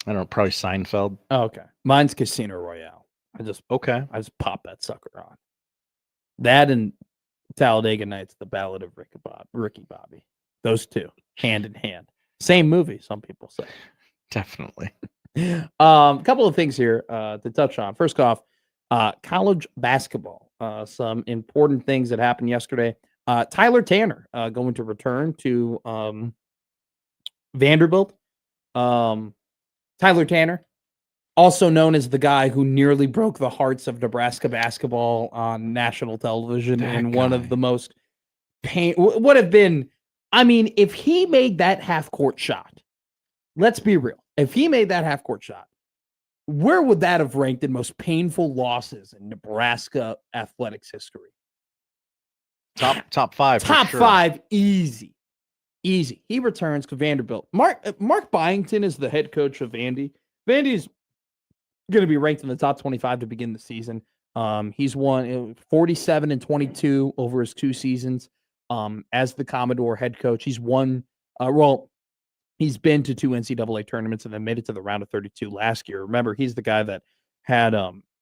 Speaker 3: don't know, probably Seinfeld.
Speaker 2: Oh, okay. Mine's Casino Royale. I just pop that sucker on. That and Talladega Nights, The Ballad of Ricky Bobby. Those two, hand in hand. Same movie, some people say.
Speaker 3: Definitely.
Speaker 2: A couple of things here to touch on. First off, college basketball. Some important things that happened yesterday. Tyler Tanner going to return to Vanderbilt. Tyler Tanner, also known as the guy who nearly broke the hearts of Nebraska basketball on national television in one of the most would have been, I mean, if he made that half-court shot, let's be real. If he made that half-court shot, where would that have ranked in most painful losses in Nebraska athletics history?
Speaker 3: Top 5.
Speaker 2: Top
Speaker 3: for sure.
Speaker 2: 5, easy. Easy. He returns to Vanderbilt. Mark Byington is the head coach of Vandy. Vandy's going to be ranked in the top 25 to begin the season. He's won 47-22 over his 2 seasons as the Commodore head coach. He's won, he's been to 2 NCAA tournaments and then made it to the round of 32 last year. Remember, he's the guy that had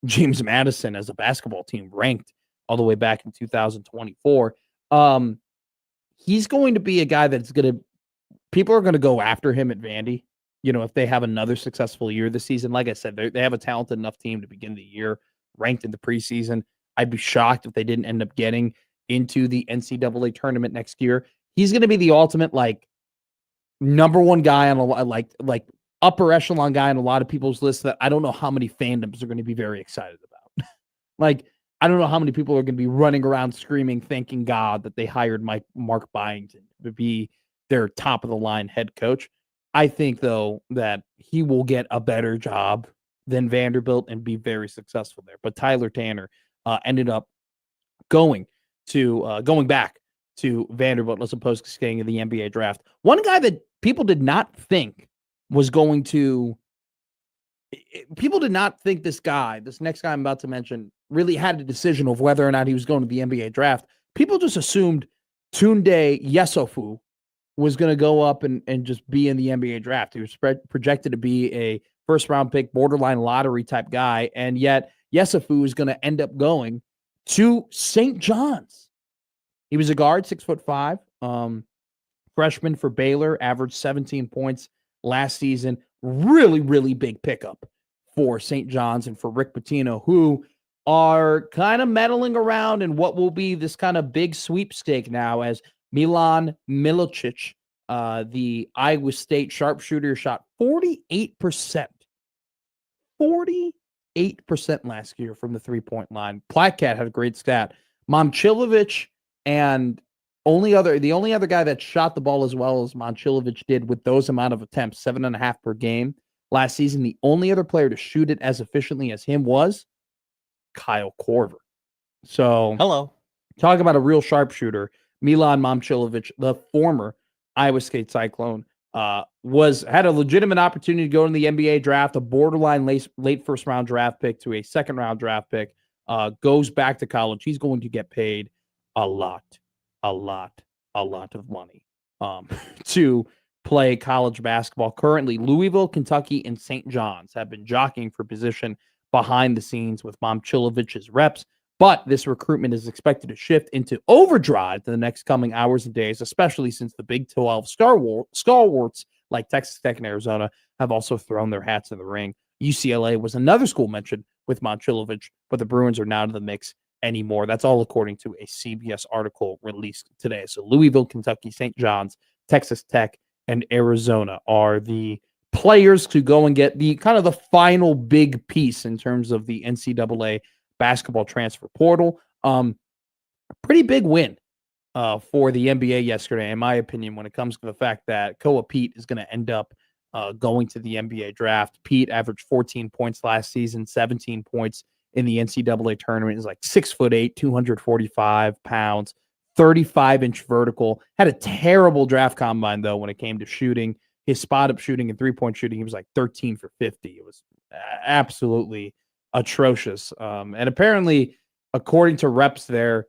Speaker 2: James Madison as a basketball team ranked all the way back in 2024. He's going to be a guy that's people are going to go after him at Vandy. You know, if they have another successful year this season. Like I said, they have a talented enough team to begin the year, ranked in the preseason. I'd be shocked if they didn't end up getting into the NCAA tournament next year. He's going to be the ultimate, like, number one guy on a like upper echelon guy on a lot of people's lists that I don't know how many fandoms are going to be very excited about. Like, I don't know how many people are going to be running around screaming, thanking God that they hired Mark Byington to be their top of the line head coach. I think, though, that he will get a better job than Vanderbilt and be very successful there. But Tyler Tanner ended up going back to Vanderbilt as opposed to staying in the NBA draft. One guy that people did not think was going to – people did not think this next guy I'm about to mention, really had a decision of whether or not he was going to the NBA draft. People just assumed Tunde Yesofu was going to go up and just be in the NBA draft. He was projected to be a first-round pick, borderline lottery type guy, and yet Yesofu is going to end up going to St. John's. He was a guard, 6'5", freshman for Baylor, averaged 17 points last season. Really, really big pickup for St. John's and for Rick Pitino, who are kind of meddling around in what will be this kind of big sweepstake now, as Milan Milicic, the Iowa State sharpshooter, shot 48%. 48% last year from the three-point line. Plaquette had a great stat. Momcilovic and the only other guy that shot the ball as well as Momcilovic did with those amount of attempts, 7.5 per game last season. The only other player to shoot it as efficiently as him was Kyle Korver. So,
Speaker 3: hello.
Speaker 2: Talk about a real sharpshooter. Milan Momcilovic, the former Iowa State Cyclone, had a legitimate opportunity to go in the NBA draft, a borderline late first round draft pick to a second round draft pick, goes back to college. He's going to get paid a lot of money to play college basketball. Currently, Louisville, Kentucky, and St. John's have been jockeying for position behind the scenes with Momcilovic's reps. But this recruitment is expected to shift into overdrive in the next coming hours and days, especially since the Big 12 stalwarts like Texas Tech and Arizona have also thrown their hats in the ring. UCLA was another school mentioned with Momcilovic, but the Bruins are not in the mix anymore. That's all according to a CBS article released today. So Louisville, Kentucky, St. John's, Texas Tech, and Arizona are the players to go and get the kind of the final big piece in terms of the NCAA basketball transfer portal. Pretty big win for the NBA yesterday, in my opinion, when it comes to the fact that Koa Pete is going to end up going to the NBA draft. Pete averaged 14 points last season, 17 points in the NCAA tournament. He's like 6'8", 245 pounds, 35-inch vertical. Had a terrible draft combine, though, when it came to shooting. His spot-up shooting and three-point shooting, he was like 13 for 50. It was absolutely atrocious. And apparently, according to reps there,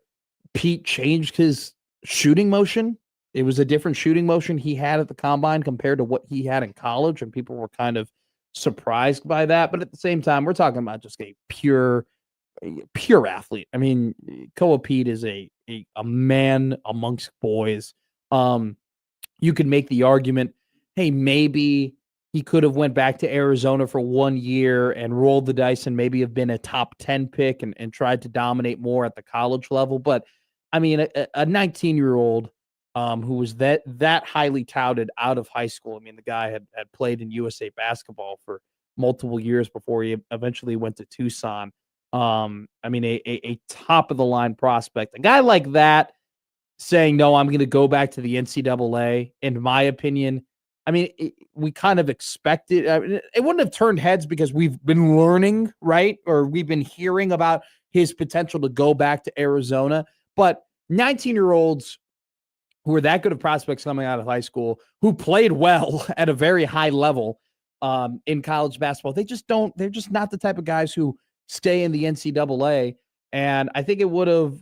Speaker 2: Pete changed his shooting motion. It was a different shooting motion he had at the combine compared to what he had in college, and people were kind of surprised by that. But at the same time, we're talking about just a pure athlete. I mean, Koa Pete is a man amongst boys. You could make the argument, hey, maybe he could have went back to Arizona for 1 year and rolled the dice and maybe have been a top 10 pick and tried to dominate more at the college level. But I mean, a 19-year-old who was that highly touted out of high school. I mean, the guy had played in USA basketball for multiple years before he eventually went to Tucson. I mean, a top of the line prospect, a guy like that saying, no, I'm going to go back to the NCAA, in my opinion. I mean, we kind of expected, it wouldn't have turned heads because we've been learning, right? Or we've been hearing about his potential to go back to Arizona. But 19-year-olds who are that good of prospects coming out of high school, who played well at a very high level in college basketball, they're just not the type of guys who stay in the NCAA. And I think it would have,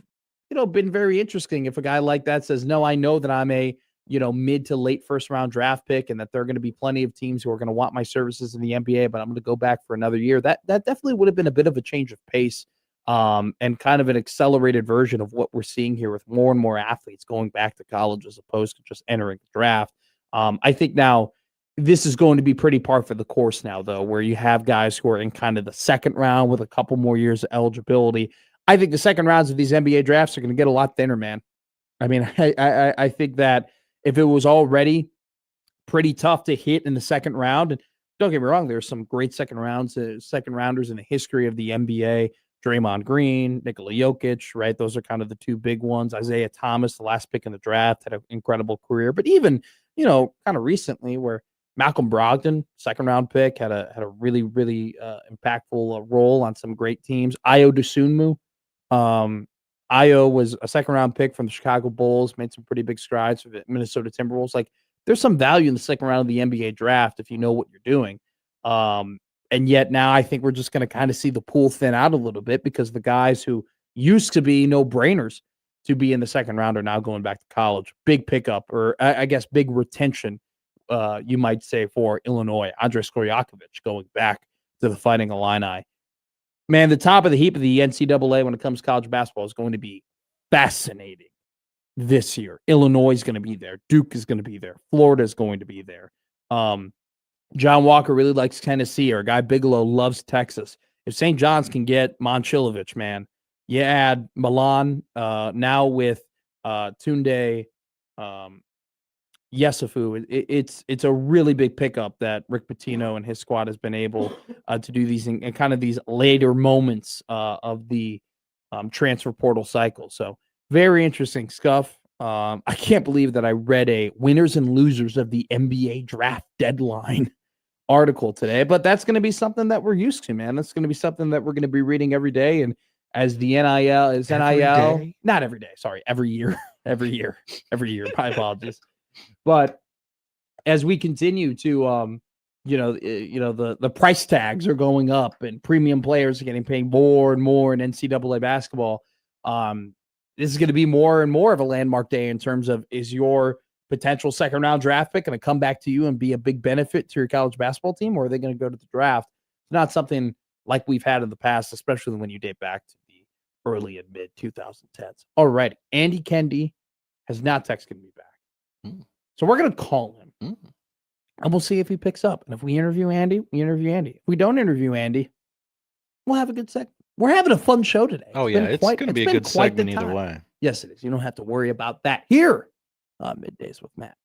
Speaker 2: been very interesting if a guy like that says, no, I know that I'm a, mid to late first round draft pick and that there are going to be plenty of teams who are going to want my services in the NBA, but I'm going to go back for another year. That definitely would have been a bit of a change of pace and kind of an accelerated version of what we're seeing here with more and more athletes going back to college as opposed to just entering the draft. I think now this is going to be pretty par for the course now, though, where you have guys who are in kind of the second round with a couple more years of eligibility. I think the second rounds of these NBA drafts are going to get a lot thinner, man. I mean, I think that if it was already pretty tough to hit in the second round, and don't get me wrong, there's some great second rounders in the history of the NBA. Draymond Green, Nikola Jokic, right? Those are kind of the two big ones. Isaiah Thomas, the last pick in the draft, had an incredible career. But even, kind of recently where Malcolm Brogdon, second round pick, had a really, really impactful role on some great teams. Ayo Dosunmu. Ayo was a second round pick from the Chicago Bulls, made some pretty big strides for the Minnesota Timberwolves. Like, there's some value in the second round of the NBA draft if you know what you're doing. And yet now I think we're just going to kind of see the pool thin out a little bit because the guys who used to be no-brainers to be in the second round are now going back to college. Big pickup, or I guess big retention, you might say, for Illinois. Andrei Skorjakovic going back to the Fighting Illini. Man, the top of the heap of the NCAA when it comes to college basketball is going to be fascinating this year. Illinois is going to be there. Duke is going to be there. Florida is going to be there. John Walker really likes Tennessee, or Guy Bigelow loves Texas. If St. John's can get Momcilovic, man, you add Milan now with Tunde Yesufu. It's a really big pickup that Rick Pitino and his squad has been able to do these in kind of these later moments of the transfer portal cycle. So very interesting stuff. I can't believe that I read a winners and losers of the NBA draft deadline article today, but that's going to be something that we're used to, man. That's going to be something that we're going to be reading every day. And as the NIL is NIL, not every day, sorry, every year, my apologies. But as we continue to, the price tags are going up and premium players are getting paid more and more in NCAA basketball. This is going to be more and more of a landmark day in terms of, is your potential second round draft pick going to come back to you and be a big benefit to your college basketball team, or are they going to go to the draft? It's not something like we've had in the past, especially when you date back to the early and mid 2010s. All right. Andy Kendi has not texted me back. So we're going to call him and we'll see if he picks up. And if we interview Andy, we interview Andy. If we don't interview Andy, we'll have a good segment. We're having a fun show today.
Speaker 3: It's going to be a good segment either way.
Speaker 2: Yes, it is. You don't have to worry about that here on Middays with Matt.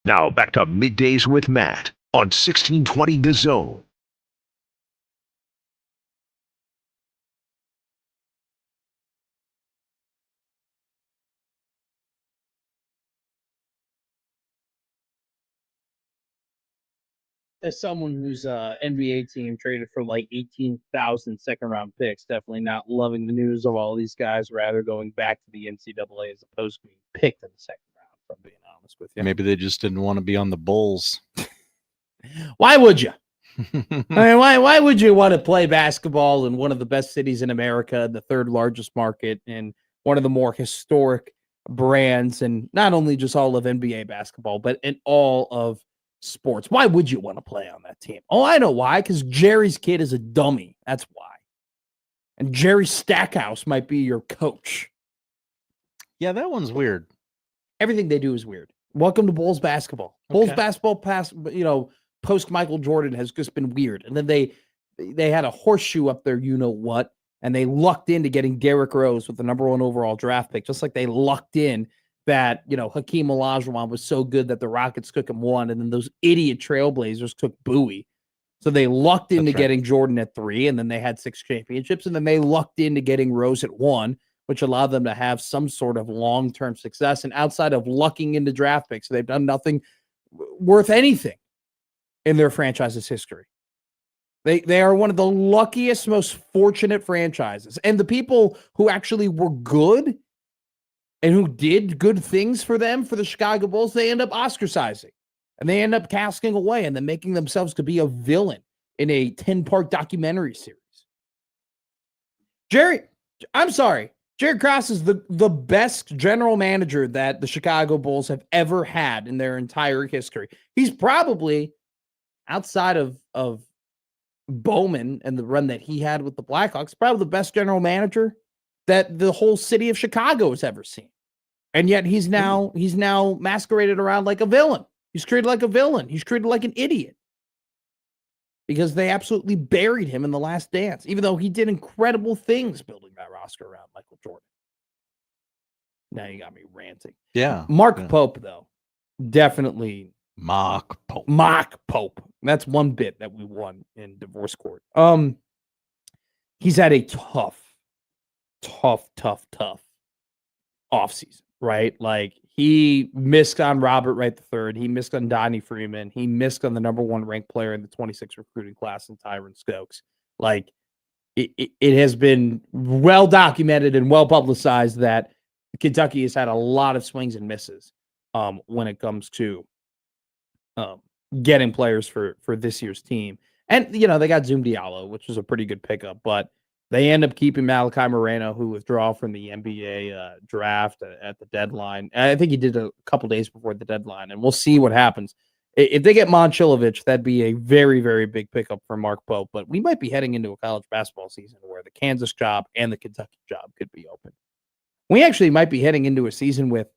Speaker 9: Now back to Middays with Matt on 1620 The Zone.
Speaker 2: As someone who's NBA team traded for like 18,000 second-round picks, definitely not loving the news of all these guys, rather going back to the NCAA as opposed to being picked in the second round, if I'm being honest with you.
Speaker 3: Maybe they just didn't want to be on the Bulls.
Speaker 2: Why would you? I mean, why would you want to play basketball in one of the best cities in America, the third largest market, and one of the more historic brands, and not only just all of NBA basketball, but in all of sports? Why would you want to play on that team? Oh, I know why. Because Jerry's kid is a dummy. That's why. And Jerry Stackhouse might be your coach.
Speaker 3: Yeah, that one's weird.
Speaker 2: Everything they do is weird. Welcome to Bulls basketball. Bulls basketball post Michael Jordan has just been weird. And then they had a horseshoe up there, you know what, and they lucked into getting Derrick Rose with the number 1 overall draft pick, just like they lucked in that, Hakeem Olajuwon was so good that the Rockets took him 1, and then those idiot Trailblazers took Bowie. So they lucked into getting Jordan at 3, and then they had 6 championships, and then they lucked into getting Rose at 1, which allowed them to have some sort of long-term success. And outside of lucking into draft picks, they've done nothing worth anything in their franchise's history. They are one of the luckiest, most fortunate franchises. And the people who actually were good and who did good things for them, for the Chicago Bulls, they end up ostracizing. And they end up casting away and then making themselves to be a villain in a 10-part documentary series. Jerry Krause is the best general manager that the Chicago Bulls have ever had in their entire history. He's probably, outside of Bowman and the run that he had with the Blackhawks, probably the best general manager that the whole city of Chicago has ever seen. And yet he's now masqueraded around like a villain. He's treated like a villain. He's treated like an idiot because they absolutely buried him in The Last Dance, even though he did incredible things building that roster around Michael Jordan. Now you got me ranting.
Speaker 3: Yeah.
Speaker 2: Mark Pope, though, definitely
Speaker 3: Mock Pope.
Speaker 2: Mock Pope. That's one bit that we won in divorce court. He's had a tough offseason, right? Like, he missed on Robert Wright III. He missed on Donnie Freeman. He missed on the number 1 ranked player in the 26 recruiting class in Tyron Stokes. Like, it has been well documented and well publicized that Kentucky has had a lot of swings and misses when it comes to getting players for this year's team. And, they got Zoom Diallo, which was a pretty good pickup, but they end up keeping Malachi Moreno, who withdrew from the NBA draft at the deadline. I think he did a couple days before the deadline, and we'll see what happens. If they get Momcilovic, that'd be a very, very big pickup for Mark Pope, but we might be heading into a college basketball season where the Kansas job and the Kentucky job could be open. We actually might be heading into a season with,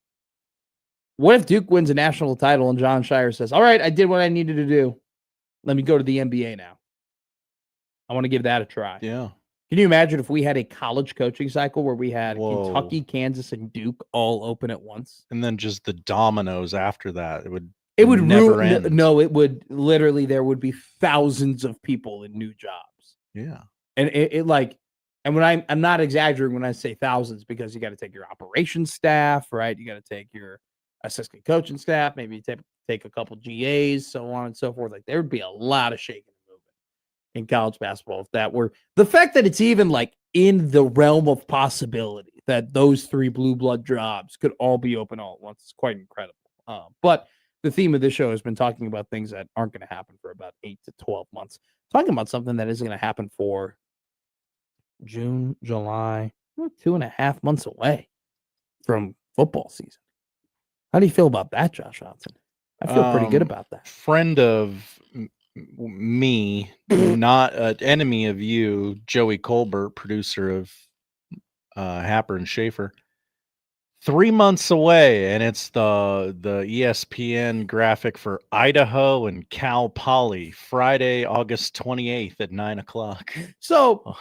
Speaker 2: what if Duke wins a national title and John Shire says, all right, I did what I needed to do. Let me go to the NBA now. I want to give that a try.
Speaker 3: Yeah.
Speaker 2: Can you imagine if we had a college coaching cycle where we had Kentucky, Kansas, and Duke all open at once?
Speaker 3: And then just the dominoes after that. It would
Speaker 2: never
Speaker 3: end.
Speaker 2: No, it would literally, there would be thousands of people in new jobs.
Speaker 3: Yeah.
Speaker 2: And and when I'm not exaggerating when I say thousands, because you got to take your operations staff, right? You got to take your assistant coaching staff, maybe take a couple GAs, so on and so forth. Like, there would be a lot of shaking and moving in college basketball if that were the fact that it's even like in the realm of possibility that those 3 blue blood jobs could all be open all at once. It's quite incredible. But the theme of this show has been talking about things that aren't going to happen for about 8 to 12 months. Talking about something that isn't going to happen for June, July, 2.5 months away from football season. How do you feel about that, Josh Johnson? I feel pretty good about that.
Speaker 3: Friend of me, not an enemy of you, Joey Colbert, producer of Happer and Schaefer. 3 months away, and it's the ESPN graphic for Idaho and Cal Poly, Friday, August 28th at 9:00.
Speaker 2: So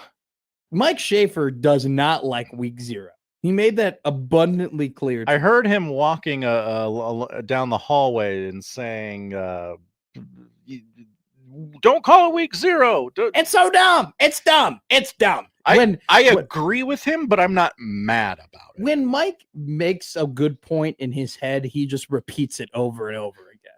Speaker 2: Mike Schaefer does not like week 0. He made that abundantly clear.
Speaker 3: I heard him walking down the hallway and saying, "Don't call it week 0.
Speaker 2: It's so dumb. It's dumb. It's dumb."
Speaker 3: I agree with him, but I'm not mad about it.
Speaker 2: When Mike makes a good point in his head, he just repeats it over and over again.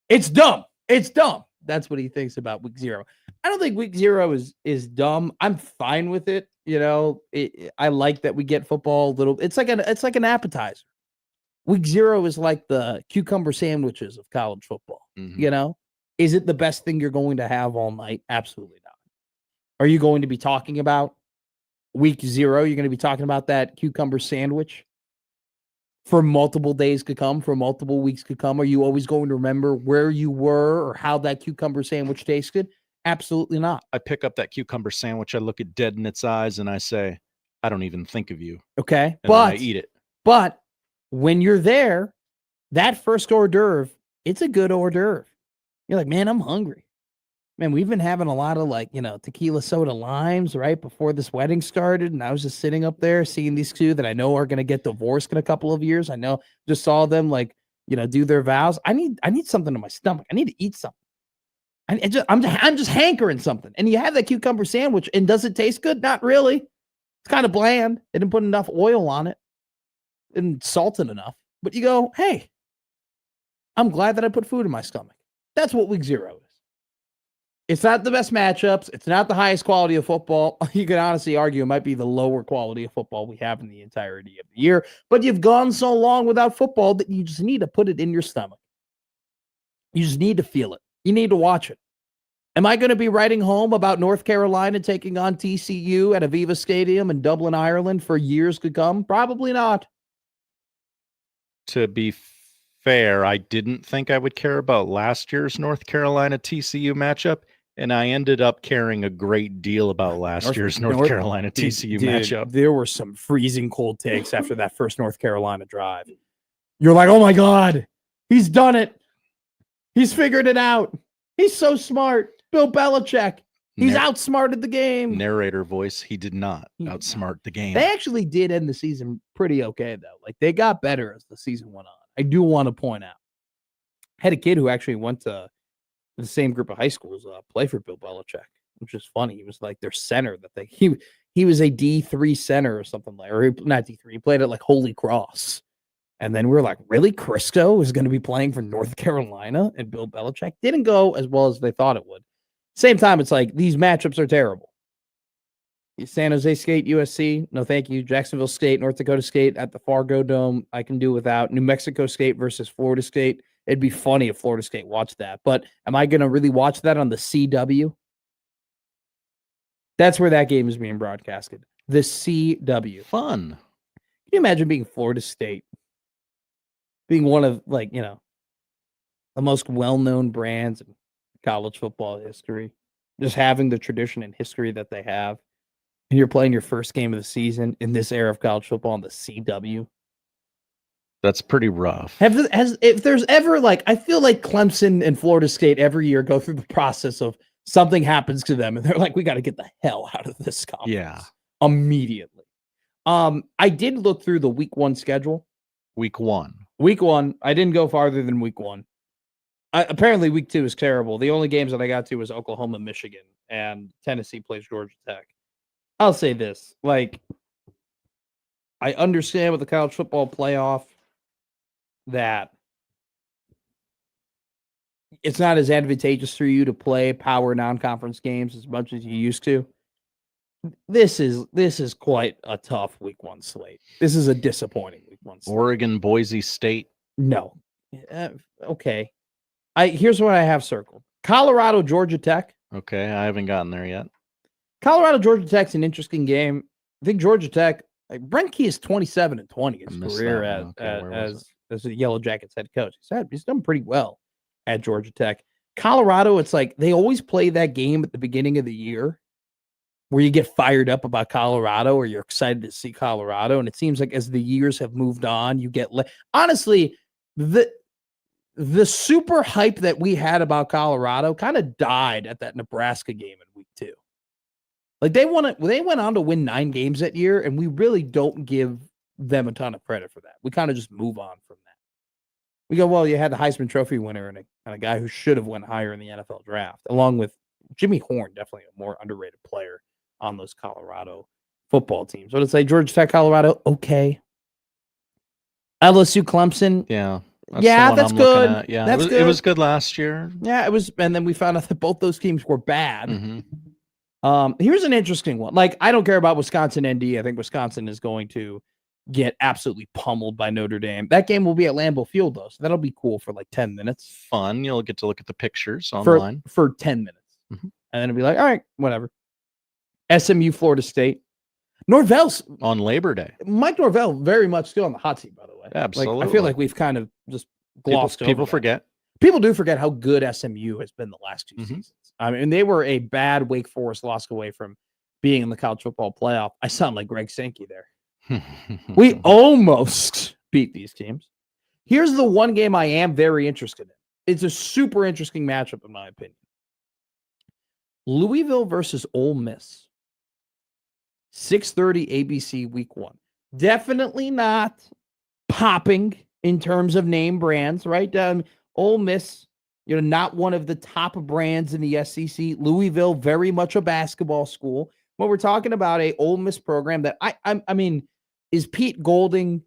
Speaker 2: It's dumb. It's dumb. That's what he thinks about week 0. I don't think week 0 is dumb. I'm fine with it. You know, I like that we get football a little. It's like an appetizer. Week 0 is like the cucumber sandwiches of college football.
Speaker 3: Mm-hmm.
Speaker 2: You know, is it the best thing you're going to have all night? Absolutely not. Are you going to be talking about week 0? You're going to be talking about that cucumber sandwich for multiple days to come, for multiple weeks to come? Are you always going to remember where you were or how that cucumber sandwich tasted? Absolutely not.
Speaker 3: I pick up that cucumber sandwich, I look it dead in its eyes, and I say, I don't even think of you.
Speaker 2: Okay.
Speaker 3: And then I eat it.
Speaker 2: But when you're there, that first hors d'oeuvre, it's a good hors d'oeuvre. You're like, man, I'm hungry. Man, we've been having a lot of tequila soda limes right before this wedding started. And I was just sitting up there seeing these two that I know are going to get divorced in a couple of years. I know, just saw them do their vows. I need something in my stomach. I need to eat something. I'm just hankering something. And you have that cucumber sandwich, and does it taste good? Not really. It's kind of bland. They didn't put enough oil on it and salted enough. But you go, hey, I'm glad that I put food in my stomach. That's what week 0 is. It's not the best matchups. It's not the highest quality of football. You can honestly argue it might be the lower quality of football we have in the entirety of the year. But you've gone so long without football that you just need to put it in your stomach. You just need to feel it. You need to watch it. Am I going to be writing home about North Carolina taking on TCU at Aviva Stadium in Dublin, Ireland for years to come? Probably not.
Speaker 3: To be fair, I didn't think I would care about last year's North Carolina TCU matchup, and I ended up caring a great deal about last year's North Carolina TCU matchup.
Speaker 2: There were some freezing cold takes after that first North Carolina drive. You're like, oh my God, he's done it. He's figured it out. He's so smart. Bill Belichick. He's outsmarted the game.
Speaker 3: Narrator voice. He did not outsmart the game.
Speaker 2: They actually did end the season pretty okay, though. Like, they got better as the season went on. I do want to point out. I had a kid who actually went to the same group of high schools play for Bill Belichick, which is funny. He was like their center he was a D3 center or something or not D3. He played at like Holy Cross. And then we were like, really? Crisco is going to be playing for North Carolina? And Bill Belichick didn't go as well as they thought it would. Same time, it's like these matchups are terrible. San Jose State, USC, no thank you. Jacksonville State, North Dakota State at the Fargo Dome, I can do without. New Mexico State versus Florida State. It'd be funny if Florida State watched that. But am I going to really watch that on the CW? That's where that game is being broadcasted. The CW.
Speaker 3: Fun.
Speaker 2: Can you imagine being Florida State? Being one of, the most well-known brands in college football history. Just having the tradition and history that they have. And you're playing your first game of the season in this era of college football on the CW.
Speaker 3: That's pretty rough.
Speaker 2: If there's ever, I feel like Clemson and Florida State every year go through the process of something happens to them, and they're like, we got to get the hell out of this conference.
Speaker 3: Yeah.
Speaker 2: Immediately. I did look through the week 1 schedule.
Speaker 3: Week 1.
Speaker 2: Week 1. I didn't go farther than week 1. Apparently, week 2 is terrible. The only games that I got to was Oklahoma, Michigan, and Tennessee plays Georgia Tech. I'll say this. I understand with the college football playoff that it's not as advantageous for you to play power non-conference games as much as you used to. This is quite a tough week 1 slate. This is a disappointing week 1 slate.
Speaker 3: Oregon, Boise State.
Speaker 2: No. Okay. Here's what I have circled. Colorado, Georgia Tech.
Speaker 3: Okay, I haven't gotten there yet.
Speaker 2: Colorado, Georgia Tech's an interesting game. I think Georgia Tech, Brent Key is 27-20 in his career as the Yellow Jackets head coach. He's done pretty well at Georgia Tech. Colorado, it's like they always play that game at the beginning of the year where you get fired up about Colorado or you're excited to see Colorado. And it seems like as the years have moved on, you get honestly, the super hype that we had about Colorado kind of died at that Nebraska game in week 2. Like they went on to win 9 games that year, and we really don't give them a ton of credit for that. We kind of just move on from that. We go, well, you had the Heisman Trophy winner and a guy who should have went higher in the NFL draft, along with Jimmy Horn, definitely a more underrated player on those Colorado football teams. What did it say? Georgia Tech, Colorado, okay. LSU, Clemson,
Speaker 3: Yeah.
Speaker 2: That's good.
Speaker 3: Yeah,
Speaker 2: that's
Speaker 3: it
Speaker 2: good.
Speaker 3: was good last year.
Speaker 2: Yeah, it was. And then we found out that both those teams were bad.
Speaker 3: Mm-hmm.
Speaker 2: Here's an interesting one. Like, I don't care about Wisconsin ND. I think Wisconsin is going to get absolutely pummeled by Notre Dame. That game will be at Lambeau Field, though, so that'll be cool for like 10 minutes.
Speaker 3: Fun. You'll get to look at the pictures online.
Speaker 2: For 10 minutes.
Speaker 3: Mhm.
Speaker 2: And then it'll be like, all right, whatever. SMU, Florida State. Norvell's
Speaker 3: on Labor Day.
Speaker 2: Mike Norvell very much still on the hot seat, by the way.
Speaker 3: Absolutely.
Speaker 2: Like, I feel like we've kind of just glossed over
Speaker 3: People
Speaker 2: that.
Speaker 3: forget.
Speaker 2: People do forget how good SMU has been the last 2
Speaker 3: Mhm.
Speaker 2: seasons. I mean, they were a bad Wake Forest loss away from being in the college football playoff. I sound like Greg Sankey there. We almost beat these teams. Here's the one game I am very interested in. It's a super interesting matchup, in my opinion. Louisville versus Ole Miss. 6:30 ABC week 1. Definitely not popping in terms of name brands, right? Ole Miss, not one of the top brands in the SEC. Louisville, very much a basketball school. When we're talking about a Ole Miss program that I mean, is Pete Golding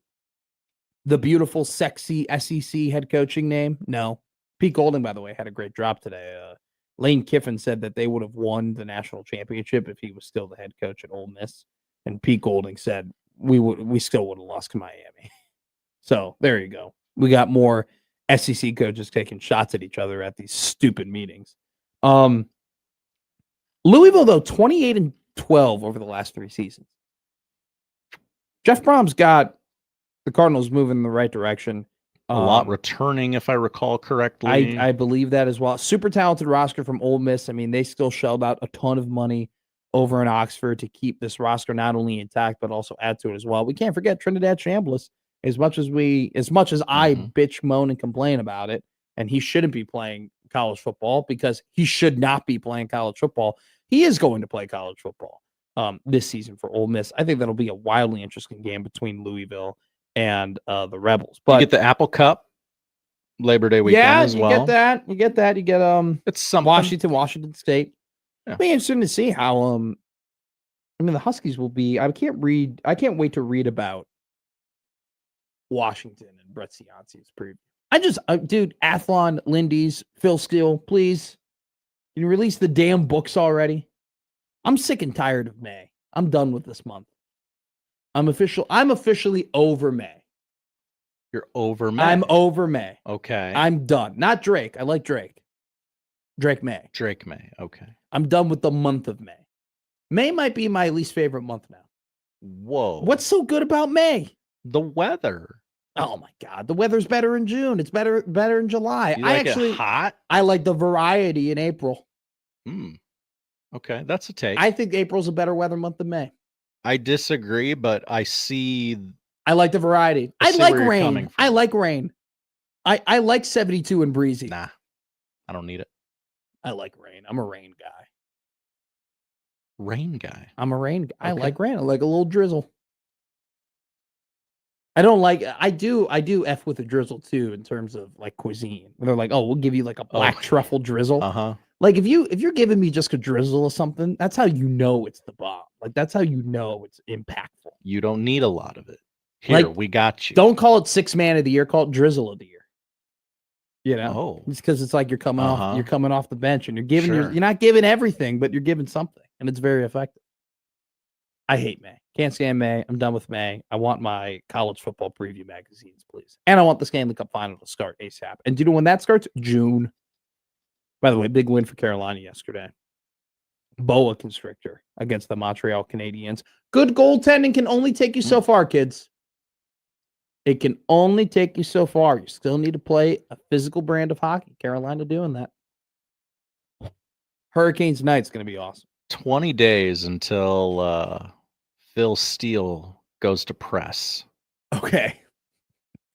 Speaker 2: the beautiful, sexy SEC head coaching name? No. Pete Golding, by the way, had a great drop today. Lane Kiffin said that they would have won the national championship if he was still the head coach at Ole Miss. And Pete Golding said we still would have lost to Miami. So there you go. We got more SEC coaches taking shots at each other at these stupid meetings. Louisville, though, 28-12 over the last 3 seasons. Jeff Brom's got the Cardinals moving in the right direction.
Speaker 3: A lot returning, if I recall correctly.
Speaker 2: I believe that as well. Super talented roster from Ole Miss. I mean, they still shelled out a ton of money over in Oxford to keep this roster not only intact, but also add to it as well. We can't forget Trinidad Chambliss. As much as I bitch, moan, and complain about it, and he shouldn't be playing college football because he should not be playing college football. He is going to play college football this season for Ole Miss. I think that'll be a wildly interesting game between Louisville and the Rebels. But
Speaker 3: you get the Apple Cup Labor Day weekend as well.
Speaker 2: You get that. You get
Speaker 3: it's something.
Speaker 2: Washington State.
Speaker 3: Yeah.
Speaker 2: It'll be interesting to see how the Huskies will be. I can't wait to read about Washington and Brett Cianci's preview. Dude, Athlon, Lindy's, Phil Steele, please. Can you release the damn books already? I'm sick and tired of May. I'm done with this month. I'm officially over May.
Speaker 3: You're over May?
Speaker 2: I'm over May.
Speaker 3: Okay.
Speaker 2: I'm done. Not Drake. I like Drake. Drake May.
Speaker 3: Okay.
Speaker 2: I'm done with the month of May. May might be my least favorite month now.
Speaker 3: Whoa.
Speaker 2: What's so good about May?
Speaker 3: The weather.
Speaker 2: Oh my God. The weather's better in June. It's better in July.
Speaker 3: You like it hot?
Speaker 2: I like the variety in April.
Speaker 3: Okay. That's a take.
Speaker 2: I think April's a better weather month than May.
Speaker 3: I disagree, but I
Speaker 2: like the variety. I like rain. I like rain. I like 72 and breezy.
Speaker 3: Nah, I don't need it.
Speaker 2: I like rain. I'm a rain guy.
Speaker 3: I'm
Speaker 2: a rain guy. I
Speaker 3: Okay.
Speaker 2: like rain. I like a little drizzle. I do F with the drizzle too in terms of like cuisine. They're like, oh, we'll give you like a black truffle drizzle.
Speaker 3: Uh-huh.
Speaker 2: Like if you're giving me just a drizzle or something, that's how you know it's the bomb. Like that's how you know it's impactful.
Speaker 3: You don't need a lot of it. Here,
Speaker 2: Like,
Speaker 3: we got you.
Speaker 2: Don't call it 6 man of the year, call it drizzle of the year.
Speaker 3: Oh.
Speaker 2: It's because it's like you're coming off the bench and you're giving
Speaker 3: Sure.
Speaker 2: you're not giving everything, but you're giving something, and it's very effective. I hate May. Can't stand May. I'm done with May. I want my college football preview magazines, please. And I want the Stanley Cup final to start ASAP. And do you know when that starts? June. By the way, big win for Carolina yesterday. Boa Constrictor against the Montreal Canadiens. Good goaltending can only take you so far, kids. It can only take you so far. You still need to play a physical brand of hockey. Carolina doing that. Hurricanes night's going to be awesome.
Speaker 3: 20 days until Phil Steele goes to press.
Speaker 2: Okay.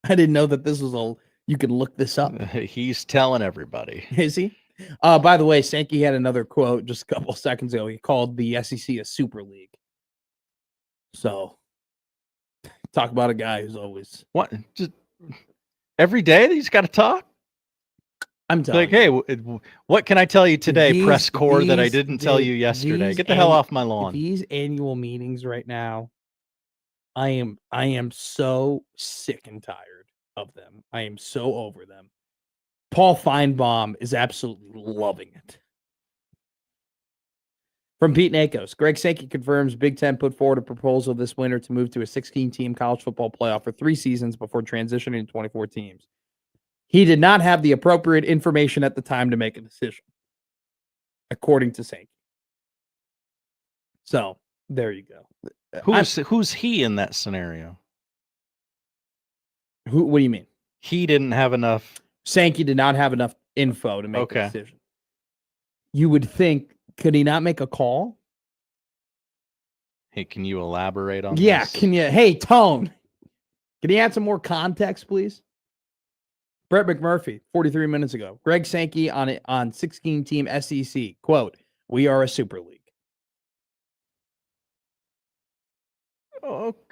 Speaker 2: I didn't know that this was you can look this up.
Speaker 3: He's telling everybody.
Speaker 2: Is he? By the way, Sankey had another quote just a couple of seconds ago. He called the SEC a super league. So, talk about a guy who's always
Speaker 3: What? Just every day he's got to talk.
Speaker 2: I'm telling
Speaker 3: like, hey, what can I tell you today? Press core that I didn't tell you yesterday. Get the hell off my lawn.
Speaker 2: These annual meetings right now, I am so sick and tired of them. I am so over them. Paul Feinbaum is absolutely loving it. From Pete Nakos, Greg Sankey confirms Big Ten put forward a proposal this winter to move to a 16-team college football playoff for 3 seasons before transitioning to 24 teams. He did not have the appropriate information at the time to make a decision, according to Sankey. So, there you go.
Speaker 3: Who's he in that scenario?
Speaker 2: What do you mean?
Speaker 3: He didn't have enough.
Speaker 2: Sankey did not have enough info to make a decision. You would think, could he not make a call?
Speaker 3: Hey, can you elaborate on
Speaker 2: Yeah,
Speaker 3: this?
Speaker 2: can you? Hey, Tone, can you add some more context, please? Brett McMurphy, 43 minutes ago. Greg Sankey on 16-team SEC. Quote, "We are a super league."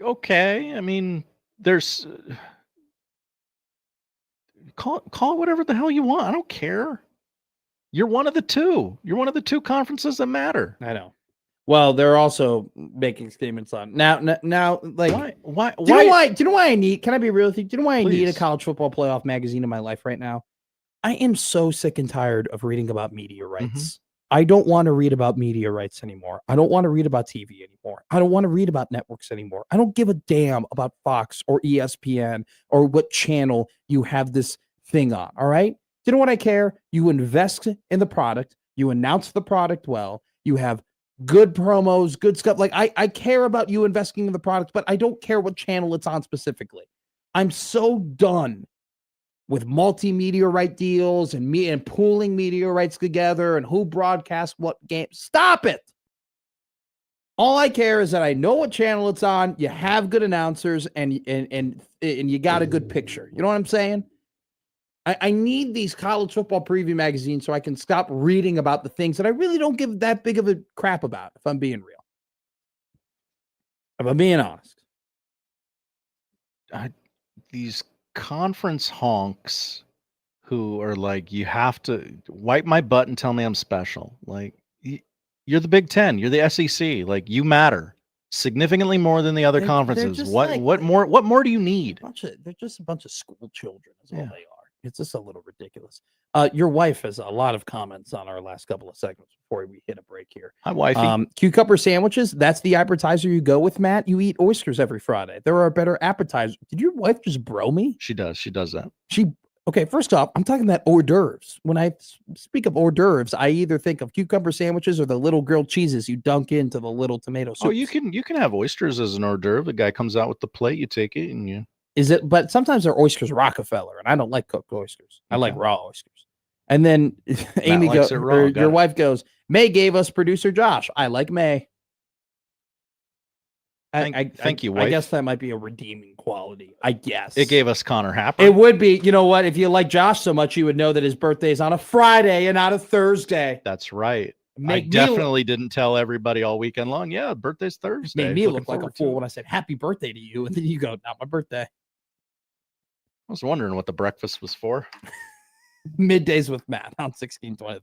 Speaker 3: Okay. I mean, there's call it whatever the hell you want. I don't care. You're one of the two. You're one of the two conferences that matter.
Speaker 2: I know. Well, they're also making statements on now. Like,
Speaker 3: why?
Speaker 2: Do you know why I need? Can I be real with you? Do you know why I need a
Speaker 3: Please.
Speaker 2: college football playoff magazine in my life right now? I am so sick and tired of reading about media rights. I don't want to read about media rights anymore. I don't want to read about TV anymore. I don't want to read about networks anymore. I don't give a damn about Fox or ESPN or what channel you have this thing on. All right. Do you know what I care? You invest in the product. You announce the product well. You have good promos, good stuff. Like I care about you investing in the product, but I don't care what channel it's on specifically. I'm so done with multimedia right deals and pooling media rights together and who broadcasts what game. Stop it. All I care is that I know what channel it's on. You have good announcers and you got a good picture. You know what I'm saying? I need these college football preview magazines so I can stop reading about the things that I really don't give that big of a crap about, if I'm being real. If I'm being honest.
Speaker 3: These conference honks who are like, you have to wipe my butt and tell me I'm special. Like, you're the Big Ten. You're the SEC. Like, you matter significantly more than the other conferences. What more do you need?
Speaker 2: They're just a bunch of school children is all they are. It's just a little ridiculous. Your wife has a lot of comments on our last couple of segments before we hit a break here.
Speaker 3: Hi, wifey.
Speaker 2: Cucumber sandwiches, that's the appetizer you go with, Matt. You eat oysters every Friday. There are better appetizers. Did your wife just bro me?
Speaker 3: She does. She does that.
Speaker 2: Okay, first off, I'm talking about hors d'oeuvres. When I speak of hors d'oeuvres, I either think of cucumber sandwiches or the little grilled cheeses you dunk into the little tomato soup.
Speaker 3: Oh, you can have oysters as an hors d'oeuvre. The guy comes out with the plate, you take it, and you.
Speaker 2: Is it? But sometimes they're oysters Rockefeller, and I don't like cooked oysters. I like raw oysters. And then Amy goes, your wife goes, May gave us producer Josh. I like May.
Speaker 3: Thank you, wife.
Speaker 2: I guess that might be a redeeming quality. I guess
Speaker 3: it gave us Connor Happer.
Speaker 2: It would be. You know what? If you like Josh so much, you would know that his birthday is on a Friday and not a Thursday.
Speaker 3: That's right. I definitely didn't tell everybody all weekend long. Yeah, birthday's Thursday.
Speaker 2: Made me look like a fool when I said happy birthday to you, and then you go, not my birthday.
Speaker 3: I was wondering what the breakfast was for.
Speaker 2: Middays with Matt on 1620.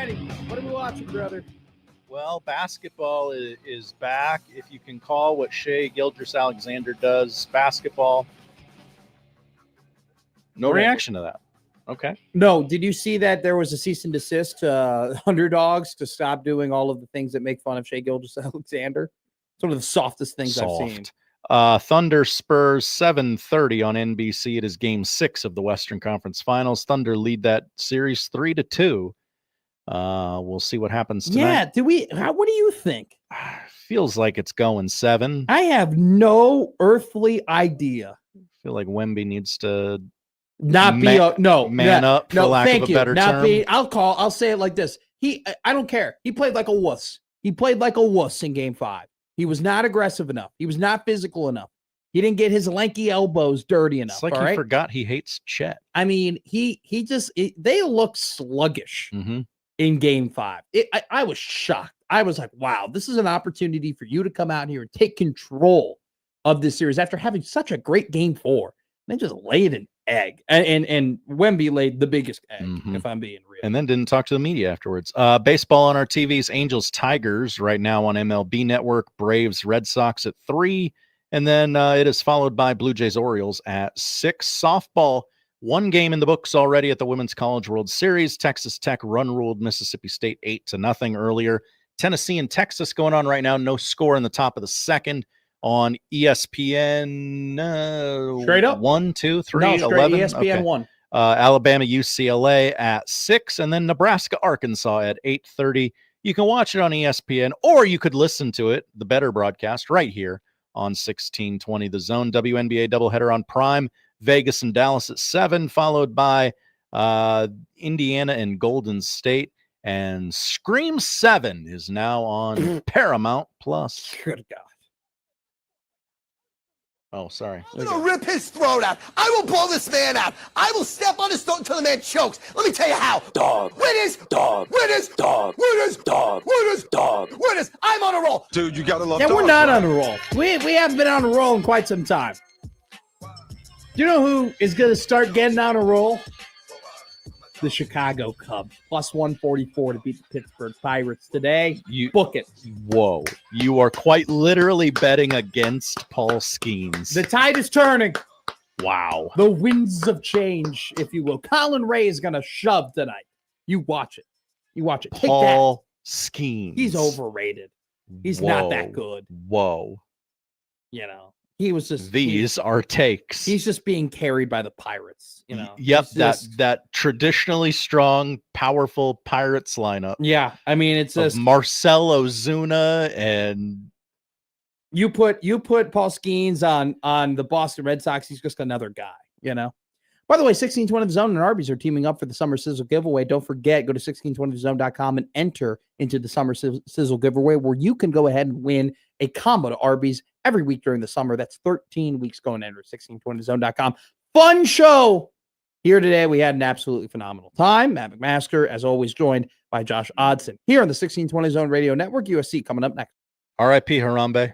Speaker 2: righty. What are we watching, brother?
Speaker 3: Well, basketball is back. If you can call what Shea Gilgeous-Alexander does basketball. No reaction to that. Okay.
Speaker 2: No, did you see that there was a cease and desist to Underdogs to stop doing all of the things that make fun of Shea Gilgeous-Alexander? It's one of the softest things I've seen.
Speaker 3: Thunder Spurs 7:30 on NBC. It is Game 6 of the Western Conference Finals. Thunder lead that series 3-2. We'll see what happens tonight.
Speaker 2: Yeah. What do you think?
Speaker 3: Feels like it's going 7.
Speaker 2: I have no earthly idea.
Speaker 3: I feel like Wemby needs to
Speaker 2: man up
Speaker 3: for lack of a better term.
Speaker 2: I'll say it like this. I don't care. He played like a wuss. He played like a wuss in Game 5. He was not aggressive enough. He was not physical enough. He didn't get his lanky elbows dirty enough.
Speaker 3: It's like he forgot he hates Chet.
Speaker 2: I mean, they look sluggish in Game 5. I was shocked. I was like, wow, this is an opportunity for you to come out here and take control of this series after having such a great Game 4. They just laid an egg. And Wemby laid the biggest egg, if I'm being real.
Speaker 3: And then didn't talk to the media afterwards. Baseball on our TVs, Angels, Tigers right now on MLB Network, Braves, Red Sox at 3. And then it is followed by Blue Jays, Orioles at 6. Softball, one game in the books already at the Women's College World Series. Texas Tech run-ruled Mississippi State 8-0 earlier. Tennessee and Texas going on right now. No score in the top of the second. On ESPN,
Speaker 2: straight up
Speaker 3: 1, 2, 3, 11.
Speaker 2: ESPN 1.
Speaker 3: Alabama, UCLA at 6, and then Nebraska, Arkansas at 8:30. You can watch it on ESPN, or you could listen to it, the better broadcast, right here on 1620 The Zone. WNBA doubleheader on Prime. Vegas and Dallas at 7, followed by Indiana and Golden State. And Scream 7 is now on Paramount Plus.
Speaker 2: Good God.
Speaker 3: Oh, sorry.
Speaker 8: I'm going to rip his throat out. I will blow this man out. I will step on his throat until the man chokes. Let me tell you how. Dog. Winners. Dog. Winners. Dog. Winners. Dog. Winners. Dog. Winners. I'm on a roll.
Speaker 5: Dude, you got to love
Speaker 2: Yeah,
Speaker 5: dogs,
Speaker 2: we're not
Speaker 5: right?
Speaker 2: on a roll. We haven't been on a roll in quite some time. Do you know who is going to start getting on a roll? The Chicago Cubs. Plus 144 to beat the Pittsburgh Pirates today. You book it.
Speaker 3: Whoa. You are quite literally betting against Paul Skeens.
Speaker 2: The tide is turning.
Speaker 3: Wow.
Speaker 2: The winds of change, if you will. Colin Ray is going to shove tonight. You watch it. You watch it.
Speaker 3: Paul Skeens.
Speaker 2: He's overrated. He's not that good.
Speaker 3: Whoa.
Speaker 2: You know, he was just.
Speaker 3: These are takes.
Speaker 2: He's just being carried by the Pirates. You know.
Speaker 3: Yep. That traditionally strong, powerful Pirates lineup.
Speaker 2: Yeah. I mean, it's just
Speaker 3: Marcell Ozuna and.
Speaker 2: You put Paul Skeens on the Boston Red Sox. He's just another guy, you know. By the way, 1620 The Zone and Arby's are teaming up for the Summer Sizzle giveaway. Don't forget, go to 1620thezone.com and enter into the Summer Sizzle giveaway, where you can go ahead and win a combo to Arby's every week during the summer. That's 13 weeks going to enter 1620thezone.com. Fun show here today. We had an absolutely phenomenal time. Matt McMaster, as always, joined by Josh Odson here on the 1620 Zone Radio Network. USC coming up next.
Speaker 3: R.I.P. Harambe.